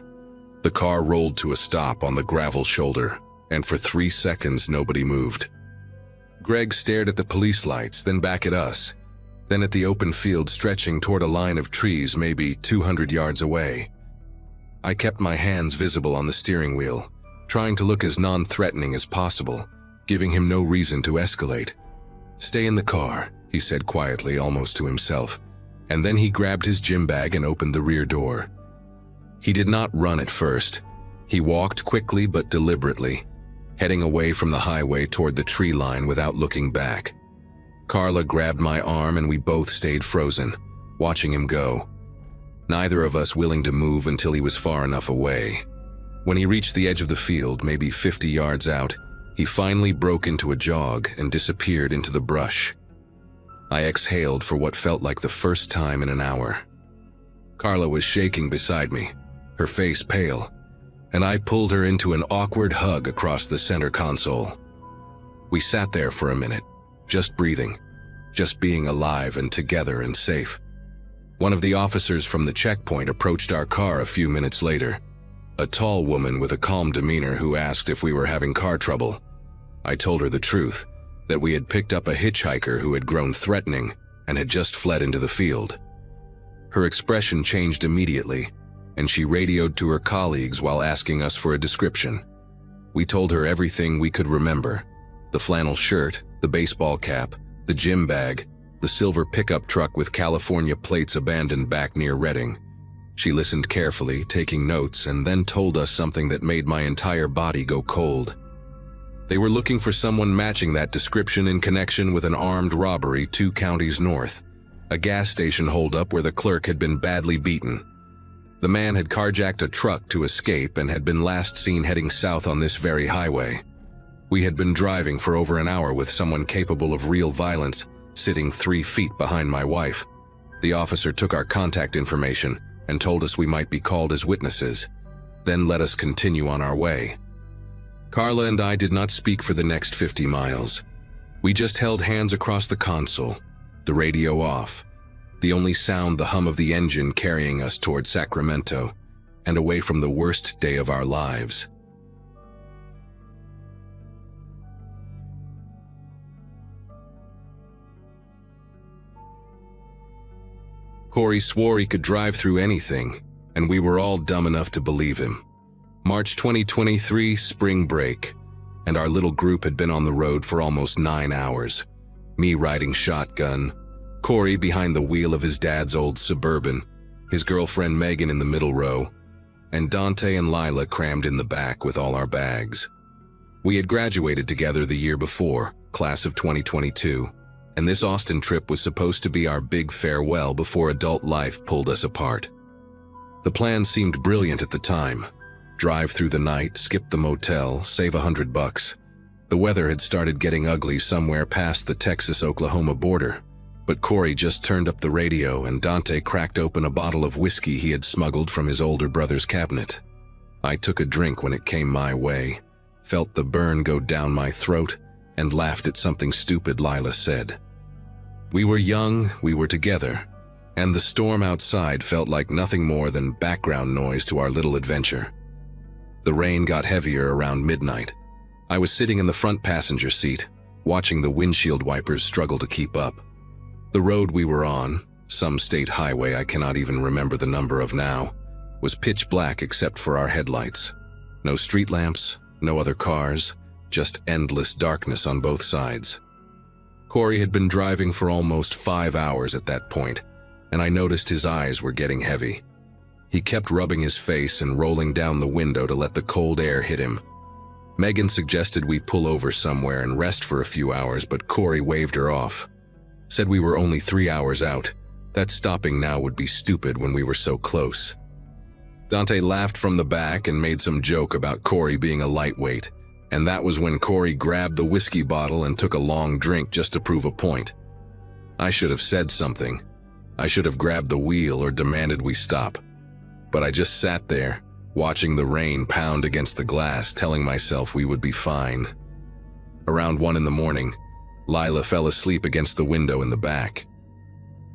The car rolled to a stop on the gravel shoulder, and for 3 seconds nobody moved. Greg stared at the police lights, then back at us, then at the open field stretching toward a line of trees maybe 200 yards away. I kept my hands visible on the steering wheel, trying to look as non-threatening as possible, giving him no reason to escalate. "Stay in the car," he said quietly, almost to himself, and then he grabbed his gym bag and opened the rear door. He did not run at first. He walked quickly but deliberately, heading away from the highway toward the tree line without looking back. Carla grabbed my arm and we both stayed frozen, watching him go, neither of us willing to move until he was far enough away. When he reached the edge of the field, maybe 50 yards out, he finally broke into a jog and disappeared into the brush. I exhaled for what felt like the first time in an hour. Carla was shaking beside me, her face pale, and I pulled her into an awkward hug across the center console. We sat there for a minute, just breathing, just being alive and together and safe. One of the officers from the checkpoint approached our car a few minutes later, a tall woman with a calm demeanor who asked if we were having car trouble. I told her the truth, that we had picked up a hitchhiker who had grown threatening and had just fled into the field. Her expression changed immediately, and she radioed to her colleagues while asking us for a description. We told her everything we could remember: the flannel shirt, the baseball cap, the gym bag, the silver pickup truck with California plates abandoned back near Redding. She listened carefully, taking notes, and then told us something that made my entire body go cold. They were looking for someone matching that description in connection with an armed robbery 2 counties north, a gas station holdup where the clerk had been badly beaten. The man had carjacked a truck to escape and had been last seen heading south on this very highway. We had been driving for over an hour with someone capable of real violence sitting 3 feet behind my wife. The officer took our contact information and told us we might be called as witnesses, then let us continue on our way. Carla and I did not speak for the next 50 miles. We just held hands across the console, the radio off, the only sound the hum of the engine carrying us toward Sacramento and away from the worst day of our lives. Corey swore he could drive through anything, and we were all dumb enough to believe him. March 2023, spring break, and our little group had been on the road for almost 9 hours. Me riding shotgun, Corey behind the wheel of his dad's old Suburban, his girlfriend Megan in the middle row, and Dante and Lila crammed in the back with all our bags. We had graduated together the year before, class of 2022, and this Austin trip was supposed to be our big farewell before adult life pulled us apart. The plan seemed brilliant at the time. Drive through the night, skip the motel, save $100. The weather had started getting ugly somewhere past the Texas-Oklahoma border, but Corey just turned up the radio and Dante cracked open a bottle of whiskey he had smuggled from his older brother's cabinet. I took a drink when it came my way, felt the burn go down my throat, and laughed at something stupid Lila said. We were young, we were together, and the storm outside felt like nothing more than background noise to our little adventure. The rain got heavier around midnight. I was sitting in the front passenger seat, watching the windshield wipers struggle to keep up. The road we were on, some state highway I cannot even remember the number of now, was pitch black except for our headlights. No street lamps, no other cars, just endless darkness on both sides. Corey had been driving for almost 5 hours at that point, and I noticed his eyes were getting heavy. He kept rubbing his face and rolling down the window to let the cold air hit him. Megan suggested we pull over somewhere and rest for a few hours, but Corey waved her off. Said we were only 3 hours out, that stopping now would be stupid when we were so close. Dante laughed from the back and made some joke about Corey being a lightweight, and that was when Corey grabbed the whiskey bottle and took a long drink just to prove a point. I should have said something. I should have grabbed the wheel or demanded we stop. But I just sat there, watching the rain pound against the glass, telling myself we would be fine. Around 1 in the morning, Lila fell asleep against the window in the back.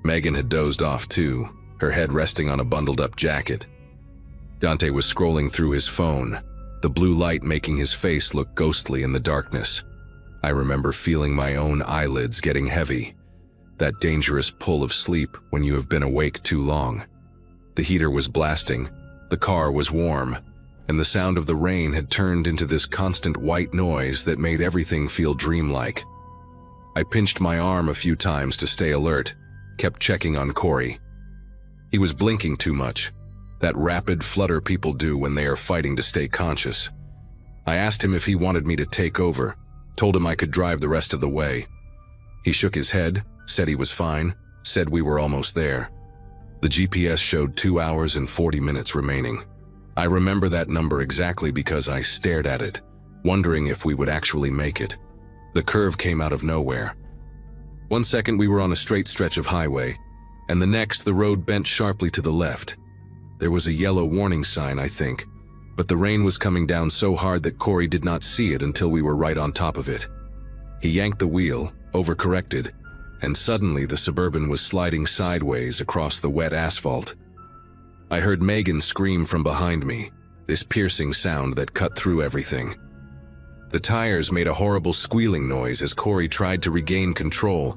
Megan had dozed off too, her head resting on a bundled-up jacket. Dante was scrolling through his phone, the blue light making his face look ghostly in the darkness. I remember feeling my own eyelids getting heavy, that dangerous pull of sleep when you have been awake too long. The heater was blasting, the car was warm, and the sound of the rain had turned into this constant white noise that made everything feel dreamlike. I pinched my arm a few times to stay alert, kept checking on Corey. He was blinking too much, that rapid flutter people do when they are fighting to stay conscious. I asked him if he wanted me to take over, told him I could drive the rest of the way. He shook his head, said he was fine, said we were almost there. The GPS showed 2 hours and 40 minutes remaining. I remember that number exactly because I stared at it, wondering if we would actually make it. The curve came out of nowhere. 1 second we were on a straight stretch of highway, and the next the road bent sharply to the left. There was a yellow warning sign, I think, but the rain was coming down so hard that Corey did not see it until we were right on top of it. He yanked the wheel, overcorrected, and suddenly the Suburban was sliding sideways across the wet asphalt. I heard Megan scream from behind me, this piercing sound that cut through everything. The tires made a horrible squealing noise as Corey tried to regain control,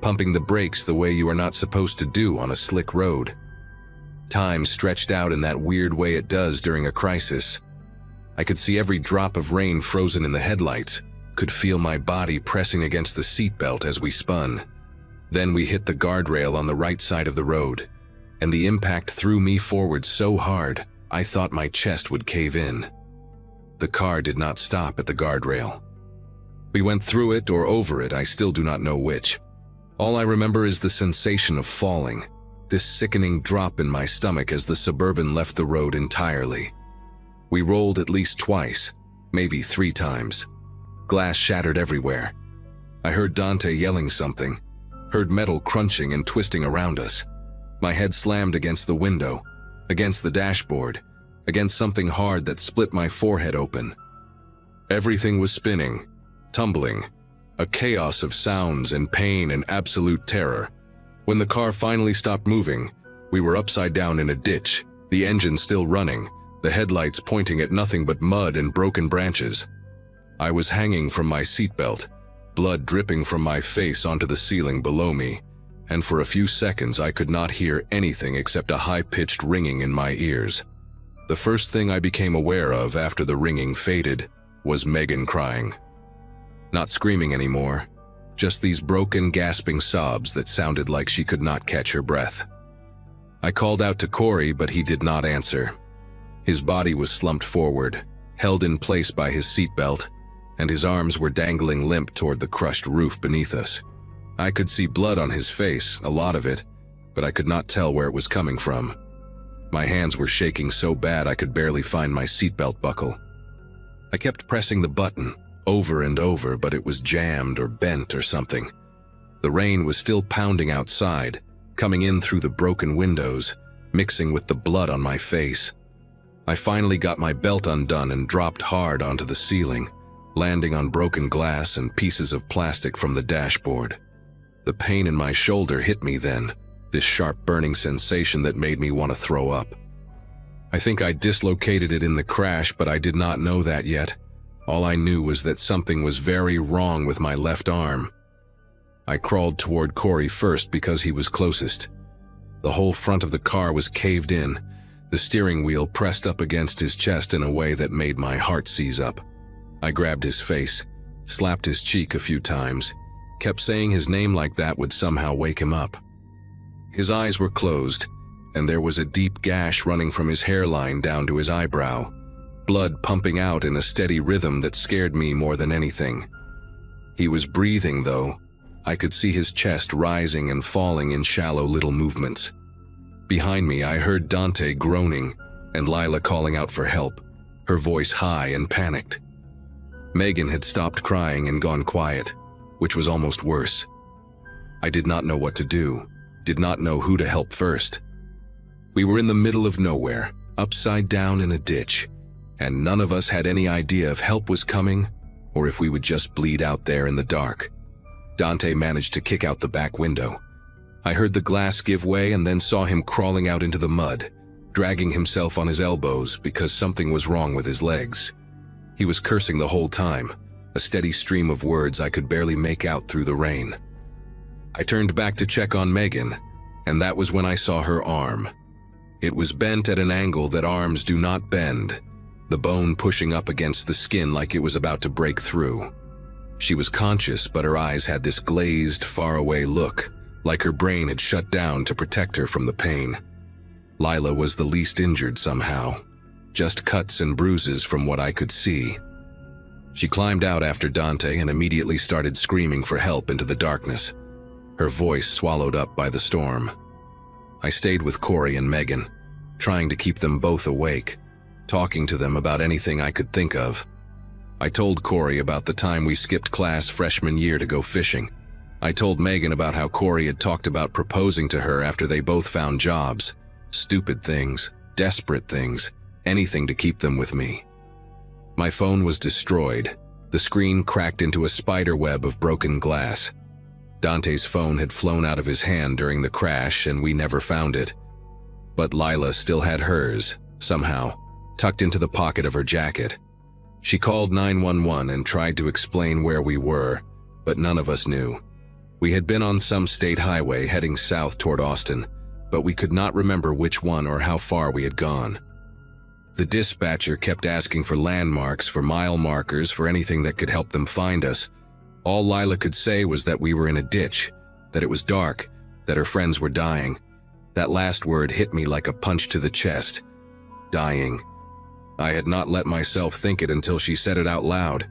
pumping the brakes the way you are not supposed to do on a slick road. Time stretched out in that weird way it does during a crisis. I could see every drop of rain frozen in the headlights, could feel my body pressing against the seatbelt as we spun. Then we hit the guardrail on the right side of the road. and the impact threw me forward so hard, I thought my chest would cave in. The car did not stop at the guardrail. We went through it or over it, I still do not know which. All I remember is the sensation of falling, this sickening drop in my stomach as the Suburban left the road entirely. We rolled at least twice, maybe 3 times. Glass shattered everywhere. I heard Dante yelling something, heard metal crunching and twisting around us. My head slammed against the window, against the dashboard, against something hard that split my forehead open. Everything was spinning, tumbling, a chaos of sounds and pain and absolute terror. When the car finally stopped moving, we were upside down in a ditch, the engine still running, the headlights pointing at nothing but mud and broken branches. I was hanging from my seatbelt, blood dripping from my face onto the ceiling below me, and for a few seconds I could not hear anything except a high-pitched ringing in my ears. The first thing I became aware of after the ringing faded was Megan crying. Not screaming anymore, just these broken, gasping sobs that sounded like she could not catch her breath. I called out to Corey, but he did not answer. His body was slumped forward, held in place by his seatbelt, and his arms were dangling limp toward the crushed roof beneath us. I could see blood on his face, a lot of it, but I could not tell where it was coming from. My hands were shaking so bad I could barely find my seatbelt buckle. I kept pressing the button, over and over, but it was jammed or bent or something. The rain was still pounding outside, coming in through the broken windows, mixing with the blood on my face. I finally got my belt undone and dropped hard onto the ceiling, landing on broken glass and pieces of plastic from the dashboard. The pain in my shoulder hit me then, this sharp burning sensation that made me want to throw up. I think I dislocated it in the crash, but I did not know that yet. All I knew was that something was very wrong with my left arm. I crawled toward Corey first because he was closest. The whole front of the car was caved in, the steering wheel pressed up against his chest in a way that made my heart seize up. I grabbed his face, slapped his cheek a few times, kept saying his name like that would somehow wake him up. His eyes were closed, and there was a deep gash running from his hairline down to his eyebrow, blood pumping out in a steady rhythm that scared me more than anything. He was breathing, though. I could see his chest rising and falling in shallow little movements. Behind me, I heard Dante groaning and Lila calling out for help, her voice high and panicked. Megan had stopped crying and gone quiet, which was almost worse. I did not know what to do, did not know who to help first. We were in the middle of nowhere, upside down in a ditch, and none of us had any idea if help was coming or if we would just bleed out there in the dark. Dante managed to kick out the back window. I heard the glass give way and then saw him crawling out into the mud, dragging himself on his elbows because something was wrong with his legs. He was cursing the whole time, a steady stream of words I could barely make out through the rain. I turned back to check on Megan, and that was when I saw her arm. It was bent at an angle that arms do not bend, the bone pushing up against the skin like it was about to break through. She was conscious, but her eyes had this glazed, faraway look, like her brain had shut down to protect her from the pain. Lila was the least injured somehow, just cuts and bruises from what I could see. She climbed out after Dante and immediately started screaming for help into the darkness, her voice swallowed up by the storm. I stayed with Corey and Megan, trying to keep them both awake, talking to them about anything I could think of. I told Corey about the time we skipped class freshman year to go fishing. I told Megan about how Corey had talked about proposing to her after they both found jobs. Stupid things, desperate things, anything to keep them with me. My phone was destroyed. The screen cracked into a spider web of broken glass. Dante's phone had flown out of his hand during the crash and we never found it. But Lila still had hers, somehow, tucked into the pocket of her jacket. She called 911 and tried to explain where we were, but none of us knew. We had been on some state highway heading south toward Austin, but we could not remember which one or how far we had gone. The dispatcher kept asking for landmarks, for mile markers, for anything that could help them find us. All Lila could say was that we were in a ditch, that it was dark, that her friends were dying. That last word hit me like a punch to the chest. Dying. I had not let myself think it until she said it out loud.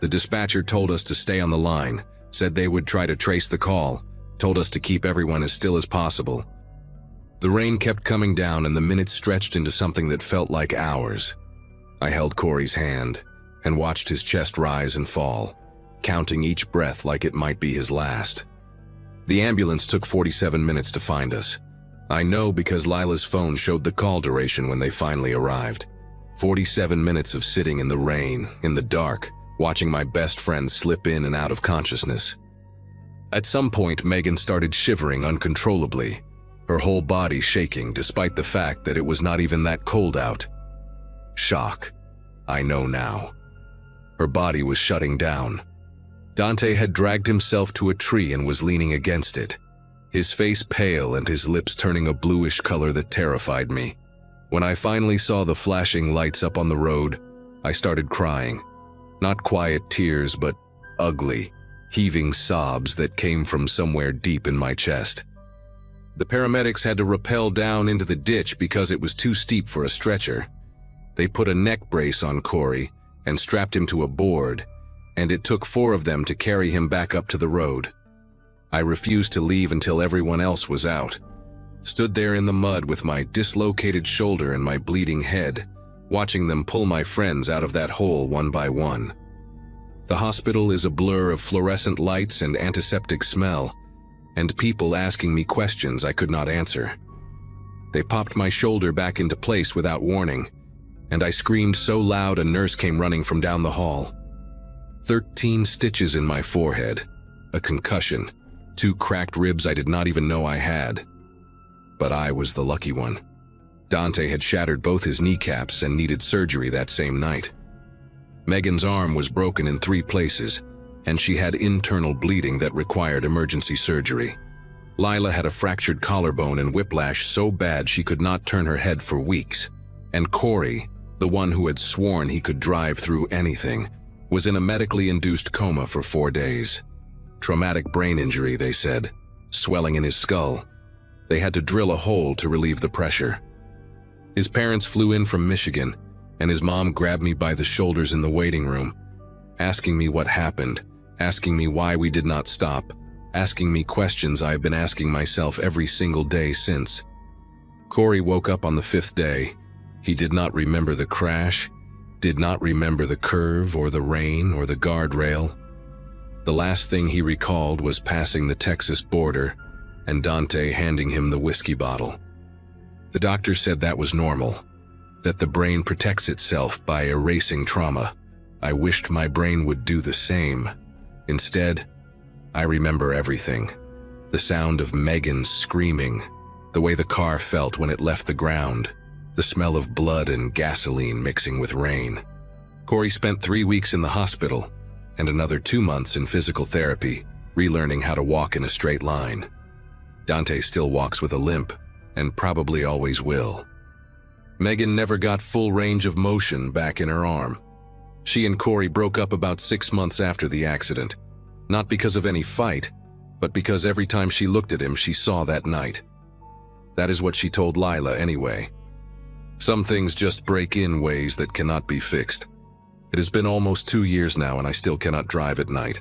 The dispatcher told us to stay on the line, said they would try to trace the call, told us to keep everyone as still as possible. The rain kept coming down and the minutes stretched into something that felt like hours. I held Corey's hand and watched his chest rise and fall, counting each breath like it might be his last. The ambulance took 47 minutes to find us. I know because Lila's phone showed the call duration when they finally arrived. 47 minutes of sitting in the rain, in the dark, watching my best friend slip in and out of consciousness. At some point, Megan started shivering uncontrollably, her whole body shaking despite the fact that it was not even that cold out. Shock. I know now. Her body was shutting down. Dante had dragged himself to a tree and was leaning against it, his face pale and his lips turning a bluish color that terrified me. When I finally saw the flashing lights up on the road, I started crying. Not quiet tears, but ugly, heaving sobs that came from somewhere deep in my chest. The paramedics had to rappel down into the ditch because it was too steep for a stretcher. They put a neck brace on Corey and strapped him to a board, and it took 4 of them to carry him back up to the road. I refused to leave until everyone else was out. Stood there in the mud with my dislocated shoulder and my bleeding head, watching them pull my friends out of that hole one by one. The hospital is a blur of fluorescent lights and antiseptic smell, and people asking me questions I could not answer. They popped my shoulder back into place without warning, and I screamed so loud a nurse came running from down the hall. 13 stitches in my forehead, a concussion, 2 cracked ribs I did not even know I had. But I was the lucky one. Dante had shattered both his kneecaps and needed surgery that same night. Megan's arm was broken in 3 places, and she had internal bleeding that required emergency surgery. Lila had a fractured collarbone and whiplash so bad she could not turn her head for weeks. And Corey, the one who had sworn he could drive through anything, was in a medically induced coma for 4 days. Traumatic brain injury, they said, swelling in his skull. They had to drill a hole to relieve the pressure. His parents flew in from Michigan, and his mom grabbed me by the shoulders in the waiting room, asking me what happened, asking me why we did not stop, asking me questions I have been asking myself every single day since. Corey woke up on the 5th day. He did not remember the crash, did not remember the curve or the rain or the guardrail. The last thing he recalled was passing the Texas border and Dante handing him the whiskey bottle. The doctor said that was normal, that the brain protects itself by erasing trauma. I wished my brain would do the same. Instead, I remember everything. The sound of Megan screaming, the way the car felt when it left the ground, the smell of blood and gasoline mixing with rain. Corey spent 3 weeks in the hospital and another 2 months in physical therapy, relearning how to walk in a straight line. Dante still walks with a limp, and probably always will. Megan never got full range of motion back in her arm. She and Corey broke up about 6 months after the accident, not because of any fight, but because every time she looked at him, she saw that night. That is what she told Lila anyway. Some things just break in ways that cannot be fixed. It has been almost 2 years now and I still cannot drive at night.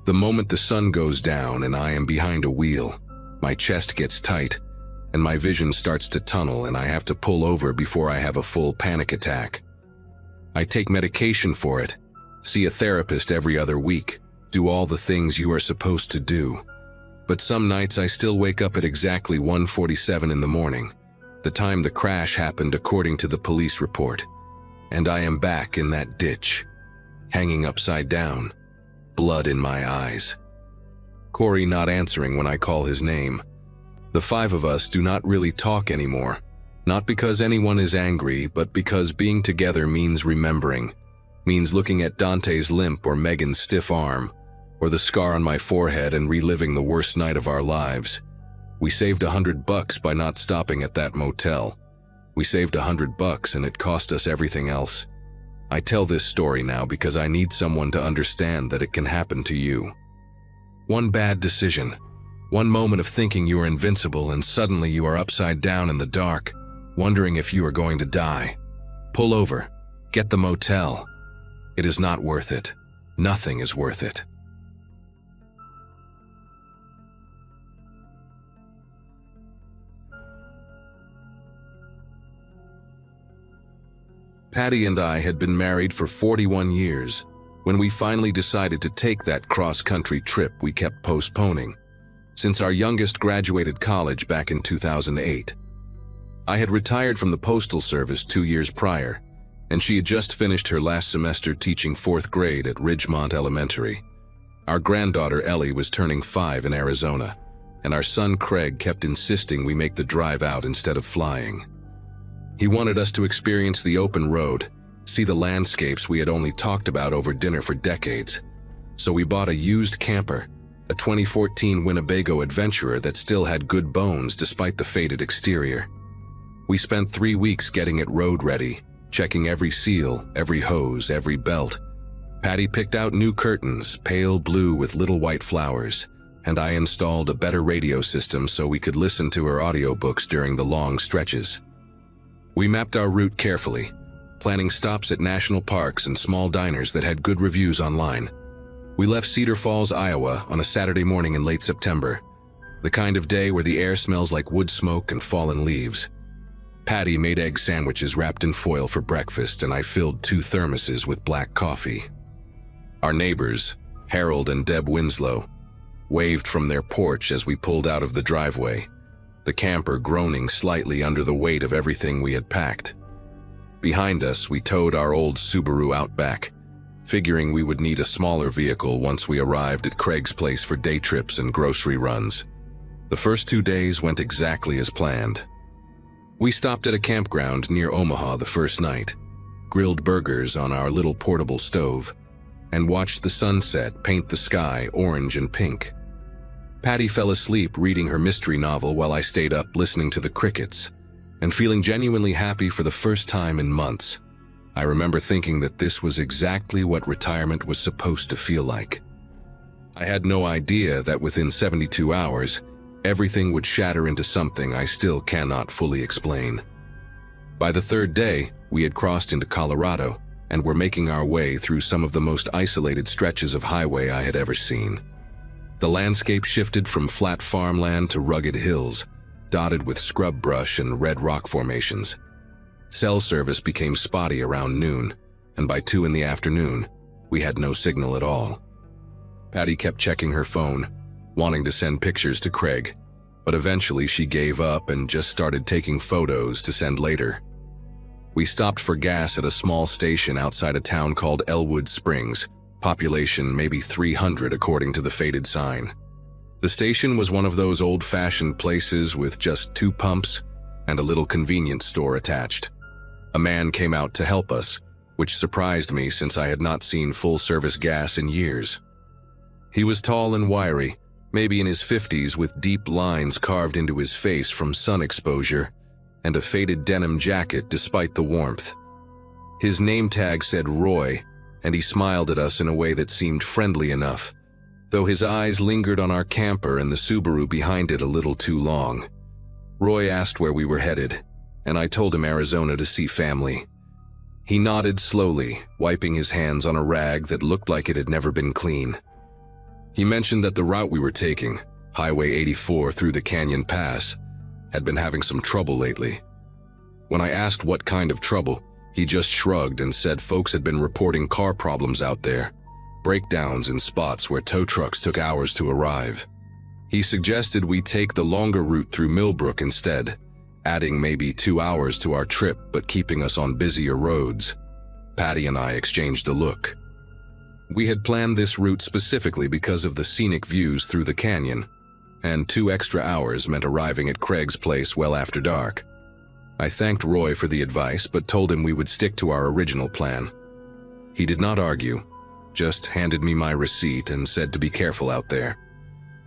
The moment the sun goes down and I am behind a wheel, my chest gets tight and my vision starts to tunnel and I have to pull over before I have a full panic attack. I take medication for it, see a therapist every other week, do all the things you are supposed to do. But some nights I still wake up at exactly 1:47 in the morning, the time the crash happened according to the police report. And I am back in that ditch, hanging upside down, blood in my eyes. Corey not answering when I call his name. The 5 of us do not really talk anymore, not because anyone is angry, but because being together means remembering, means looking at Dante's limp or Megan's stiff arm, or the scar on my forehead and reliving the worst night of our lives. We saved $100 by not stopping at that motel. We saved $100 and it cost us everything else. I tell this story now because I need someone to understand that it can happen to you. One bad decision, One moment of thinking you are invincible and suddenly you are upside down in the dark, wondering if you are going to die. Pull over. Get the motel. It is not worth it. Nothing is worth it. Patty and I had been married for 41 years. When we finally decided to take that cross-country trip, we kept postponing, since our youngest graduated college back in 2008. I had retired from the Postal Service 2 years prior, and she had just finished her last semester teaching 4th grade at Ridgemont Elementary. Our granddaughter Ellie was turning 5 in Arizona, and our son Craig kept insisting we make the drive out instead of flying. He wanted us to experience the open road, see the landscapes we had only talked about over dinner for decades. So we bought a used camper, a 2014 Winnebago Adventurer that still had good bones despite the faded exterior. We spent 3 weeks getting it road ready, checking every seal, every hose, every belt. Patty picked out new curtains, pale blue with little white flowers, and I installed a better radio system so we could listen to her audiobooks during the long stretches. We mapped our route carefully, planning stops at national parks and small diners that had good reviews online. We left Cedar Falls, Iowa on a Saturday morning in late September, the kind of day where the air smells like wood smoke and fallen leaves. Patty made egg sandwiches wrapped in foil for breakfast, and I filled 2 thermoses with black coffee. Our neighbors, Harold and Deb Winslow, waved from their porch as we pulled out of the driveway, the camper groaning slightly under the weight of everything we had packed. Behind us, we towed our old Subaru Outback, figuring we would need a smaller vehicle once we arrived at Craig's place for day trips and grocery runs. The first 2 days went exactly as planned. We stopped at a campground near Omaha the first night, grilled burgers on our little portable stove, and watched the sunset paint the sky orange and pink. Patty fell asleep reading her mystery novel while I stayed up listening to the crickets and feeling genuinely happy for the first time in months. I remember thinking that this was exactly what retirement was supposed to feel like. I had no idea that within 72 hours, everything would shatter into something I still cannot fully explain. By the 3rd day, we had crossed into Colorado and were making our way through some of the most isolated stretches of highway I had ever seen. The landscape shifted from flat farmland to rugged hills, dotted with scrub brush and red rock formations. Cell service became spotty around noon, and by 2 in the afternoon, we had no signal at all. Patty kept checking her phone, wanting to send pictures to Craig, but eventually she gave up and just started taking photos to send later. We stopped for gas at a small station outside a town called Elwood Springs, population maybe 300 according to the faded sign. The station was one of those old-fashioned places with just 2 pumps and a little convenience store attached. A man came out to help us, which surprised me since I had not seen full-service gas in years. He was tall and wiry, maybe in his 50s, with deep lines carved into his face from sun exposure, and a faded denim jacket despite the warmth. His name tag said Roy, and he smiled at us in a way that seemed friendly enough, though his eyes lingered on our camper and the Subaru behind it a little too long. Roy asked where we were headed, and I told him Arizona to see family. He nodded slowly, wiping his hands on a rag that looked like it had never been clean. He mentioned that the route we were taking, Highway 84 through the Canyon Pass, had been having some trouble lately. When I asked what kind of trouble, he just shrugged and said folks had been reporting car problems out there, breakdowns in spots where tow trucks took hours to arrive. He suggested we take the longer route through Millbrook instead, adding maybe 2 hours to our trip but keeping us on busier roads. Patty and I exchanged a look. We had planned this route specifically because of the scenic views through the canyon, and 2 extra hours meant arriving at Craig's place well after dark. I thanked Roy for the advice but told him we would stick to our original plan. He did not argue, just handed me my receipt and said to be careful out there.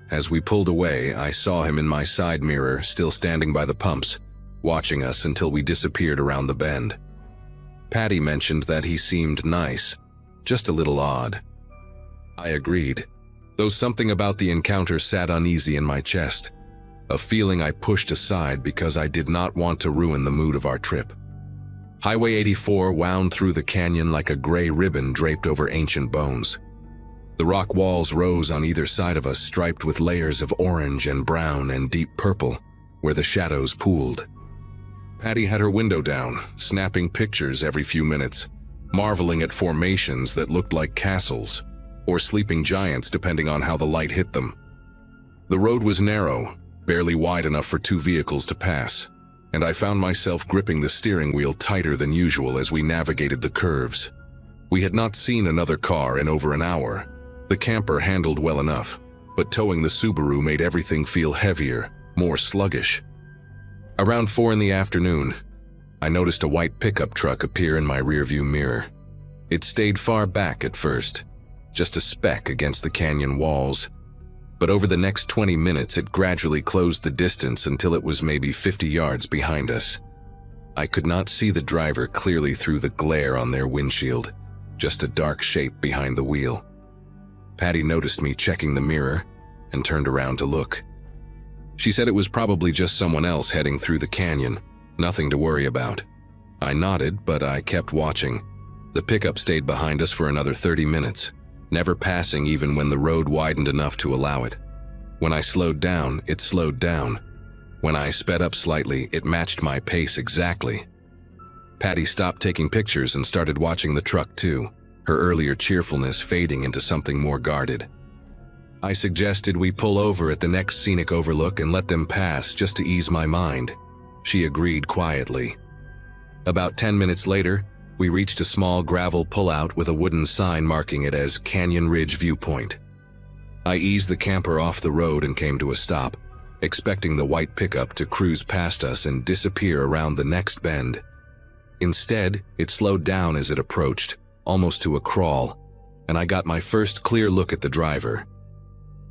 As we pulled away, I saw him in my side mirror, still standing by the pumps, watching us until we disappeared around the bend. Patty mentioned that he seemed nice, just a little odd. I agreed. though something about the encounter sat uneasy in my chest, a feeling I pushed aside because I did not want to ruin the mood of our trip. Highway 84 wound through the canyon like a gray ribbon draped over ancient bones. The rock walls rose on either side of us, striped with layers of orange and brown and deep purple, where the shadows pooled. Patty had her window down, snapping pictures every few minutes, marveling at formations that looked like castles, or sleeping giants depending on how the light hit them. The road was narrow, barely wide enough for two vehicles to pass, and I found myself gripping the steering wheel tighter than usual as we navigated the curves. We had not seen another car in over an hour. The camper handled well enough, but towing the Subaru made everything feel heavier, more sluggish. Around 4 in the afternoon, I noticed a white pickup truck appear in my rearview mirror. It stayed far back at first, just a speck against the canyon walls, but over the next 20 minutes it gradually closed the distance until it was maybe 50 yards behind us. I could not see the driver clearly through the glare on their windshield, just a dark shape behind the wheel. Patty noticed me checking the mirror and turned around to look. She said it was probably just someone else heading through the canyon, nothing to worry about. I nodded, but I kept watching. The pickup stayed behind us for another 30 minutes, never passing even when the road widened enough to allow it. When I slowed down, it slowed down. When I sped up slightly, it matched my pace exactly. Patty stopped taking pictures and started watching the truck too, her earlier cheerfulness fading into something more guarded. I suggested we pull over at the next scenic overlook and let them pass just to ease my mind. She agreed quietly. About 10 minutes later, we reached a small gravel pullout with a wooden sign marking it as Canyon Ridge Viewpoint. I eased the camper off the road and came to a stop, expecting the white pickup to cruise past us and disappear around the next bend. Instead, it slowed down as it approached, almost to a crawl, and I got my first clear look at the driver.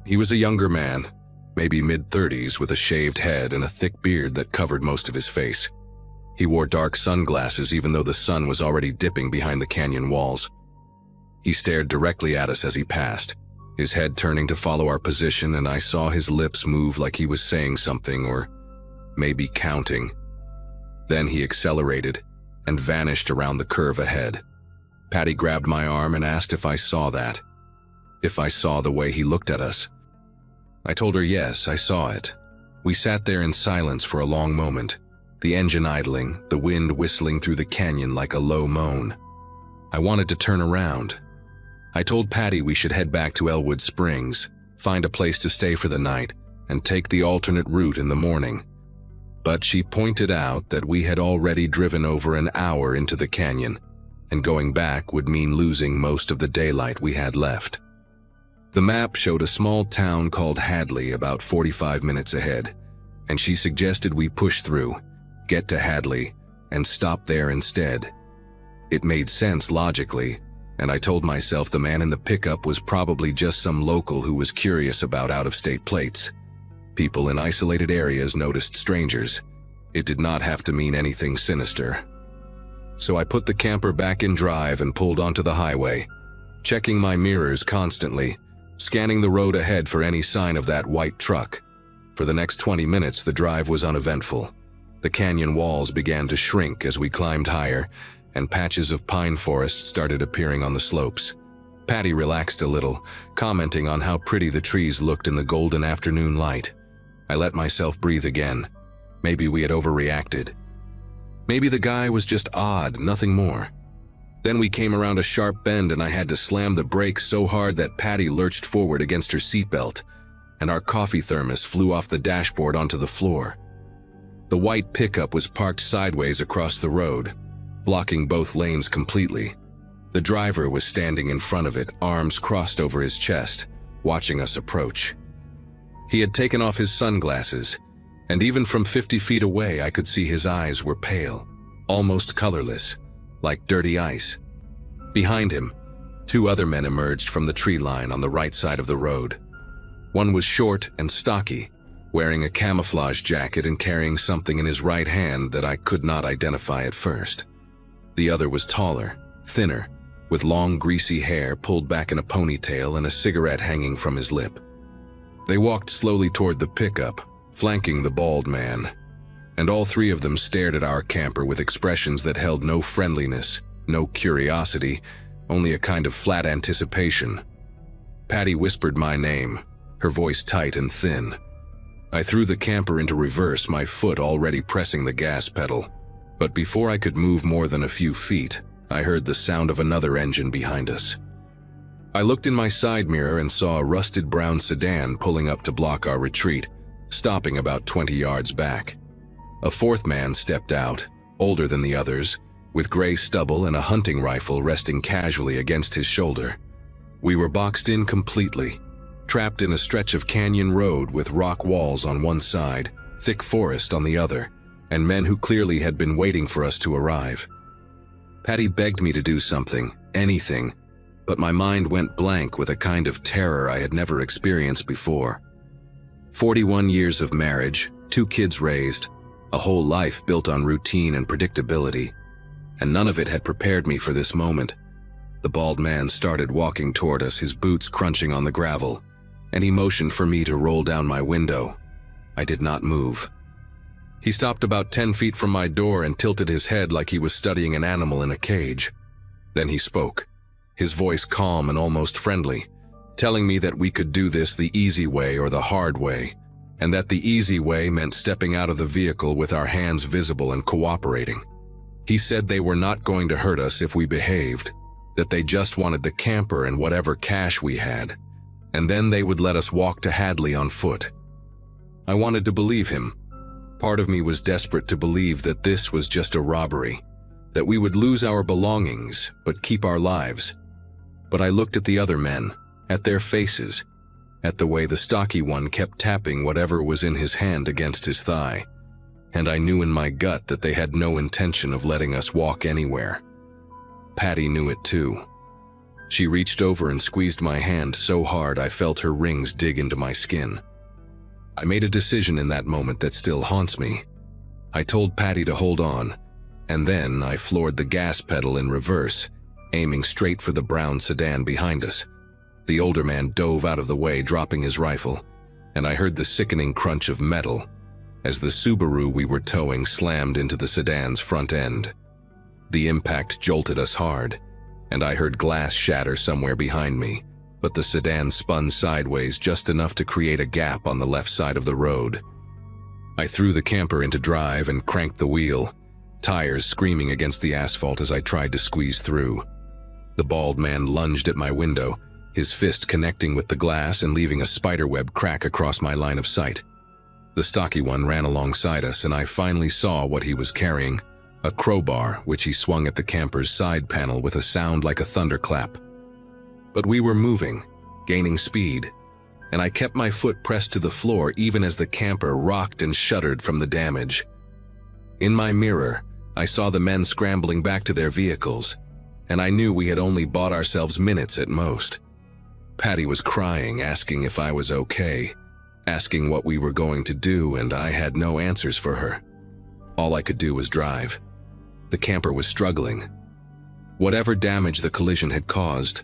He was a younger man, maybe mid-30s, with a shaved head and a thick beard that covered most of his face. He wore dark sunglasses even though the sun was already dipping behind the canyon walls. He stared directly at us as he passed, his head turning to follow our position, and I saw his lips move like he was saying something or maybe counting. Then he accelerated and vanished around the curve ahead. Patty grabbed my arm and asked if I saw that, if I saw the way he looked at us. I told her yes, I saw it. We sat there in silence for a long moment, the engine idling, the wind whistling through the canyon like a low moan. I wanted to turn around. I told Patty we should head back to Elwood Springs, find a place to stay for the night, and take the alternate route in the morning. But she pointed out that we had already driven over an hour into the canyon, and going back would mean losing most of the daylight we had left. The map showed a small town called Hadley about 45 minutes ahead, and she suggested we push through, get to Hadley, and stop there instead. It made sense logically, and I told myself the man in the pickup was probably just some local who was curious about out-of-state plates. People in isolated areas noticed strangers. It did not have to mean anything sinister. So I put the camper back in drive and pulled onto the highway, checking my mirrors constantly, scanning the road ahead for any sign of that white truck. For the next 20 minutes, the drive was uneventful. The canyon walls began to shrink as we climbed higher, and patches of pine forest started appearing on the slopes. Patty relaxed a little, commenting on how pretty the trees looked in the golden afternoon light. I let myself breathe again. Maybe we had overreacted. Maybe the guy was just odd, nothing more. Then we came around a sharp bend and I had to slam the brakes so hard that Patty lurched forward against her seatbelt, and our coffee thermos flew off the dashboard onto the floor. The white pickup was parked sideways across the road, blocking both lanes completely. The driver was standing in front of it, arms crossed over his chest, watching us approach. He had taken off his sunglasses, and even from 50 feet away I could see his eyes were pale, almost colorless, like dirty ice. Behind him, 2 other men emerged from the tree line on the right side of the road. One was short and stocky, wearing a camouflage jacket and carrying something in his right hand that I could not identify at first. The other was taller, thinner, with long greasy hair pulled back in a ponytail and a cigarette hanging from his lip. They walked slowly toward the pickup, flanking the bald man, and all three of them stared at our camper with expressions that held no friendliness, no curiosity, only a kind of flat anticipation. Patty whispered my name, her voice tight and thin. I threw the camper into reverse, my foot already pressing the gas pedal. But before I could move more than a few feet, I heard the sound of another engine behind us. I looked in my side mirror and saw a rusted brown sedan pulling up to block our retreat, stopping about 20 yards back. A fourth man stepped out, older than the others, with gray stubble and a hunting rifle resting casually against his shoulder. We were boxed in completely, trapped in a stretch of canyon road with rock walls on one side, thick forest on the other, and men who clearly had been waiting for us to arrive. Patty begged me to do something, anything, but my mind went blank with a kind of terror I had never experienced before. 41 years of marriage, 2 kids raised, a whole life built on routine and predictability, and none of it had prepared me for this moment. The bald man started walking toward us, his boots crunching on the gravel, and he motioned for me to roll down my window. I did not move. He stopped about 10 feet from my door and tilted his head like he was studying an animal in a cage. Then he spoke, his voice calm and almost friendly, telling me that we could do this the easy way or the hard way, and that the easy way meant stepping out of the vehicle with our hands visible and cooperating. He said they were not going to hurt us if we behaved, that they just wanted the camper and whatever cash we had, and then they would let us walk to Hadley on foot. I wanted to believe him. Part of me was desperate to believe that this was just a robbery, that we would lose our belongings but keep our lives. But I looked at the other men, at their faces, at the way the stocky one kept tapping whatever was in his hand against his thigh, and I knew in my gut that they had no intention of letting us walk anywhere. Patty knew it too. She reached over and squeezed my hand so hard I felt her rings dig into my skin. I made a decision in that moment that still haunts me. I told Patty to hold on, and then I floored the gas pedal in reverse, aiming straight for the brown sedan behind us. The older man dove out of the way, dropping his rifle, and I heard the sickening crunch of metal as the Subaru we were towing slammed into the sedan's front end. The impact jolted us hard, and I heard glass shatter somewhere behind me, but the sedan spun sideways just enough to create a gap on the left side of the road. I threw the camper into drive and cranked the wheel, tires screaming against the asphalt as I tried to squeeze through. The bald man lunged at my window, his fist connecting with the glass and leaving a spiderweb crack across my line of sight. The stocky one ran alongside us, and I finally saw what he was carrying, a crowbar which he swung at the camper's side panel with a sound like a thunderclap. But we were moving, gaining speed, and I kept my foot pressed to the floor even as the camper rocked and shuddered from the damage. In my mirror, I saw the men scrambling back to their vehicles, and I knew we had only bought ourselves minutes at most. Patty was crying, asking if I was okay, asking what we were going to do, and I had no answers for her. All I could do was drive. The camper was struggling. Whatever damage the collision had caused,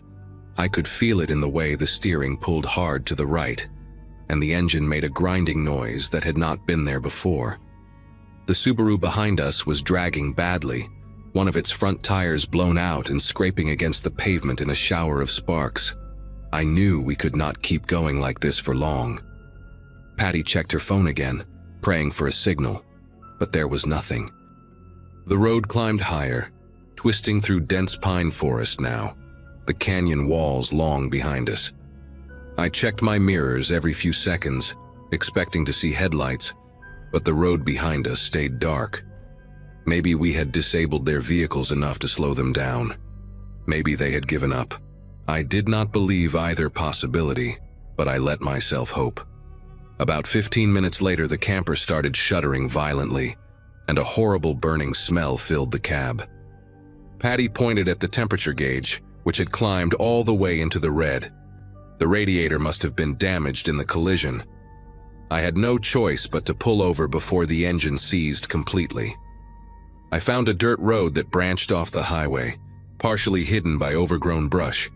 I could feel it in the way the steering pulled hard to the right, and the engine made a grinding noise that had not been there before. The Subaru behind us was dragging badly, one of its front tires blown out and scraping against the pavement in a shower of sparks. I knew we could not keep going like this for long. Patty checked her phone again, praying for a signal, but there was nothing. The road climbed higher, twisting through dense pine forest now, the canyon walls long behind us. I checked my mirrors every few seconds, expecting to see headlights, but the road behind us stayed dark. Maybe we had disabled their vehicles enough to slow them down. Maybe they had given up. I did not believe either possibility, but I let myself hope. About 15 minutes later, the camper started shuddering violently, and a horrible burning smell filled the cab. Patty pointed at the temperature gauge, which had climbed all the way into the red. The radiator must have been damaged in the collision. I had no choice but to pull over before the engine seized completely. I found a dirt road that branched off the highway, partially hidden by overgrown brush,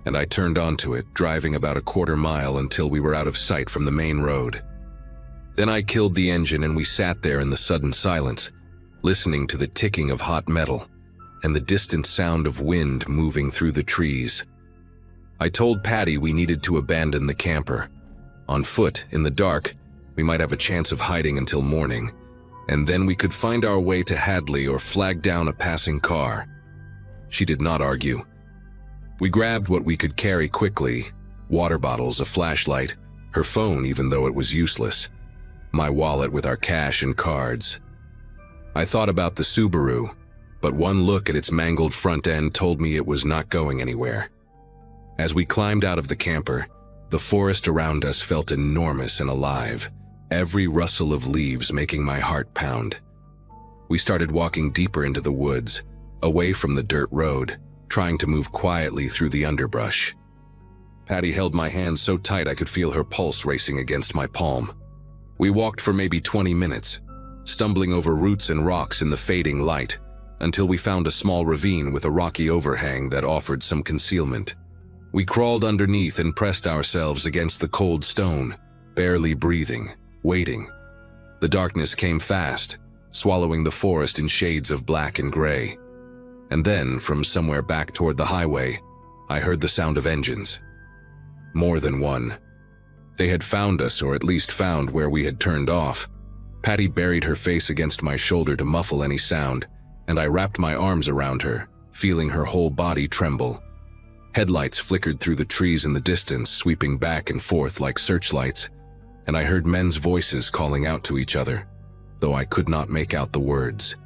and I turned onto it, driving about a quarter mile until we were out of sight from the main road. Then I killed the engine and we sat there in the sudden silence, listening to the ticking of hot metal and the distant sound of wind moving through the trees. I told Patty we needed to abandon the camper. On foot, in the dark, we might have a chance of hiding until morning, and then we could find our way to Hadley or flag down a passing car. She did not argue. We grabbed what we could carry quickly: water bottles, a flashlight, her phone even though it was useless, my wallet with our cash and cards. I thought about the Subaru, but one look at its mangled front end told me it was not going anywhere. As we climbed out of the camper, the forest around us felt enormous and alive, every rustle of leaves making my heart pound. We started walking deeper into the woods, away from the dirt road, trying to move quietly through the underbrush. Patty held my hand so tight I could feel her pulse racing against my palm. We walked for maybe 20 minutes, stumbling over roots and rocks in the fading light, until we found a small ravine with a rocky overhang that offered some concealment. We crawled underneath and pressed ourselves against the cold stone, barely breathing, waiting. The darkness came fast, swallowing the forest in shades of black and gray. And then, from somewhere back toward the highway, I heard the sound of engines. More than one. They had found us, or at least found where we had turned off. Patty buried her face against my shoulder to muffle any sound, and I wrapped my arms around her, feeling her whole body tremble. Headlights flickered through the trees in the distance, sweeping back and forth like searchlights, and I heard men's voices calling out to each other, though I could not make out the words.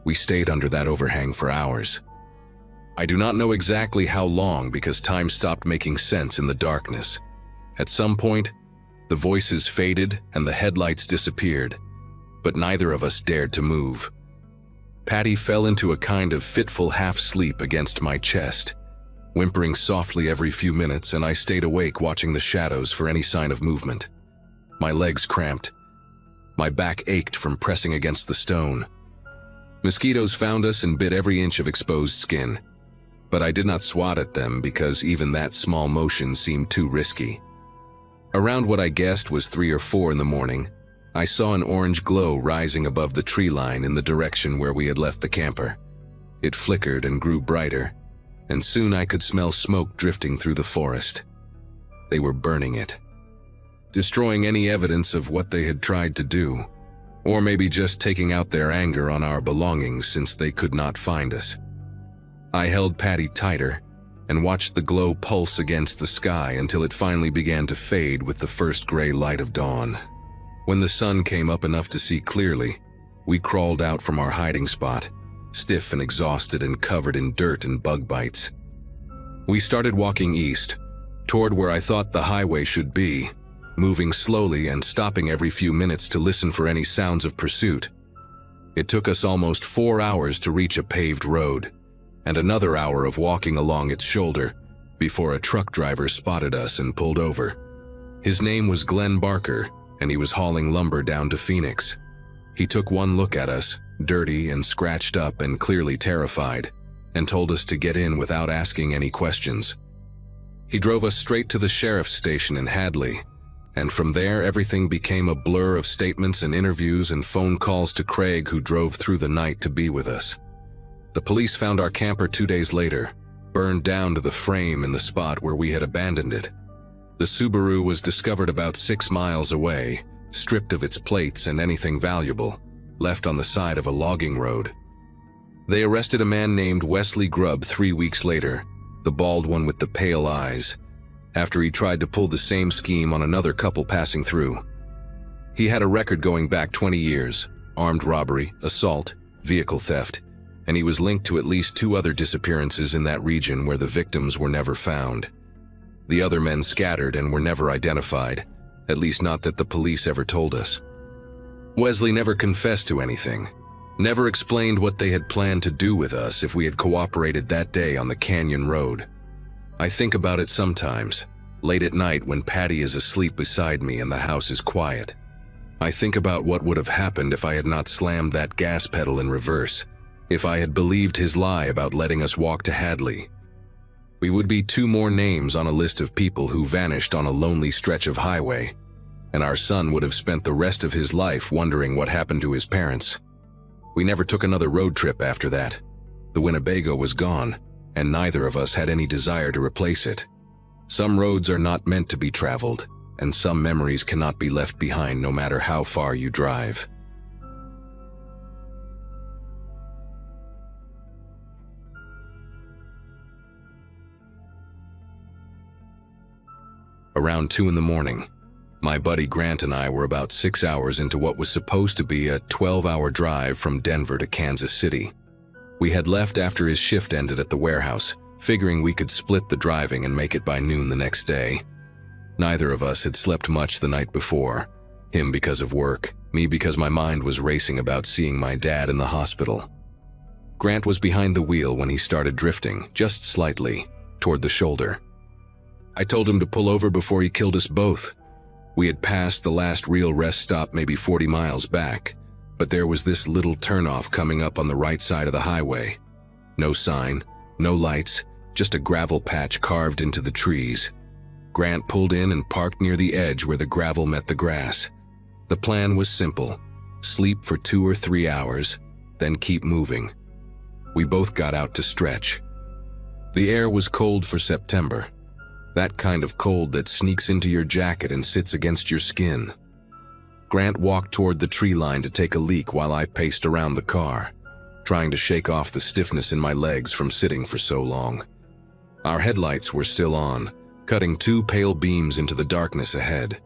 We stayed under that overhang for hours. I do not know exactly how long because time stopped making sense in the darkness. At some point, the voices faded and the headlights disappeared, but neither of us dared to move. Patty fell into a kind of fitful half-sleep against my chest, whimpering softly every few minutes, and I stayed awake watching the shadows for any sign of movement. My legs cramped. My back ached from pressing against the stone. Mosquitoes found us and bit every inch of exposed skin, but I did not swat at them because even that small motion seemed too risky. Around what I guessed was 3 or 4 in the morning, I saw an orange glow rising above the tree line in the direction where we had left the camper. It flickered and grew brighter, and soon I could smell smoke drifting through the forest. They were burning it, destroying any evidence of what they had tried to do, or maybe just taking out their anger on our belongings since they could not find us. I held Patty tighter and watched the glow pulse against the sky until it finally began to fade with the first gray light of dawn. When the sun came up enough to see clearly, we crawled out from our hiding spot, stiff and exhausted and covered in dirt and bug bites. We started walking east, toward where I thought the highway should be, moving slowly and stopping every few minutes to listen for any sounds of pursuit. It took us almost 4 hours to reach a paved road, and another hour of walking along its shoulder before a truck driver spotted us and pulled over. His name was Glenn Barker, and he was hauling lumber down to Phoenix. He took one look at us, dirty and scratched up and clearly terrified, and told us to get in without asking any questions. He drove us straight to the sheriff's station in Hadley, and from there everything became a blur of statements and interviews and phone calls to Craig, who drove through the night to be with us. The police found our camper 2 days later, burned down to the frame in the spot where we had abandoned it. The Subaru was discovered about 6 miles away, stripped of its plates and anything valuable, left on the side of a logging road. They arrested a man named Wesley Grubb 3 weeks later, the bald one with the pale eyes, after he tried to pull the same scheme on another couple passing through. He had a record going back 20 years, armed robbery, assault, vehicle theft, and he was linked to at least 2 other disappearances in that region where the victims were never found. The other men scattered and were never identified, at least not that the police ever told us. Wesley never confessed to anything, never explained what they had planned to do with us if we had cooperated that day on the canyon road. I think about it sometimes, late at night when Patty is asleep beside me and the house is quiet. I think about what would have happened if I had not slammed that gas pedal in reverse, If I had believed his lie about letting us walk to Hadley, we would be 2 more names on a list of people who vanished on a lonely stretch of highway, and our son would have spent the rest of his life wondering what happened to his parents. We never took another road trip after that. The Winnebago was gone, and neither of us had any desire to replace it. Some roads are not meant to be traveled, and some memories cannot be left behind no matter how far you drive. Around 2 in the morning, my buddy Grant and I were about 6 hours into what was supposed to be a 12-hour drive from Denver to Kansas City. We had left after his shift ended at the warehouse, figuring we could split the driving and make it by noon the next day. Neither of us had slept much the night before, him because of work, me because my mind was racing about seeing my dad in the hospital. Grant was behind the wheel when he started drifting, just slightly, toward the shoulder. I told him to pull over before he killed us both. We had passed the last real rest stop maybe 40 miles back, but there was this little turnoff coming up on the right side of the highway. No sign, no lights, just a gravel patch carved into the trees. Grant pulled in and parked near the edge where the gravel met the grass. The plan was simple: sleep for 2 or 3 hours, then keep moving. We both got out to stretch. The air was cold for September. That kind of cold that sneaks into your jacket and sits against your skin. Grant walked toward the tree line to take a leak while I paced around the car, trying to shake off the stiffness in my legs from sitting for so long. Our headlights were still on, cutting 2 pale beams into the darkness ahead.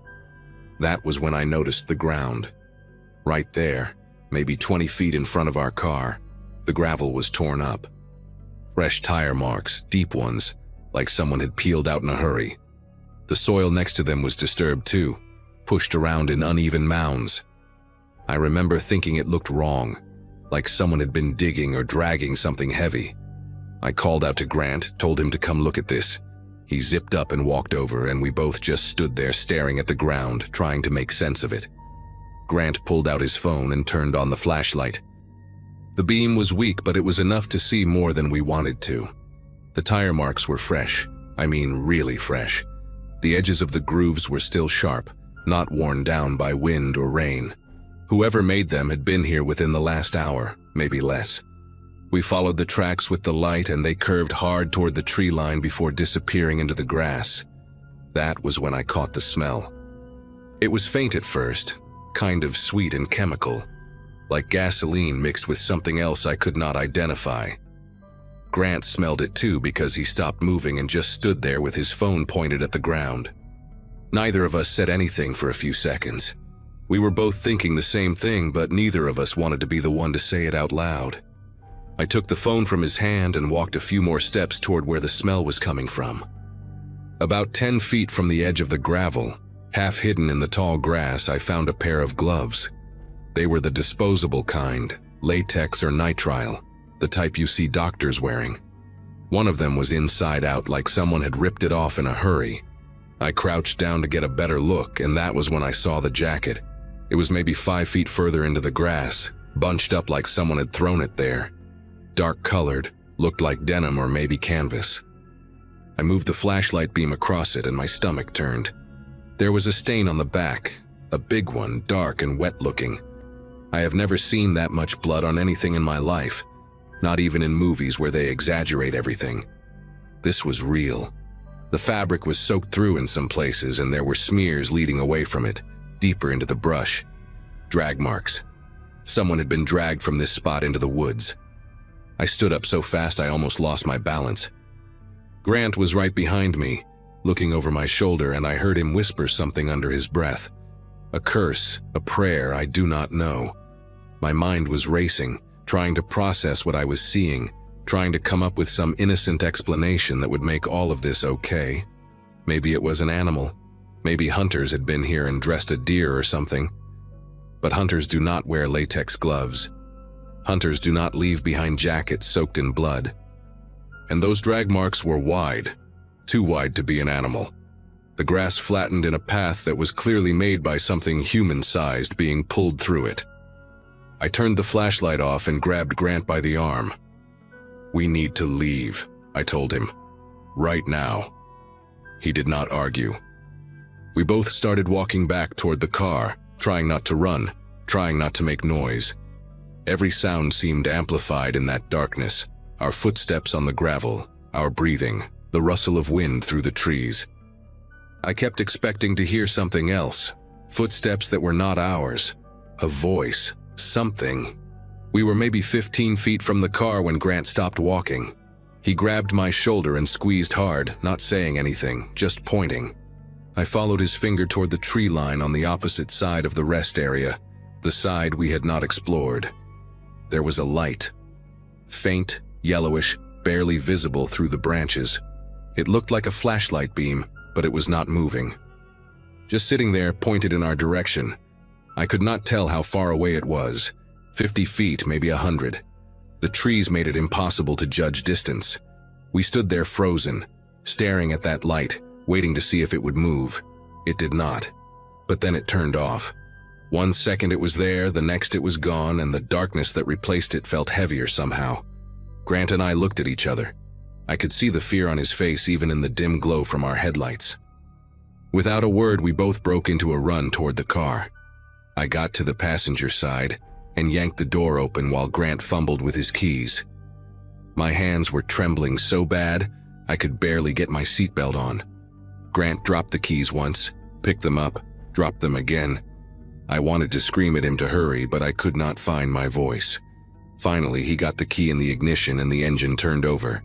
That was when I noticed the ground. Right there, maybe 20 feet in front of our car, the gravel was torn up. Fresh tire marks, deep ones, like someone had peeled out in a hurry. The soil next to them was disturbed too, pushed around in uneven mounds. I remember thinking it looked wrong, like someone had been digging or dragging something heavy. I called out to Grant, told him to come look at this. He zipped up and walked over, and we both just stood there staring at the ground, trying to make sense of it. Grant pulled out his phone and turned on the flashlight. The beam was weak, but it was enough to see more than we wanted to. The tire marks were fresh, I mean really fresh. The edges of the grooves were still sharp, not worn down by wind or rain. Whoever made them had been here within the last hour, maybe less. We followed the tracks with the light, and they curved hard toward the tree line before disappearing into the grass. That was when I caught the smell. It was faint at first, kind of sweet and chemical, like gasoline mixed with something else I could not identify. Grant smelled it too because he stopped moving and just stood there with his phone pointed at the ground. Neither of us said anything for a few seconds. We were both thinking the same thing, but neither of us wanted to be the one to say it out loud. I took the phone from his hand and walked a few more steps toward where the smell was coming from. About 10 feet from the edge of the gravel, half hidden in the tall grass, I found a pair of gloves. They were the disposable kind, latex or nitrile, the type you see doctors wearing. One of them was inside out, like someone had ripped it off in a hurry. I crouched down to get a better look, and that was when I saw the jacket. It was maybe 5 feet further into the grass, bunched up like someone had thrown it there. Dark colored, looked like denim or maybe canvas. I moved the flashlight beam across it and my stomach turned. There was a stain on the back, a big one, dark and wet looking. I have never seen that much blood on anything in my life, not even in movies where they exaggerate everything. This was real. The fabric was soaked through in some places, and there were smears leading away from it, deeper into the brush. Drag marks. Someone had been dragged from this spot into the woods. I stood up so fast I almost lost my balance. Grant was right behind me, looking over my shoulder, and I heard him whisper something under his breath. A curse, a prayer, I do not know. My mind was racing, trying to process what I was seeing, trying to come up with some innocent explanation that would make all of this okay. Maybe it was an animal. Maybe hunters had been here and dressed a deer or something. But hunters do not wear latex gloves. Hunters do not leave behind jackets soaked in blood. And those drag marks were wide, too wide to be an animal. The grass flattened in a path that was clearly made by something human-sized being pulled through it. I turned the flashlight off and grabbed Grant by the arm. "We need to leave," I told him. "Right now." He did not argue. We both started walking back toward the car, trying not to run, trying not to make noise. Every sound seemed amplified in that darkness. Our footsteps on the gravel, our breathing, the rustle of wind through the trees. I kept expecting to hear something else, footsteps that were not ours, a voice, something. We were maybe 15 feet from the car when Grant stopped walking. He grabbed my shoulder and squeezed hard, not saying anything, just pointing. I followed his finger toward the tree line on the opposite side of the rest area, the side we had not explored. There was a light. Faint, yellowish, barely visible through the branches. It looked like a flashlight beam, but it was not moving. Just sitting there, pointed in our direction. I could not tell how far away it was. 50 feet, maybe 100. The trees made it impossible to judge distance. We stood there frozen, staring at that light, waiting to see if it would move. It did not. But then it turned off. 1 second it was there, the next it was gone, and the darkness that replaced it felt heavier somehow. Grant and I looked at each other. I could see the fear on his face even in the dim glow from our headlights. Without a word, we both broke into a run toward the car. I got to the passenger side and yanked the door open while Grant fumbled with his keys. My hands were trembling so bad, I could barely get my seatbelt on. Grant dropped the keys once, picked them up, dropped them again. I wanted to scream at him to hurry, but I could not find my voice. Finally, he got the key in the ignition and the engine turned over.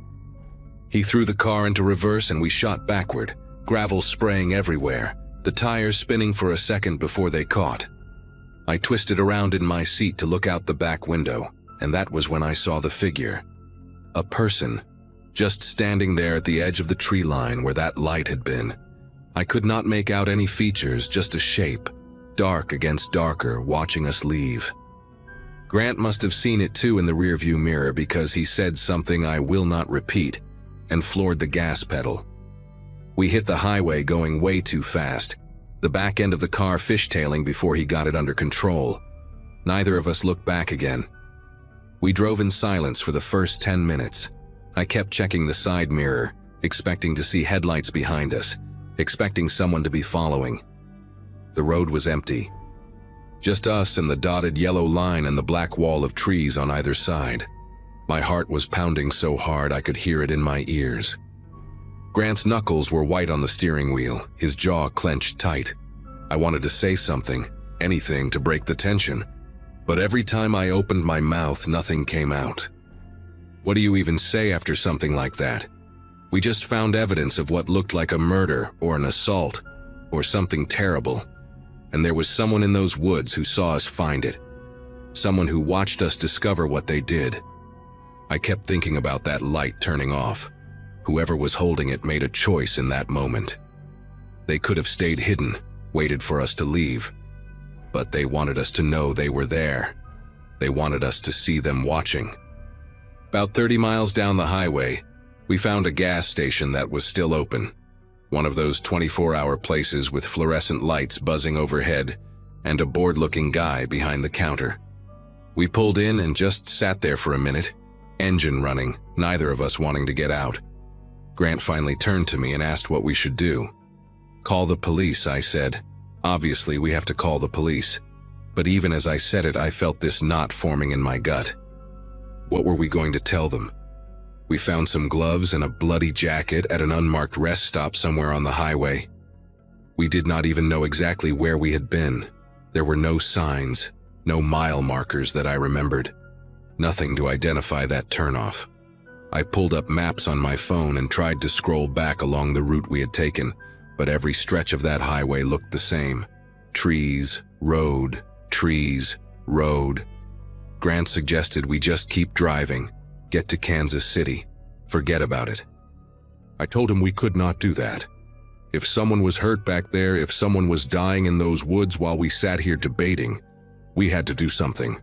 He threw the car into reverse and we shot backward, gravel spraying everywhere, the tires spinning for a second before they caught. I twisted around in my seat to look out the back window, and that was when I saw the figure. A person, just standing there at the edge of the tree line where that light had been. I could not make out any features, just a shape, dark against darker, watching us leave. Grant must have seen it too in the rearview mirror because he said something I will not repeat and floored the gas pedal. We hit the highway going way too fast, the back end of the car fishtailing before he got it under control. Neither of us looked back again. We drove in silence for the first 10 minutes. I kept checking the side mirror, expecting to see headlights behind us, expecting someone to be following. The road was empty. Just us and the dotted yellow line and the black wall of trees on either side. My heart was pounding so hard I could hear it in my ears. Grant's knuckles were white on the steering wheel, his jaw clenched tight. I wanted to say something, anything to break the tension, but every time I opened my mouth, nothing came out. What do you even say after something like that? We just found evidence of what looked like a murder or an assault or something terrible, and there was someone in those woods who saw us find it, someone who watched us discover what they did. I kept thinking about that light turning off. Whoever was holding it made a choice in that moment. They could have stayed hidden, waited for us to leave, but they wanted us to know they were there. They wanted us to see them watching. About 30 miles down the highway, we found a gas station that was still open. One of those 24-hour places with fluorescent lights buzzing overhead and a bored-looking guy behind the counter. We pulled in and just sat there for a minute, engine running, neither of us wanting to get out. Grant finally turned to me and asked what we should do. "Call the police," I said. Obviously, we have to call the police. But even as I said it, I felt this knot forming in my gut. What were we going to tell them? We found some gloves and a bloody jacket at an unmarked rest stop somewhere on the highway. We did not even know exactly where we had been. There were no signs, no mile markers that I remembered. Nothing to identify that turnoff. I pulled up maps on my phone and tried to scroll back along the route we had taken, but every stretch of that highway looked the same. Trees, road, trees, road. Grant suggested we just keep driving, get to Kansas City, forget about it. I told him we could not do that. If someone was hurt back there, if someone was dying in those woods while we sat here debating, we had to do something.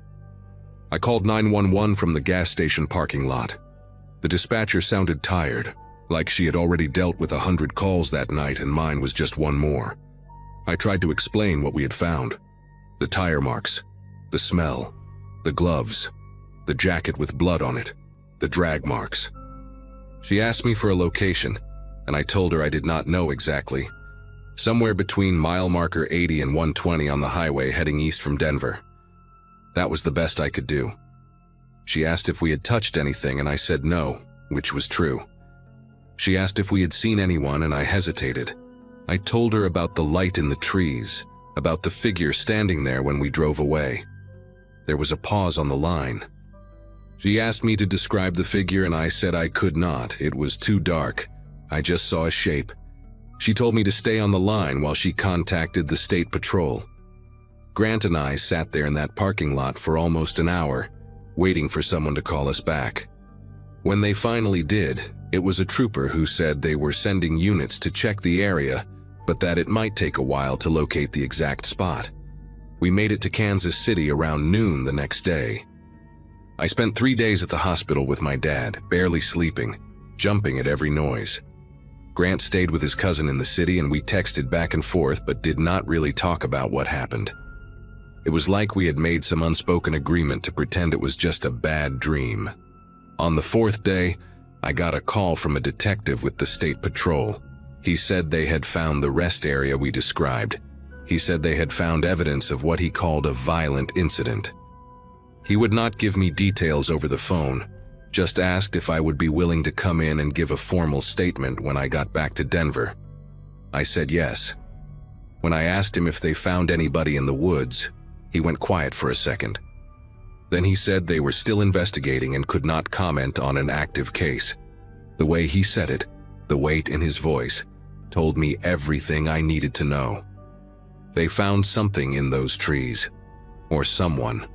I called 911 from the gas station parking lot. The dispatcher sounded tired, like she had already dealt with 100 calls that night and mine was just one more. I tried to explain what we had found. The tire marks, the smell, the gloves, the jacket with blood on it, the drag marks. She asked me for a location, and I told her I did not know exactly. Somewhere between mile marker 80 and 120 on the highway heading east from Denver. That was the best I could do. She asked if we had touched anything, and I said no, which was true. She asked if we had seen anyone, and I hesitated. I told her about the light in the trees, about the figure standing there when we drove away. There was a pause on the line. She asked me to describe the figure, and I said I could not. It was too dark. I just saw a shape. She told me to stay on the line while she contacted the state patrol. Grant and I sat there in that parking lot for almost an hour, waiting for someone to call us back. When they finally did, it was a trooper who said they were sending units to check the area, but that it might take a while to locate the exact spot. We made it to Kansas City around noon the next day. I spent 3 days at the hospital with my dad, barely sleeping, jumping at every noise. Grant stayed with his cousin in the city, and we texted back and forth but did not really talk about what happened. It was like we had made some unspoken agreement to pretend it was just a bad dream. On the 4th day, I got a call from a detective with the state patrol. He said they had found the rest area we described. He said they had found evidence of what he called a violent incident. He would not give me details over the phone, just asked if I would be willing to come in and give a formal statement when I got back to Denver. I said yes. When I asked him if they found anybody in the woods, he went quiet for a second. Then he said they were still investigating and could not comment on an active case. The way he said it, the weight in his voice, told me everything I needed to know. They found something in those trees, or someone.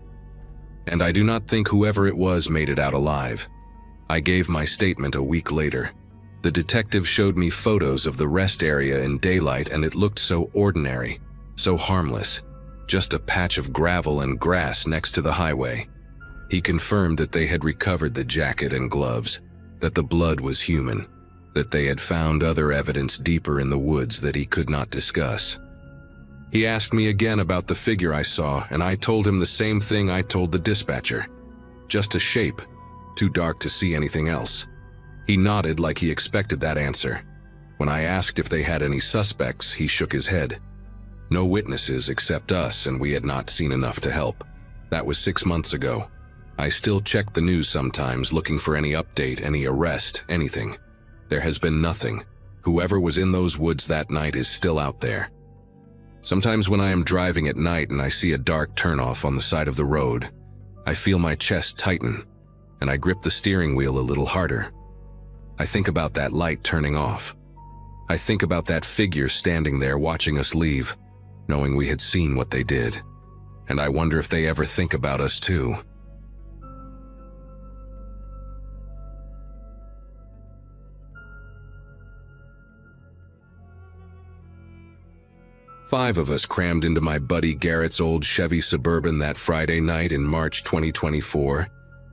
And I do not think whoever it was made it out alive. I gave my statement a week later. The detective showed me photos of the rest area in daylight, and it looked so ordinary, so harmless, just a patch of gravel and grass next to the highway. He confirmed that they had recovered the jacket and gloves, that the blood was human, that they had found other evidence deeper in the woods that he could not discuss. He asked me again about the figure I saw, and I told him the same thing I told the dispatcher. Just a shape, too dark to see anything else. He nodded like he expected that answer. When I asked if they had any suspects, he shook his head. No witnesses except us, and we had not seen enough to help. That was 6 months ago. I still check the news sometimes, looking for any update, any arrest, anything. There has been nothing. Whoever was in those woods that night is still out there. Sometimes when I am driving at night and I see a dark turnoff on the side of the road, I feel my chest tighten, and I grip the steering wheel a little harder. I think about that light turning off. I think about that figure standing there watching us leave, knowing we had seen what they did. And I wonder if they ever think about us too. Five of us crammed into my buddy Garrett's old Chevy Suburban that Friday night in March 2024,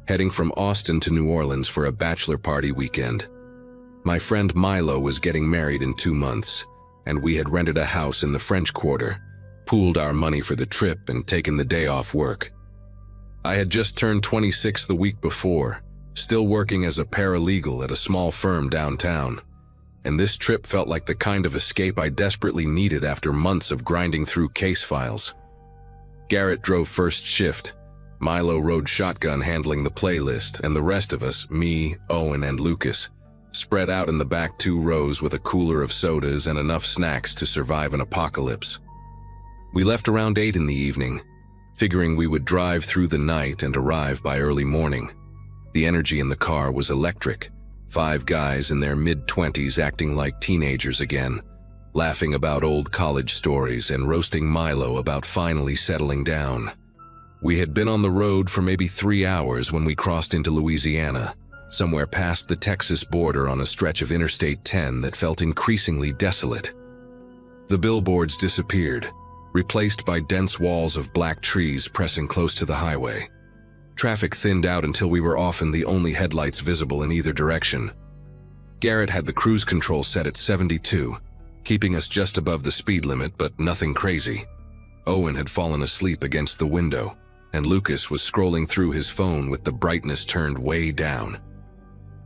heading from Austin to New Orleans for a bachelor party weekend. My friend Milo was getting married in 2 months, and we had rented a house in the French Quarter, pooled our money for the trip, and taken the day off work. I had just turned 26 the week before, still working as a paralegal at a small firm downtown. And this trip felt like the kind of escape I desperately needed after months of grinding through case files. Garrett drove first shift, Milo rode shotgun handling the playlist, and the rest of us, me, Owen, and Lucas, spread out in the back 2 rows with a cooler of sodas and enough snacks to survive an apocalypse. We left around 8 in the evening, figuring we would drive through the night and arrive by early morning. The energy in the car was electric. 5 guys in their mid-20s acting like teenagers again, laughing about old college stories and roasting Milo about finally settling down. We had been on the road for maybe 3 hours when we crossed into Louisiana, somewhere past the Texas border on a stretch of Interstate 10 that felt increasingly desolate. The billboards disappeared, replaced by dense walls of black trees pressing close to the highway. Traffic thinned out until we were often the only headlights visible in either direction. Garrett had the cruise control set at 72, keeping us just above the speed limit, but nothing crazy. Owen had fallen asleep against the window, and Lucas was scrolling through his phone with the brightness turned way down.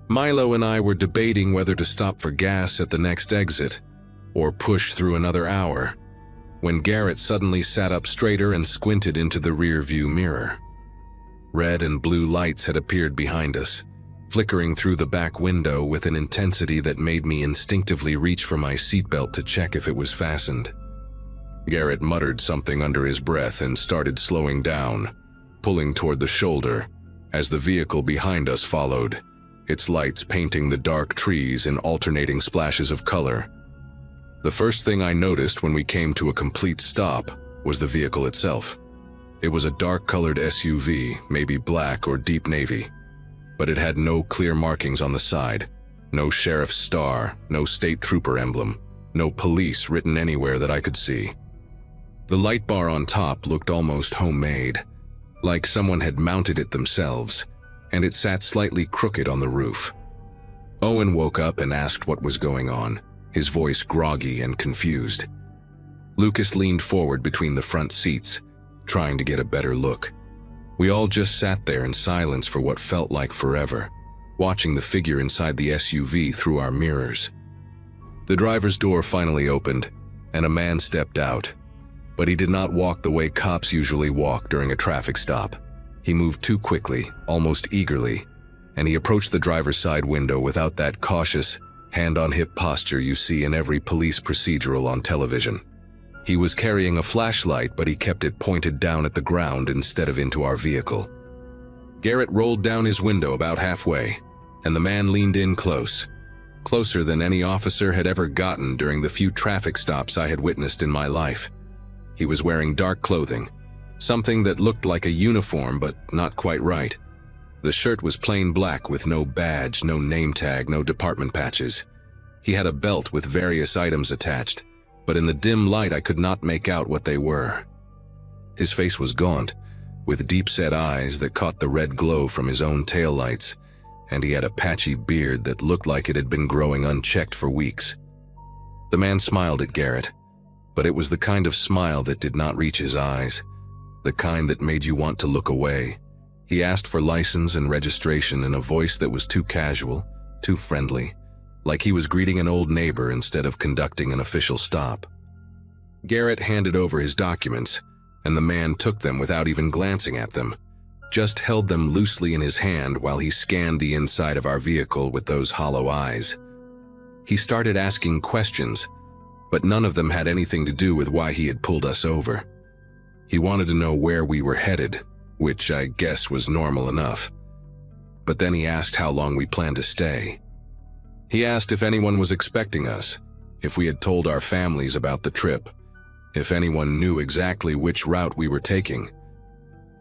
Milo and I were debating whether to stop for gas at the next exit or push through another hour, when Garrett suddenly sat up straighter and squinted into the rear-view mirror. Red and blue lights had appeared behind us, flickering through the back window with an intensity that made me instinctively reach for my seatbelt to check if it was fastened. Garrett muttered something under his breath and started slowing down, pulling toward the shoulder, as the vehicle behind us followed, its lights painting the dark trees in alternating splashes of color. The first thing I noticed when we came to a complete stop was the vehicle itself. It was a dark-colored SUV, maybe black or deep navy, but it had no clear markings on the side, no sheriff's star, no state trooper emblem, no police written anywhere that I could see. The light bar on top looked almost homemade, like someone had mounted it themselves, and it sat slightly crooked on the roof. Owen woke up and asked what was going on, his voice groggy and confused. Lucas leaned forward between the front seats, trying to get a better look. We all just sat there in silence for what felt like forever, watching the figure inside the SUV through our mirrors. The driver's door finally opened, and a man stepped out, but he did not walk the way cops usually walk during a traffic stop. He moved too quickly, almost eagerly, and he approached the driver's side window without that cautious, hand-on-hip posture you see in every police procedural on television. He was carrying a flashlight, but he kept it pointed down at the ground instead of into our vehicle. Garrett rolled down his window about halfway, and the man leaned in closer than any officer had ever gotten during the few traffic stops I had witnessed in my life. He was wearing dark clothing, something that looked like a uniform but not quite right. The shirt was plain black with no badge, no name tag, no department patches. He had a belt with various items attached, but in the dim light I could not make out what they were. His face was gaunt, with deep-set eyes that caught the red glow from his own taillights, and he had a patchy beard that looked like it had been growing unchecked for weeks. The man smiled at Garrett, but it was the kind of smile that did not reach his eyes, the kind that made you want to look away. He asked for license and registration in a voice that was too casual, too friendly, like he was greeting an old neighbor instead of conducting an official stop. Garrett handed over his documents, and the man took them without even glancing at them, just held them loosely in his hand while he scanned the inside of our vehicle with those hollow eyes. He started asking questions, but none of them had anything to do with why he had pulled us over. He wanted to know where we were headed, which I guess was normal enough. But then he asked how long we planned to stay. He asked if anyone was expecting us, if we had told our families about the trip, if anyone knew exactly which route we were taking.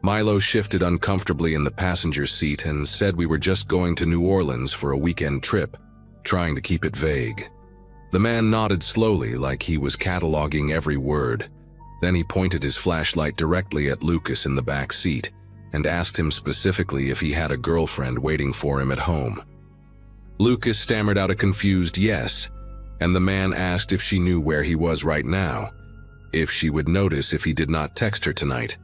Milo shifted uncomfortably in the passenger seat and said we were just going to New Orleans for a weekend trip, trying to keep it vague. The man nodded slowly like he was cataloging every word. Then he pointed his flashlight directly at Lucas in the back seat and asked him specifically if he had a girlfriend waiting for him at home. Lucas stammered out a confused yes, and the man asked if she knew where he was right now, if she would notice if he did not text her tonight.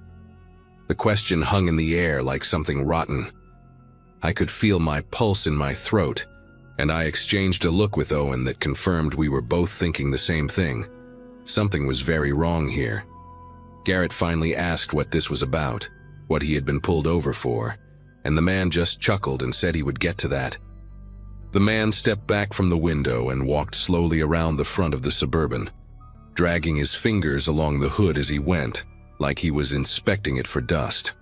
The question hung in the air like something rotten. I could feel my pulse in my throat, and I exchanged a look with Owen that confirmed we were both thinking the same thing. Something was very wrong here. Garrett finally asked what this was about, what he had been pulled over for, and the man just chuckled and said he would get to that. The man stepped back from the window and walked slowly around the front of the Suburban, dragging his fingers along the hood as he went, like he was inspecting it for dust.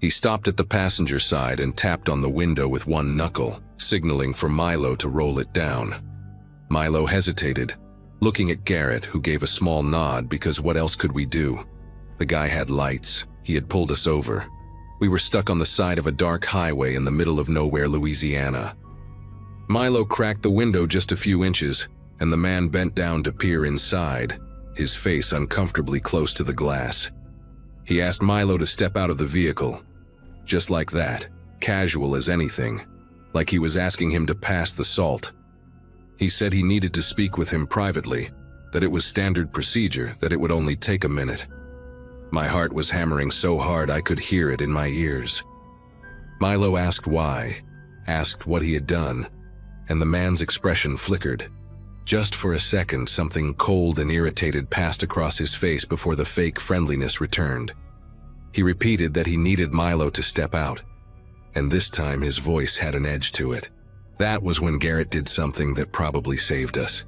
He stopped at the passenger side and tapped on the window with one knuckle, signaling for Milo to roll it down. Milo hesitated, looking at Garrett, who gave a small nod because what else could we do? The guy had lights. He had pulled us over. We were stuck on the side of a dark highway in the middle of nowhere, Louisiana. Milo cracked the window just a few inches, and the man bent down to peer inside, his face uncomfortably close to the glass. He asked Milo to step out of the vehicle. Just like that, casual as anything, like he was asking him to pass the salt. He said he needed to speak with him privately, that it was standard procedure, that it would only take a minute. My heart was hammering so hard I could hear it in my ears. Milo asked why, asked what he had done, and the man's expression flickered. Just for a second, something cold and irritated passed across his face before the fake friendliness returned. He repeated that he needed Milo to step out, and this time his voice had an edge to it. That was when Garrett did something that probably saved us.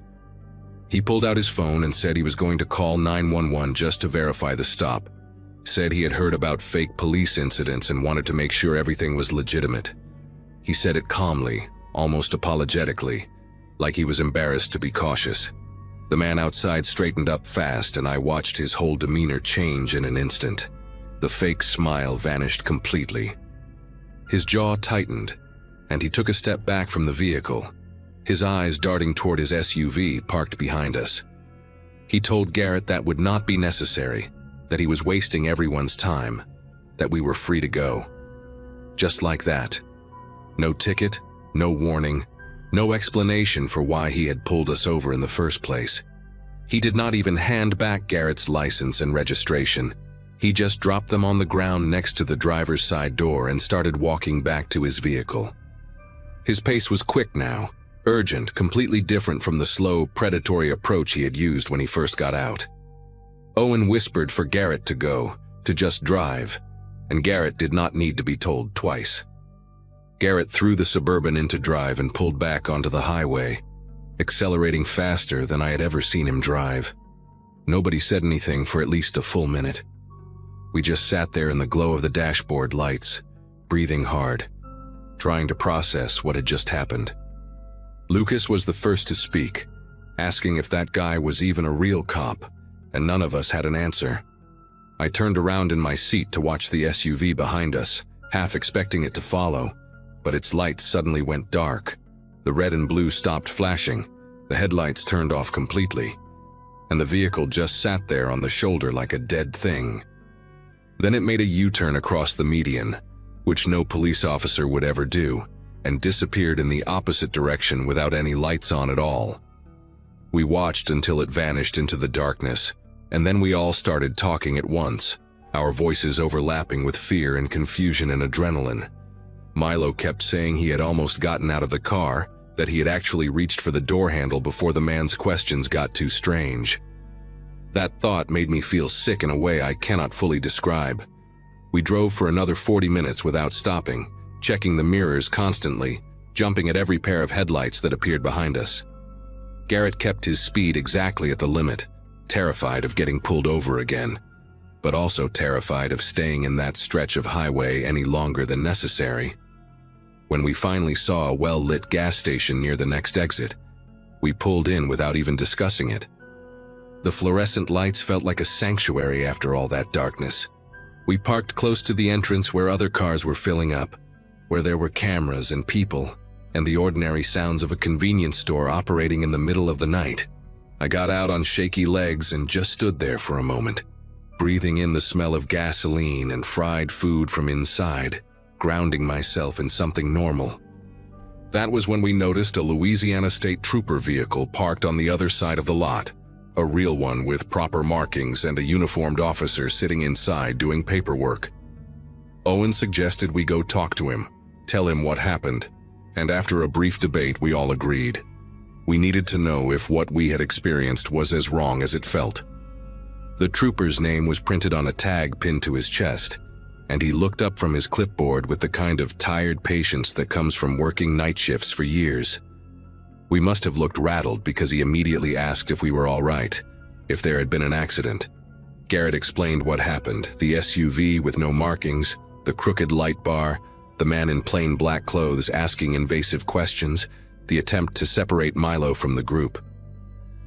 He pulled out his phone and said he was going to call 911 just to verify the stop. Said he had heard about fake police incidents and wanted to make sure everything was legitimate. He said it calmly, almost apologetically, like he was embarrassed to be cautious. The man outside straightened up fast, and I watched his whole demeanor change in an instant. The fake smile vanished completely. His jaw tightened, and he took a step back from the vehicle, his eyes darting toward his SUV parked behind us. He told Garrett that would not be necessary, that he was wasting everyone's time, that we were free to go. Just like that. No ticket, no warning, no explanation for why he had pulled us over in the first place. He did not even hand back Garrett's license and registration. He just dropped them on the ground next to the driver's side door and started walking back to his vehicle. His pace was quick now, urgent, completely different from the slow, predatory approach he had used when he first got out. Owen whispered for Garrett to go, to just drive, and Garrett did not need to be told twice. Garrett threw the Suburban into drive and pulled back onto the highway, accelerating faster than I had ever seen him drive. Nobody said anything for at least a full minute. We just sat there in the glow of the dashboard lights, breathing hard, trying to process what had just happened. Lucas was the first to speak, asking if that guy was even a real cop, and none of us had an answer. I turned around in my seat to watch the SUV behind us, half expecting it to follow, but its lights suddenly went dark. The red and blue stopped flashing, the headlights turned off completely, and the vehicle just sat there on the shoulder like a dead thing. Then it made a U-turn across the median, which no police officer would ever do, and disappeared in the opposite direction without any lights on at all. We watched until it vanished into the darkness, and then we all started talking at once, our voices overlapping with fear and confusion and adrenaline. Milo kept saying he had almost gotten out of the car, that he had actually reached for the door handle before the man's questions got too strange. That thought made me feel sick in a way I cannot fully describe. We drove for another 40 minutes without stopping, checking the mirrors constantly, jumping at every pair of headlights that appeared behind us. Garrett kept his speed exactly at the limit, terrified of getting pulled over again, but also terrified of staying in that stretch of highway any longer than necessary. When we finally saw a well-lit gas station near the next exit, we pulled in without even discussing it. The fluorescent lights felt like a sanctuary after all that darkness. We parked close to the entrance where other cars were filling up, where there were cameras and people, and the ordinary sounds of a convenience store operating in the middle of the night. I got out on shaky legs and just stood there for a moment, breathing in the smell of gasoline and fried food from inside, grounding myself in something normal. That was when we noticed a Louisiana State Trooper vehicle parked on the other side of the lot, a real one with proper markings and a uniformed officer sitting inside doing paperwork. Owen suggested we go talk to him, tell him what happened, and after a brief debate we all agreed. We needed to know if what we had experienced was as wrong as it felt. The trooper's name was printed on a tag pinned to his chest, and he looked up from his clipboard with the kind of tired patience that comes from working night shifts for years. We must have looked rattled because he immediately asked if we were all right, if there had been an accident. Garrett explained what happened, the SUV with no markings, the crooked light bar, the man in plain black clothes asking invasive questions, the attempt to separate Milo from the group.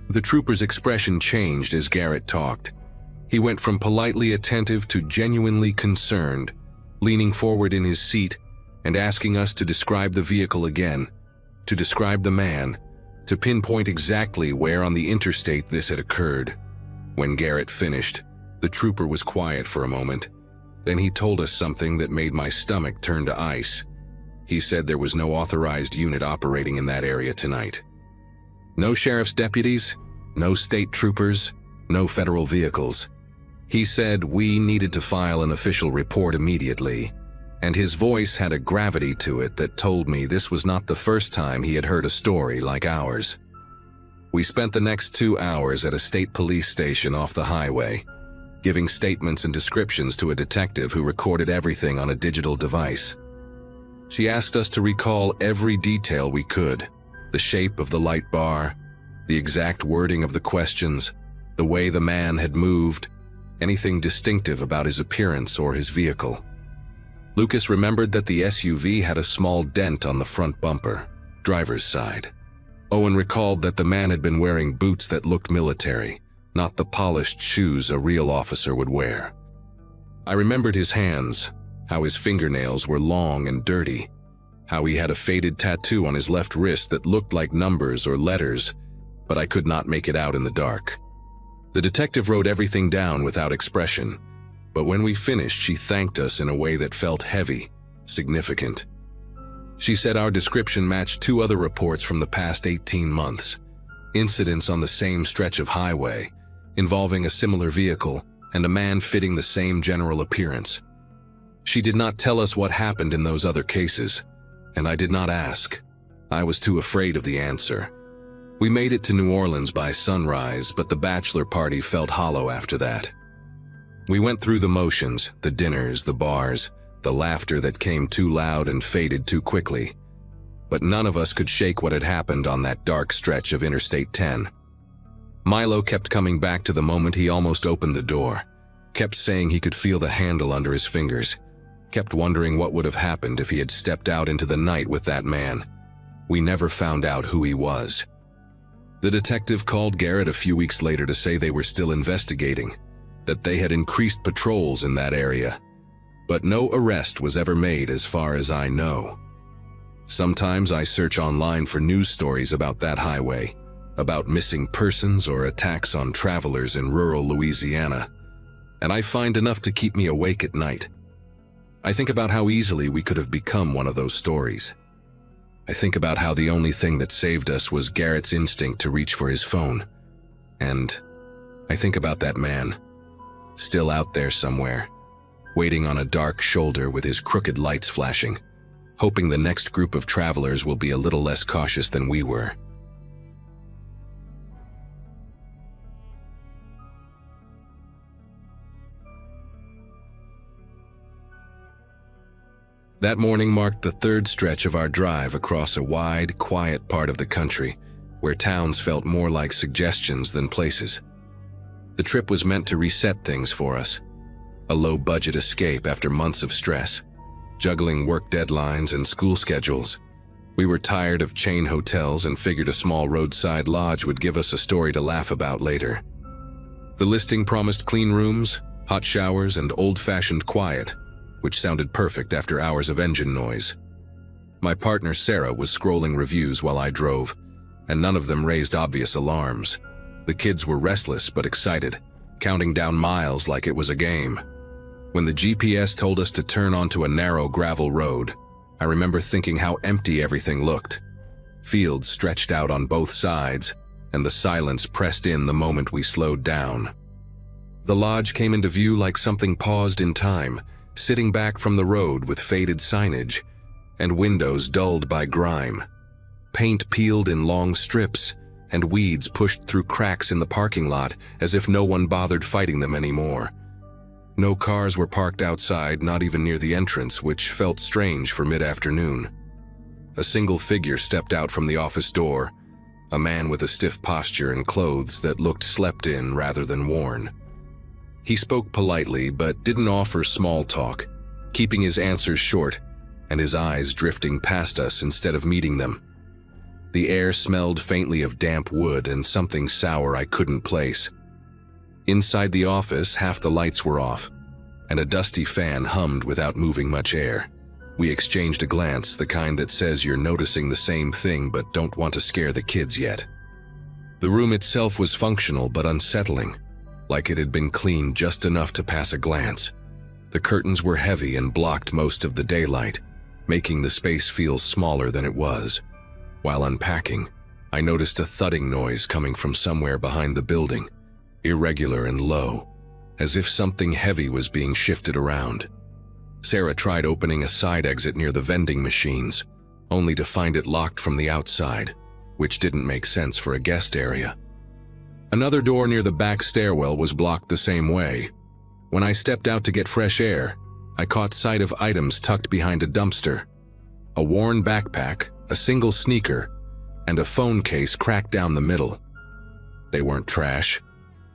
The trooper's expression changed as Garrett talked. He went from politely attentive to genuinely concerned, leaning forward in his seat and asking us to describe the vehicle again, to describe the man, to pinpoint exactly where on the interstate this had occurred. When Garrett finished, the trooper was quiet for a moment. Then he told us something that made my stomach turn to ice. He said there was no authorized unit operating in that area tonight. No sheriff's deputies, no state troopers, no federal vehicles. He said we needed to file an official report immediately, and his voice had a gravity to it that told me this was not the first time he had heard a story like ours. We spent the next 2 hours at a state police station off the highway, giving statements and descriptions to a detective who recorded everything on a digital device. She asked us to recall every detail we could: the shape of the light bar, the exact wording of the questions, the way the man had moved, anything distinctive about his appearance or his vehicle. Lucas remembered that the SUV had a small dent on the front bumper, driver's side. Owen recalled that the man had been wearing boots that looked military, not the polished shoes a real officer would wear. I remembered his hands, how his fingernails were long and dirty, how he had a faded tattoo on his left wrist that looked like numbers or letters, but I could not make it out in the dark. The detective wrote everything down without expression, but when we finished, she thanked us in a way that felt heavy, significant. She said our description matched 2 other reports from the past 18 months, incidents on the same stretch of highway, involving a similar vehicle and a man fitting the same general appearance. She did not tell us what happened in those other cases, and I did not ask. I was too afraid of the answer. We made it to New Orleans by sunrise, but the bachelor party felt hollow after that. We went through the motions, the dinners, the bars, the laughter that came too loud and faded too quickly. But none of us could shake what had happened on that dark stretch of Interstate 10. Milo kept coming back to the moment he almost opened the door, kept saying he could feel the handle under his fingers, kept wondering what would have happened if he had stepped out into the night with that man. We never found out who he was. The detective called Garrett a few weeks later to say they were still investigating, that they had increased patrols in that area, but no arrest was ever made as far as I know. Sometimes I search online for news stories about that highway, about missing persons or attacks on travelers in rural Louisiana, and I find enough to keep me awake at night. I think about how easily we could have become one of those stories. I think about how the only thing that saved us was Garrett's instinct to reach for his phone. And I think about that man, still out there somewhere, waiting on a dark shoulder with his crooked lights flashing, hoping the next group of travelers will be a little less cautious than we were. That morning marked the 3rd stretch of our drive across a wide, quiet part of the country, where towns felt more like suggestions than places. The trip was meant to reset things for us, a low-budget escape after months of stress, juggling work deadlines and school schedules. We were tired of chain hotels and figured a small roadside lodge would give us a story to laugh about later. The listing promised clean rooms, hot showers, and old-fashioned quiet, which sounded perfect after hours of engine noise. My partner Sarah was scrolling reviews while I drove, and none of them raised obvious alarms. The kids were restless but excited, counting down miles like it was a game. When the GPS told us to turn onto a narrow gravel road, I remember thinking how empty everything looked. Fields stretched out on both sides, and the silence pressed in the moment we slowed down. The lodge came into view like something paused in time, sitting back from the road with faded signage, and windows dulled by grime, paint peeled in long strips, and weeds pushed through cracks in the parking lot as if no one bothered fighting them anymore. No cars were parked outside, not even near the entrance, which felt strange for mid-afternoon. A single figure stepped out from the office door, a man with a stiff posture and clothes that looked slept in rather than worn. He spoke politely but didn't offer small talk, keeping his answers short and his eyes drifting past us instead of meeting them. The air smelled faintly of damp wood and something sour I couldn't place. Inside the office, half the lights were off, and a dusty fan hummed without moving much air. We exchanged a glance, the kind that says you're noticing the same thing but don't want to scare the kids yet. The room itself was functional but unsettling, like it had been cleaned just enough to pass a glance. The curtains were heavy and blocked most of the daylight, making the space feel smaller than it was. While unpacking, I noticed a thudding noise coming from somewhere behind the building, irregular and low, as if something heavy was being shifted around. Sarah tried opening a side exit near the vending machines, only to find it locked from the outside, which didn't make sense for a guest area. Another door near the back stairwell was blocked the same way. When I stepped out to get fresh air, I caught sight of items tucked behind a dumpster. A worn backpack, a single sneaker, and a phone case cracked down the middle. They weren't trash,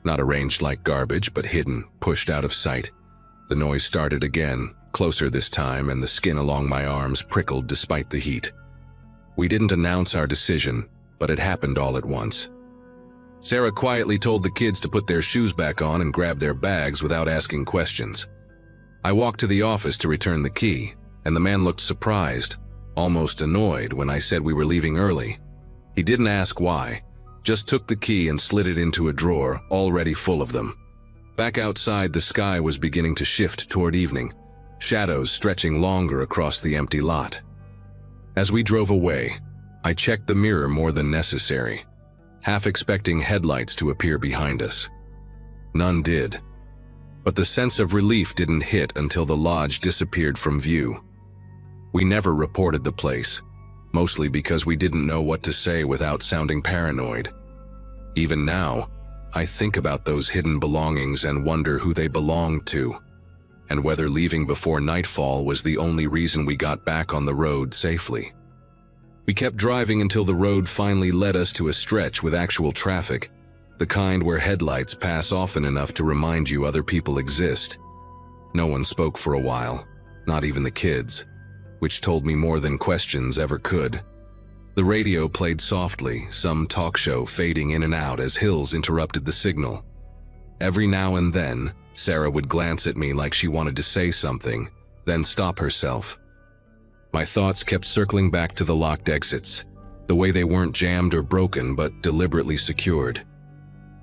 not arranged like garbage, but hidden, pushed out of sight. The noise started again, closer this time, and the skin along my arms prickled despite the heat. We didn't announce our decision, but it happened all at once. Sarah quietly told the kids to put their shoes back on and grab their bags without asking questions. I walked to the office to return the key, and the man looked surprised, almost annoyed when I said we were leaving early. He didn't ask why, just took the key and slid it into a drawer, already full of them. Back outside, the sky was beginning to shift toward evening, shadows stretching longer across the empty lot. As we drove away, I checked the mirror more than necessary, half expecting headlights to appear behind us. None did. But the sense of relief didn't hit until the lodge disappeared from view. We never reported the place, mostly because we didn't know what to say without sounding paranoid. Even now, I think about those hidden belongings and wonder who they belonged to, and whether leaving before nightfall was the only reason we got back on the road safely. We kept driving until the road finally led us to a stretch with actual traffic, the kind where headlights pass often enough to remind you other people exist. No one spoke for a while, not even the kids, which told me more than questions ever could. The radio played softly, some talk show fading in and out as hills interrupted the signal. Every now and then, Sarah would glance at me like she wanted to say something, then stop herself. My thoughts kept circling back to the locked exits, the way they weren't jammed or broken but deliberately secured.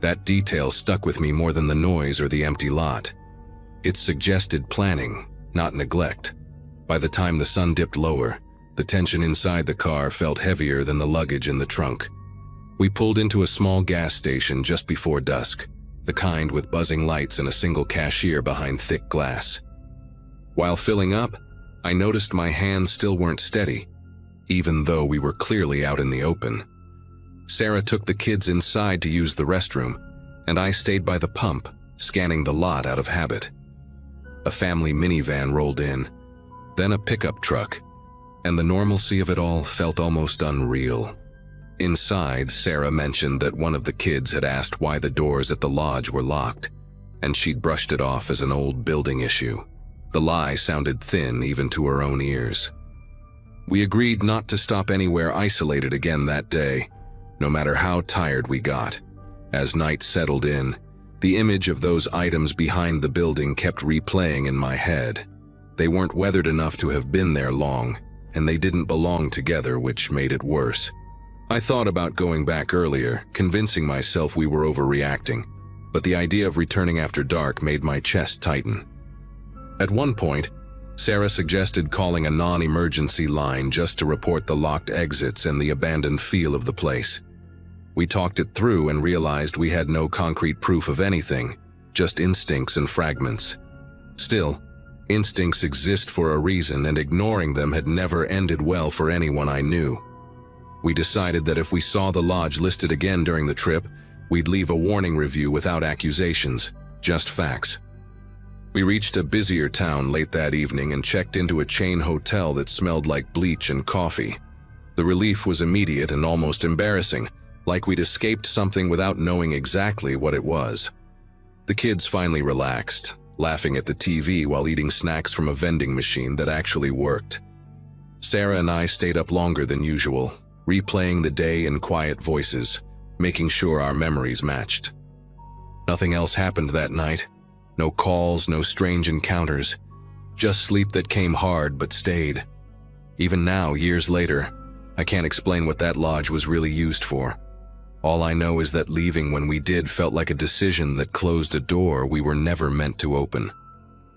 That detail stuck with me more than the noise or the empty lot. It suggested planning, not neglect. By the time the sun dipped lower, the tension inside the car felt heavier than the luggage in the trunk. We pulled into a small gas station just before dusk, the kind with buzzing lights and a single cashier behind thick glass. While filling up, I noticed my hands still weren't steady, even though we were clearly out in the open. Sarah took the kids inside to use the restroom, and I stayed by the pump, scanning the lot out of habit. A family minivan rolled in, then a pickup truck, and the normalcy of it all felt almost unreal. Inside, Sarah mentioned that one of the kids had asked why the doors at the lodge were locked, and she'd brushed it off as an old building issue. The lie sounded thin even to her own ears. We agreed not to stop anywhere isolated again that day, no matter how tired we got. As night settled in, the image of those items behind the building kept replaying in my head. They weren't weathered enough to have been there long, and they didn't belong together, which made it worse. I thought about going back earlier, convincing myself we were overreacting, but the idea of returning after dark made my chest tighten. At one point, Sarah suggested calling a non-emergency line just to report the locked exits and the abandoned feel of the place. We talked it through and realized we had no concrete proof of anything, just instincts and fragments. Still, instincts exist for a reason, and ignoring them had never ended well for anyone I knew. We decided that if we saw the lodge listed again during the trip, we'd leave a warning review without accusations, just facts. We reached a busier town late that evening and checked into a chain hotel that smelled like bleach and coffee. The relief was immediate and almost embarrassing, like we'd escaped something without knowing exactly what it was. The kids finally relaxed, laughing at the TV while eating snacks from a vending machine that actually worked. Sarah and I stayed up longer than usual, replaying the day in quiet voices, making sure our memories matched. Nothing else happened that night. No calls, no strange encounters. Just sleep that came hard but stayed. Even now, years later, I can't explain what that lodge was really used for. All I know is that leaving when we did felt like a decision that closed a door we were never meant to open.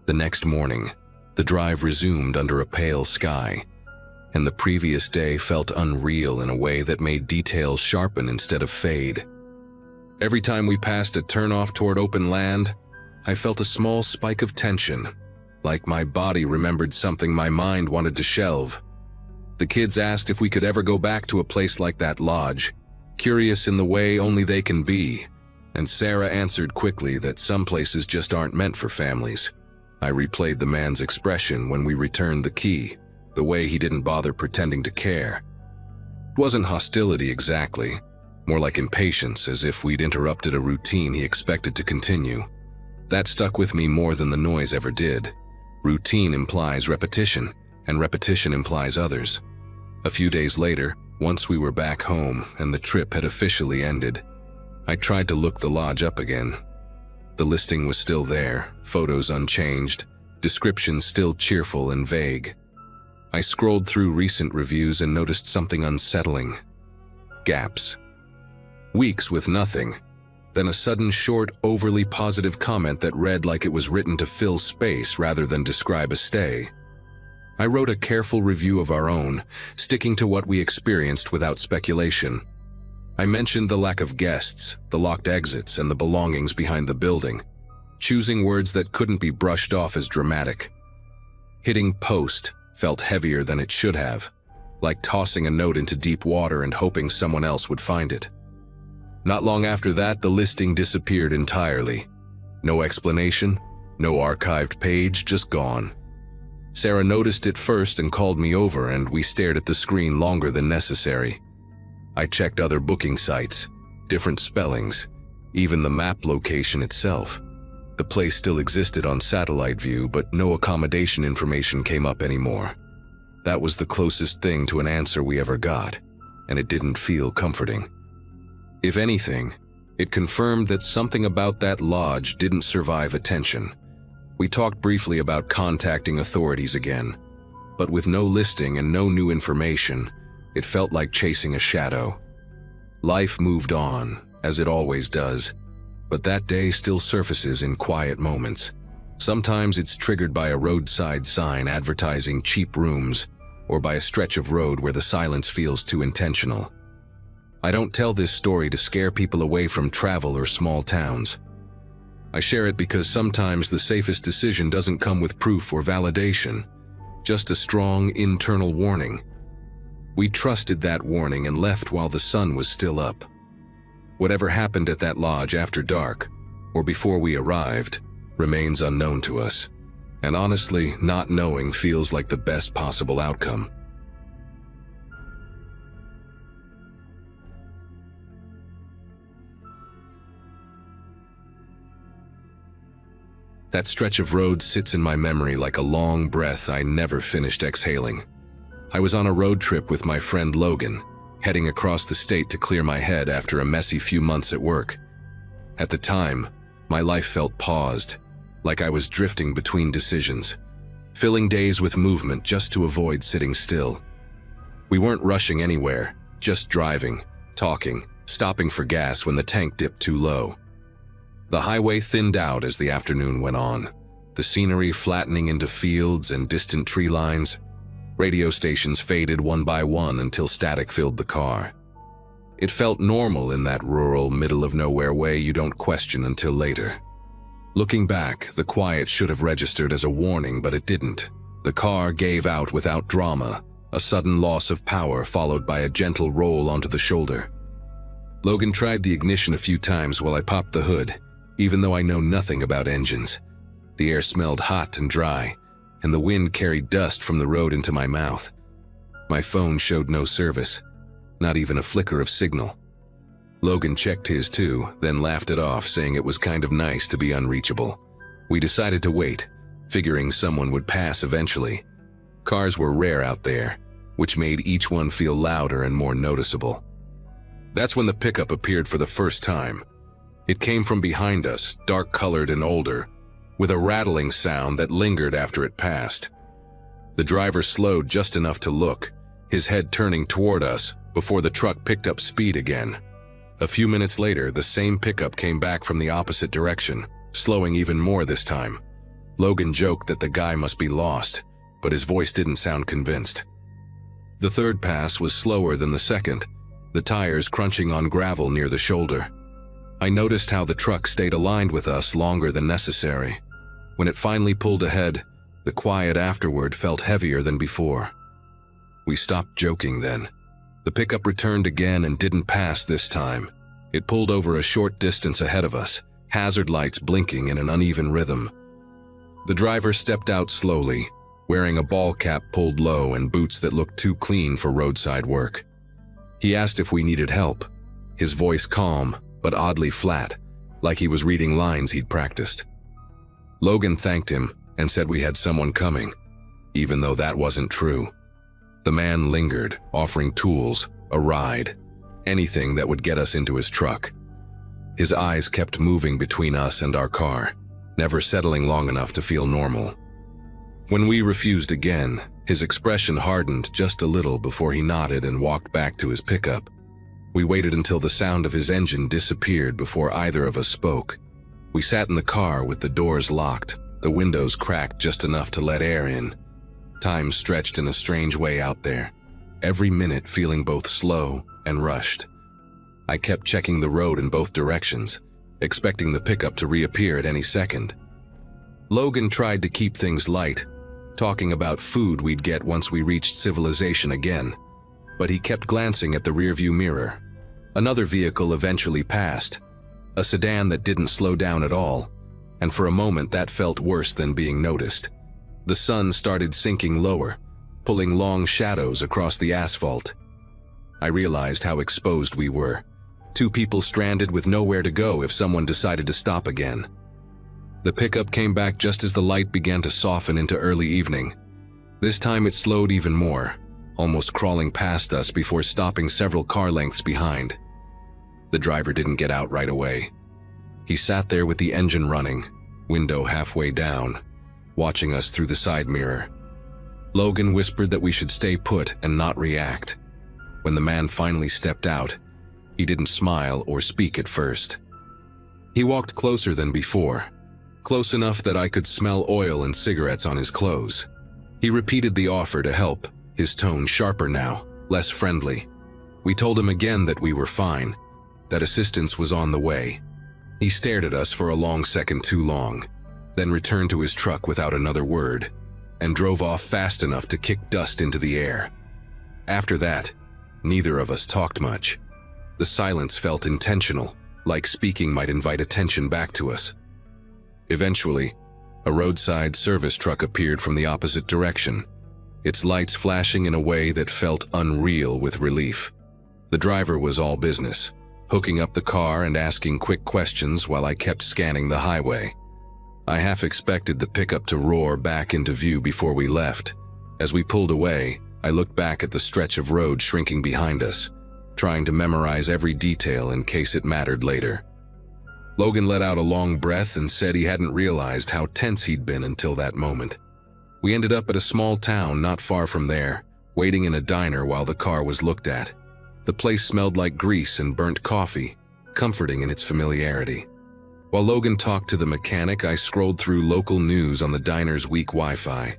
The next morning, the drive resumed under a pale sky, and the previous day felt unreal in a way that made details sharpen instead of fade. Every time we passed a turnoff toward open land, I felt a small spike of tension, like my body remembered something my mind wanted to shelve. The kids asked if we could ever go back to a place like that lodge, curious in the way only they can be, and Sarah answered quickly that some places just aren't meant for families. I replayed the man's expression when we returned the key, the way he didn't bother pretending to care. It wasn't hostility exactly, more like impatience, as if we'd interrupted a routine he expected to continue. That stuck with me more than the noise ever did. Routine implies repetition, and repetition implies others. A few days later, once we were back home and the trip had officially ended, I tried to look the lodge up again. The listing was still there, photos unchanged, descriptions still cheerful and vague. I scrolled through recent reviews and noticed something unsettling. Gaps. Weeks with nothing, then a sudden short, overly positive comment that read like it was written to fill space rather than describe a stay. I wrote a careful review of our own, sticking to what we experienced without speculation. I mentioned the lack of guests, the locked exits, and the belongings behind the building, choosing words that couldn't be brushed off as dramatic. Hitting post felt heavier than it should have, like tossing a note into deep water and hoping someone else would find it. Not long after that, the listing disappeared entirely. No explanation, no archived page, just gone. Sarah noticed it first and called me over, and we stared at the screen longer than necessary. I checked other booking sites, different spellings, even the map location itself. The place still existed on satellite view, but no accommodation information came up anymore. That was the closest thing to an answer we ever got, and it didn't feel comforting. If anything, it confirmed that something about that lodge didn't survive attention. We talked briefly about contacting authorities again, but with no listing and no new information, it felt like chasing a shadow. Life moved on, as it always does, but that day still surfaces in quiet moments. Sometimes it's triggered by a roadside sign advertising cheap rooms, or by a stretch of road where the silence feels too intentional. I don't tell this story to scare people away from travel or small towns. I share it because sometimes the safest decision doesn't come with proof or validation, just a strong internal warning. We trusted that warning and left while the sun was still up. Whatever happened at that lodge after dark, or before we arrived, remains unknown to us. And honestly, not knowing feels like the best possible outcome. That stretch of road sits in my memory like a long breath I never finished exhaling. I was on a road trip with my friend Logan, heading across the state to clear my head after a messy few months at work. At the time, my life felt paused, like I was drifting between decisions, filling days with movement just to avoid sitting still. We weren't rushing anywhere, just driving, talking, stopping for gas when the tank dipped too low. The highway thinned out as the afternoon went on, the scenery flattening into fields and distant tree lines. Radio stations faded one by one until static filled the car. It felt normal in that rural, middle-of-nowhere way you don't question until later. Looking back, the quiet should have registered as a warning, but it didn't. The car gave out without drama, a sudden loss of power followed by a gentle roll onto the shoulder. Logan tried the ignition a few times while I popped the hood, even though I know nothing about engines. The air smelled hot and dry, and the wind carried dust from the road into my mouth. My phone showed no service, not even a flicker of signal. Logan checked his too, then laughed it off, saying it was kind of nice to be unreachable. We decided to wait, figuring someone would pass eventually. Cars were rare out there, which made each one feel louder and more noticeable. That's when the pickup appeared for the first time. It came from behind us, dark-colored and older, with a rattling sound that lingered after it passed. The driver slowed just enough to look, his head turning toward us before the truck picked up speed again. A few minutes later, the same pickup came back from the opposite direction, slowing even more this time. Logan joked that the guy must be lost, but his voice didn't sound convinced. The third pass was slower than the second, the tires crunching on gravel near the shoulder. I noticed how the truck stayed aligned with us longer than necessary. When it finally pulled ahead, the quiet afterward felt heavier than before. We stopped joking then. The pickup returned again and didn't pass this time. It pulled over a short distance ahead of us, hazard lights blinking in an uneven rhythm. The driver stepped out slowly, wearing a ball cap pulled low and boots that looked too clean for roadside work. He asked if we needed help, his voice calm but oddly flat, like he was reading lines he'd practiced. Logan thanked him and said we had someone coming, even though that wasn't true. The man lingered, offering tools, a ride, anything that would get us into his truck. His eyes kept moving between us and our car, never settling long enough to feel normal. When we refused again, his expression hardened just a little before he nodded and walked back to his pickup. We waited until the sound of his engine disappeared before either of us spoke. We sat in the car with the doors locked, the windows cracked just enough to let air in. Time stretched in a strange way out there, every minute feeling both slow and rushed. I kept checking the road in both directions, expecting the pickup to reappear at any second. Logan tried to keep things light, talking about food we'd get once we reached civilization again, but he kept glancing at the rearview mirror. Another vehicle eventually passed, a sedan that didn't slow down at all, and for a moment that felt worse than being noticed. The sun started sinking lower, pulling long shadows across the asphalt. I realized how exposed we were. Two people stranded with nowhere to go if someone decided to stop again. The pickup came back just as the light began to soften into early evening. This time it slowed even more, almost crawling past us before stopping several car lengths behind. The driver didn't get out right away. He sat there with the engine running, window halfway down, watching us through the side mirror. Logan whispered that we should stay put and not react. When the man finally stepped out, he didn't smile or speak at first. He walked closer than before, close enough that I could smell oil and cigarettes on his clothes. He repeated the offer to help, his tone sharper now, less friendly. We told him again that we were fine, that assistance was on the way. He stared at us for a long second too long, then returned to his truck without another word, and drove off fast enough to kick dust into the air. After that, neither of us talked much. The silence felt intentional, like speaking might invite attention back to us. Eventually, a roadside service truck appeared from the opposite direction, its lights flashing in a way that felt unreal with relief. The driver was all business, hooking up the car and asking quick questions while I kept scanning the highway. I half expected the pickup to roar back into view before we left. As we pulled away, I looked back at the stretch of road shrinking behind us, trying to memorize every detail in case it mattered later. Logan let out a long breath and said he hadn't realized how tense he'd been until that moment. We ended up at a small town not far from there, waiting in a diner while the car was looked at. The place smelled like grease and burnt coffee, comforting in its familiarity. While Logan talked to the mechanic, I scrolled through local news on the diner's weak Wi-Fi.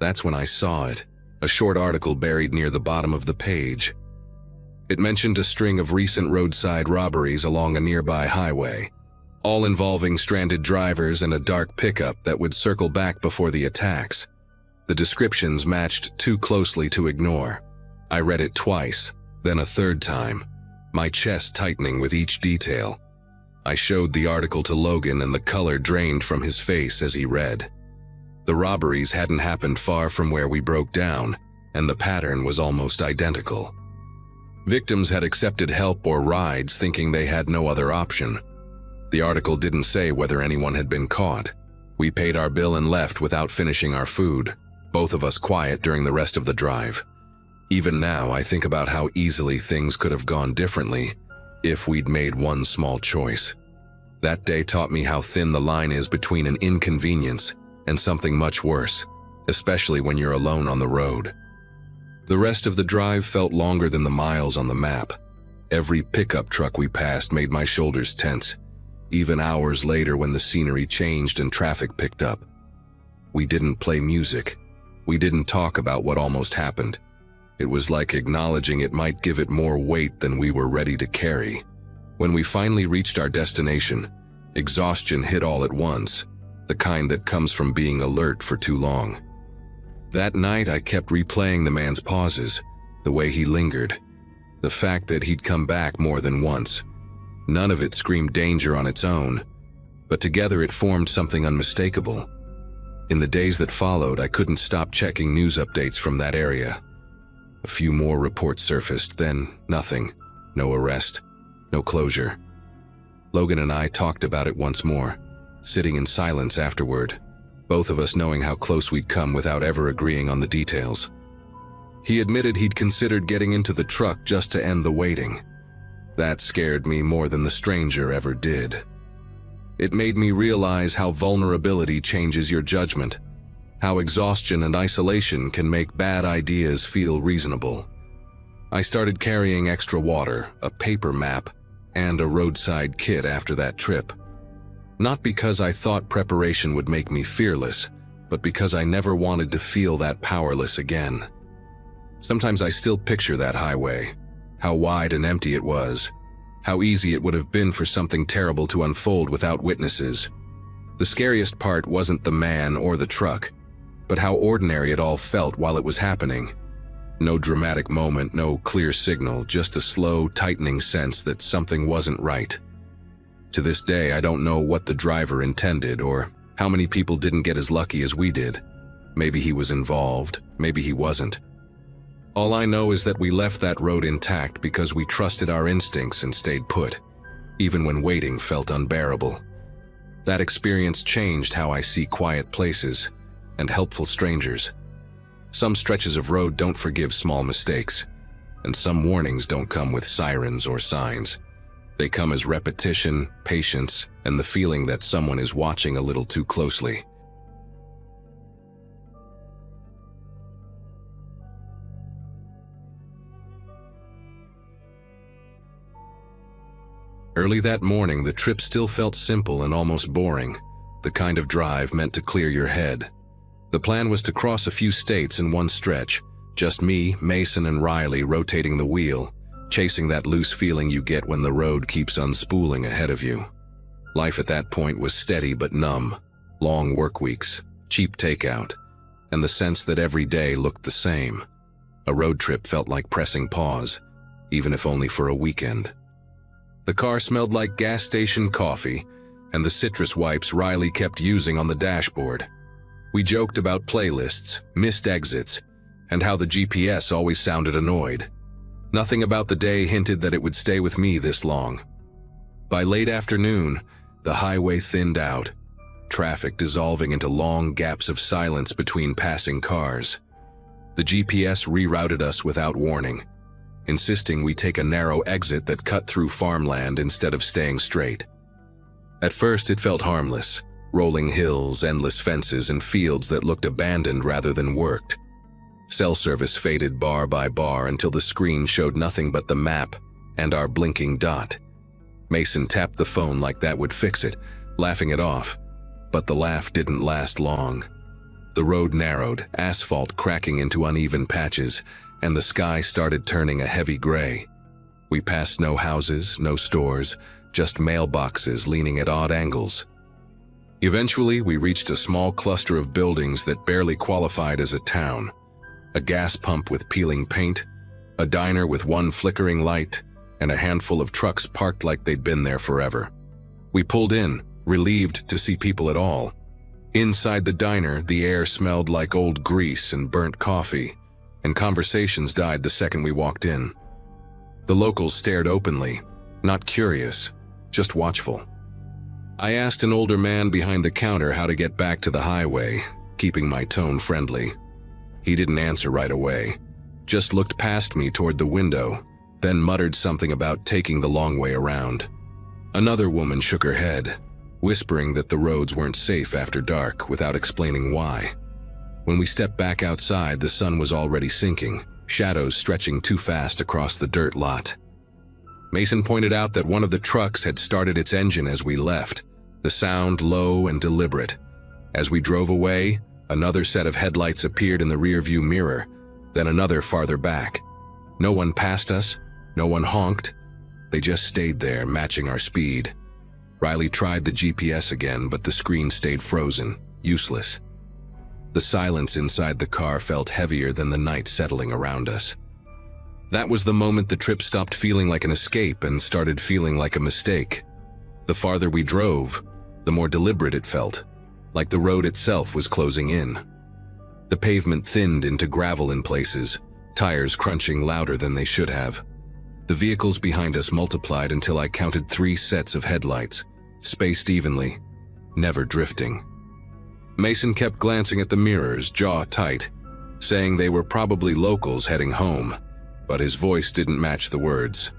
That's when I saw it, a short article buried near the bottom of the page. It mentioned a string of recent roadside robberies along a nearby highway, all involving stranded drivers and a dark pickup that would circle back before the attacks. The descriptions matched too closely to ignore. I read it twice, then a third time, my chest tightening with each detail. I showed the article to Logan and the color drained from his face as he read. The robberies hadn't happened far from where we broke down, and the pattern was almost identical. Victims had accepted help or rides thinking they had no other option. The article didn't say whether anyone had been caught. We paid our bill and left without finishing our food, both of us quiet during the rest of the drive. Even now, I think about how easily things could have gone differently if we'd made one small choice. That day taught me how thin the line is between an inconvenience and something much worse, especially when you're alone on the road. The rest of the drive felt longer than the miles on the map. Every pickup truck we passed made my shoulders tense, even hours later when the scenery changed and traffic picked up. We didn't play music. We didn't talk about what almost happened. It was like acknowledging it might give it more weight than we were ready to carry. When we finally reached our destination, exhaustion hit all at once, the kind that comes from being alert for too long. That night, I kept replaying the man's pauses, the way he lingered, the fact that he'd come back more than once. None of it screamed danger on its own, but together it formed something unmistakable. In the days that followed, I couldn't stop checking news updates from that area. A few more reports surfaced, then nothing. No arrest, no closure. Logan and I talked about it once more, sitting in silence afterward, both of us knowing how close we'd come without ever agreeing on the details. He admitted he'd considered getting into the truck just to end the waiting. That scared me more than the stranger ever did. It made me realize how vulnerability changes your judgment, how exhaustion and isolation can make bad ideas feel reasonable. I started carrying extra water, a paper map, and a roadside kit after that trip. Not because I thought preparation would make me fearless, but because I never wanted to feel that powerless again. Sometimes I still picture that highway, how wide and empty it was, how easy it would have been for something terrible to unfold without witnesses. The scariest part wasn't the man or the truck, but how ordinary it all felt while it was happening. No dramatic moment, no clear signal, just a slow, tightening sense that something wasn't right. To this day, I don't know what the driver intended or how many people didn't get as lucky as we did. Maybe he was involved, maybe he wasn't. All I know is that we left that road intact because we trusted our instincts and stayed put, even when waiting felt unbearable. That experience changed how I see quiet places and helpful strangers. Some stretches of road don't forgive small mistakes, and some warnings don't come with sirens or signs. They come as repetition, patience, and the feeling that someone is watching a little too closely. Early that morning, the trip still felt simple and almost boring, the kind of drive meant to clear your head. The plan was to cross a few states in one stretch, just me, Mason, and Riley rotating the wheel, chasing that loose feeling you get when the road keeps unspooling ahead of you. Life at that point was steady but numb, long work weeks, cheap takeout, and the sense that every day looked the same. A road trip felt like pressing pause, even if only for a weekend. The car smelled like gas station coffee and the citrus wipes Riley kept using on the dashboard. We joked about playlists, missed exits, and how the GPS always sounded annoyed. Nothing about the day hinted that it would stay with me this long. By late afternoon, the highway thinned out, traffic dissolving into long gaps of silence between passing cars. The GPS rerouted us without warning, insisting we take a narrow exit that cut through farmland instead of staying straight. At first, it felt harmless, rolling hills, endless fences, and fields that looked abandoned rather than worked. Cell service faded bar by bar until the screen showed nothing but the map and our blinking dot. Mason tapped the phone like that would fix it, laughing it off, but the laugh didn't last long. The road narrowed, asphalt cracking into uneven patches, and the sky started turning a heavy gray. We passed no houses, no stores, just mailboxes leaning at odd angles. Eventually, we reached a small cluster of buildings that barely qualified as a town. A gas pump with peeling paint, a diner with one flickering light, and a handful of trucks parked like they'd been there forever. We pulled in, relieved to see people at all. Inside the diner, the air smelled like old grease and burnt coffee, and conversations died the second we walked in. The locals stared openly, not curious, just watchful. I asked an older man behind the counter how to get back to the highway, keeping my tone friendly. He didn't answer right away, just looked past me toward the window, then muttered something about taking the long way around. Another woman shook her head, whispering that the roads weren't safe after dark without explaining why. When we stepped back outside, the sun was already sinking, shadows stretching too fast across the dirt lot. Mason pointed out that one of the trucks had started its engine as we left, the sound low and deliberate. As we drove away, another set of headlights appeared in the rearview mirror, then another farther back. No one passed us, no one honked, They just stayed there, matching our speed. Riley tried the GPS again, but the screen stayed frozen, useless. The silence inside the car felt heavier than the night settling around us. That was the moment the trip stopped feeling like an escape and started feeling like a mistake. The farther we drove, the more deliberate it felt, like the road itself was closing in. The pavement thinned into gravel in places, tires crunching louder than they should have. The vehicles behind us multiplied until I counted 3 sets of headlights, spaced evenly, never drifting. Mason kept glancing at the mirrors, jaw tight, saying they were probably locals heading home, but his voice didn't match the words.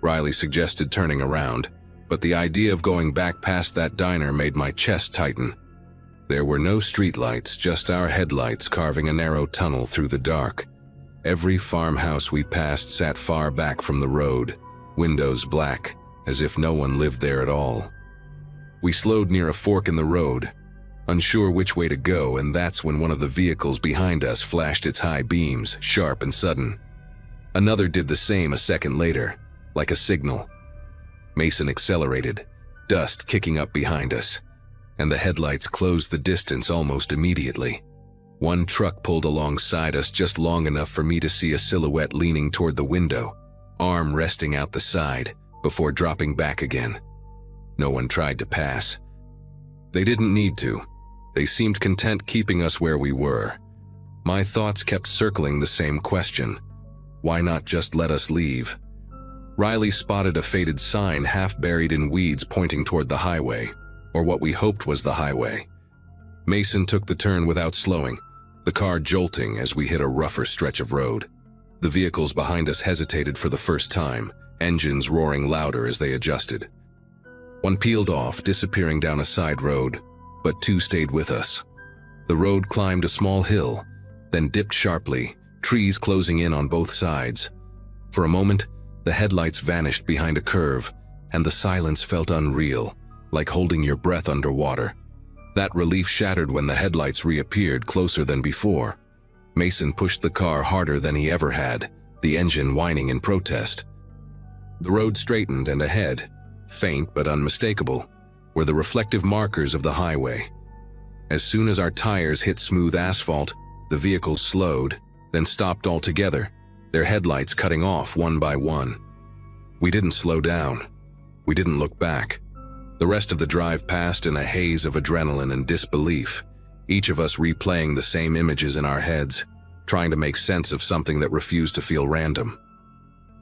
Riley suggested turning around, but the idea of going back past that diner made my chest tighten. There were no streetlights, just our headlights carving a narrow tunnel through the dark. Every farmhouse we passed sat far back from the road, windows black, as if no one lived there at all. We slowed near a fork in the road, unsure which way to go, and that's when one of the vehicles behind us flashed its high beams, sharp and sudden. Another did the same a second later, like a signal. Mason accelerated, dust kicking up behind us, and the headlights closed the distance almost immediately. One truck pulled alongside us just long enough for me to see a silhouette leaning toward the window, arm resting out the side, before dropping back again. No one tried to pass. They didn't need to. They seemed content keeping us where we were. My thoughts kept circling the same question. Why not just let us leave? Riley spotted a faded sign half buried in weeds pointing toward the highway, or what we hoped was the highway. Mason took the turn without slowing, the car jolting as we hit a rougher stretch of road. The vehicles behind us hesitated for the first time, engines roaring louder as they adjusted. One peeled off, disappearing down a side road, but 2 stayed with us. The road climbed a small hill, then dipped sharply, trees closing in on both sides. For a moment, the headlights vanished behind a curve, and the silence felt unreal, like holding your breath underwater. That relief shattered when the headlights reappeared closer than before. Mason pushed the car harder than he ever had, the engine whining in protest. The road straightened, and ahead, faint but unmistakable, were the reflective markers of the highway. As soon as our tires hit smooth asphalt, the vehicles slowed, then stopped altogether, their headlights cutting off one by one. We didn't slow down. We didn't look back. The rest of the drive passed in a haze of adrenaline and disbelief, each of us replaying the same images in our heads, trying to make sense of something that refused to feel random.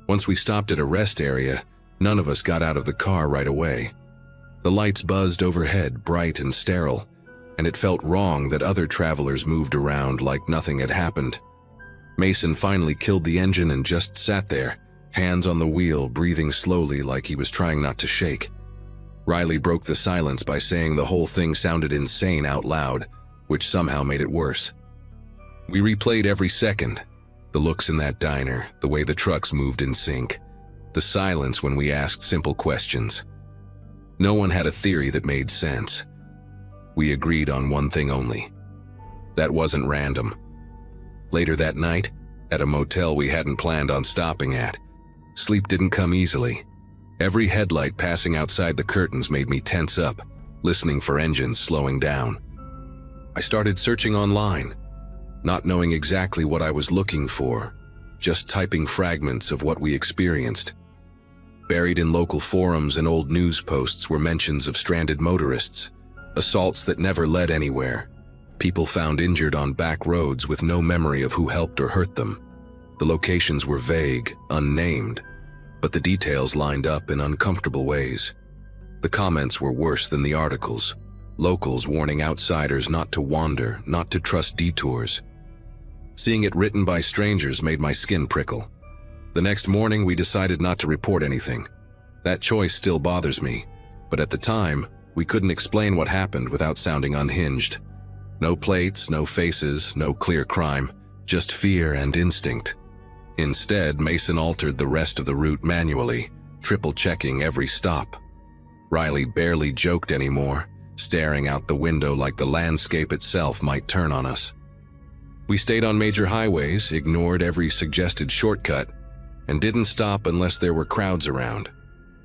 Once we stopped at a rest area, none of us got out of the car right away. The lights buzzed overhead, bright and sterile, and it felt wrong that other travelers moved around like nothing had happened. Mason finally killed the engine and just sat there, hands on the wheel, breathing slowly like he was trying not to shake. Riley broke the silence by saying the whole thing sounded insane out loud, which somehow made it worse. We replayed every second, the looks in that diner, the way the trucks moved in sync, the silence when we asked simple questions. No one had a theory that made sense. We agreed on one thing only. That wasn't random. Later that night, at a motel we hadn't planned on stopping at, sleep didn't come easily. Every headlight passing outside the curtains made me tense up, listening for engines slowing down. I started searching online, not knowing exactly what I was looking for, just typing fragments of what we experienced. Buried in local forums and old news posts were mentions of stranded motorists, assaults that never led anywhere, people found injured on back roads with no memory of who helped or hurt them. The locations were vague, unnamed, but the details lined up in uncomfortable ways. The comments were worse than the articles, locals warning outsiders not to wander, not to trust detours. Seeing it written by strangers made my skin prickle. The next morning we decided not to report anything. That choice still bothers me, but at the time, we couldn't explain what happened without sounding unhinged. No plates, no faces, no clear crime, just fear and instinct. Instead, Mason altered the rest of the route manually, triple-checking every stop. Riley barely joked anymore, staring out the window like the landscape itself might turn on us. We stayed on major highways, ignored every suggested shortcut, and didn't stop unless there were crowds around.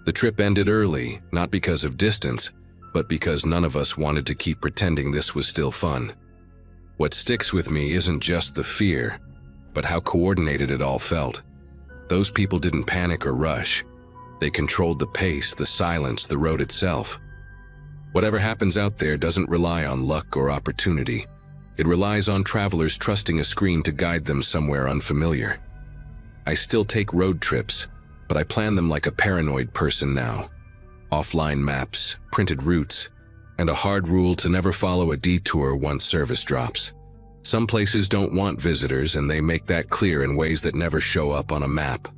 The trip ended early, not because of distance, but because none of us wanted to keep pretending this was still fun. What sticks with me isn't just the fear, but how coordinated it all felt. Those people didn't panic or rush. They controlled the pace, the silence, the road itself. Whatever happens out there doesn't rely on luck or opportunity. It relies on travelers trusting a screen to guide them somewhere unfamiliar. I still take road trips, but I plan them like a paranoid person now. Offline maps, printed routes, and a hard rule to never follow a detour once service drops. Some places don't want visitors, and they make that clear in ways that never show up on a map.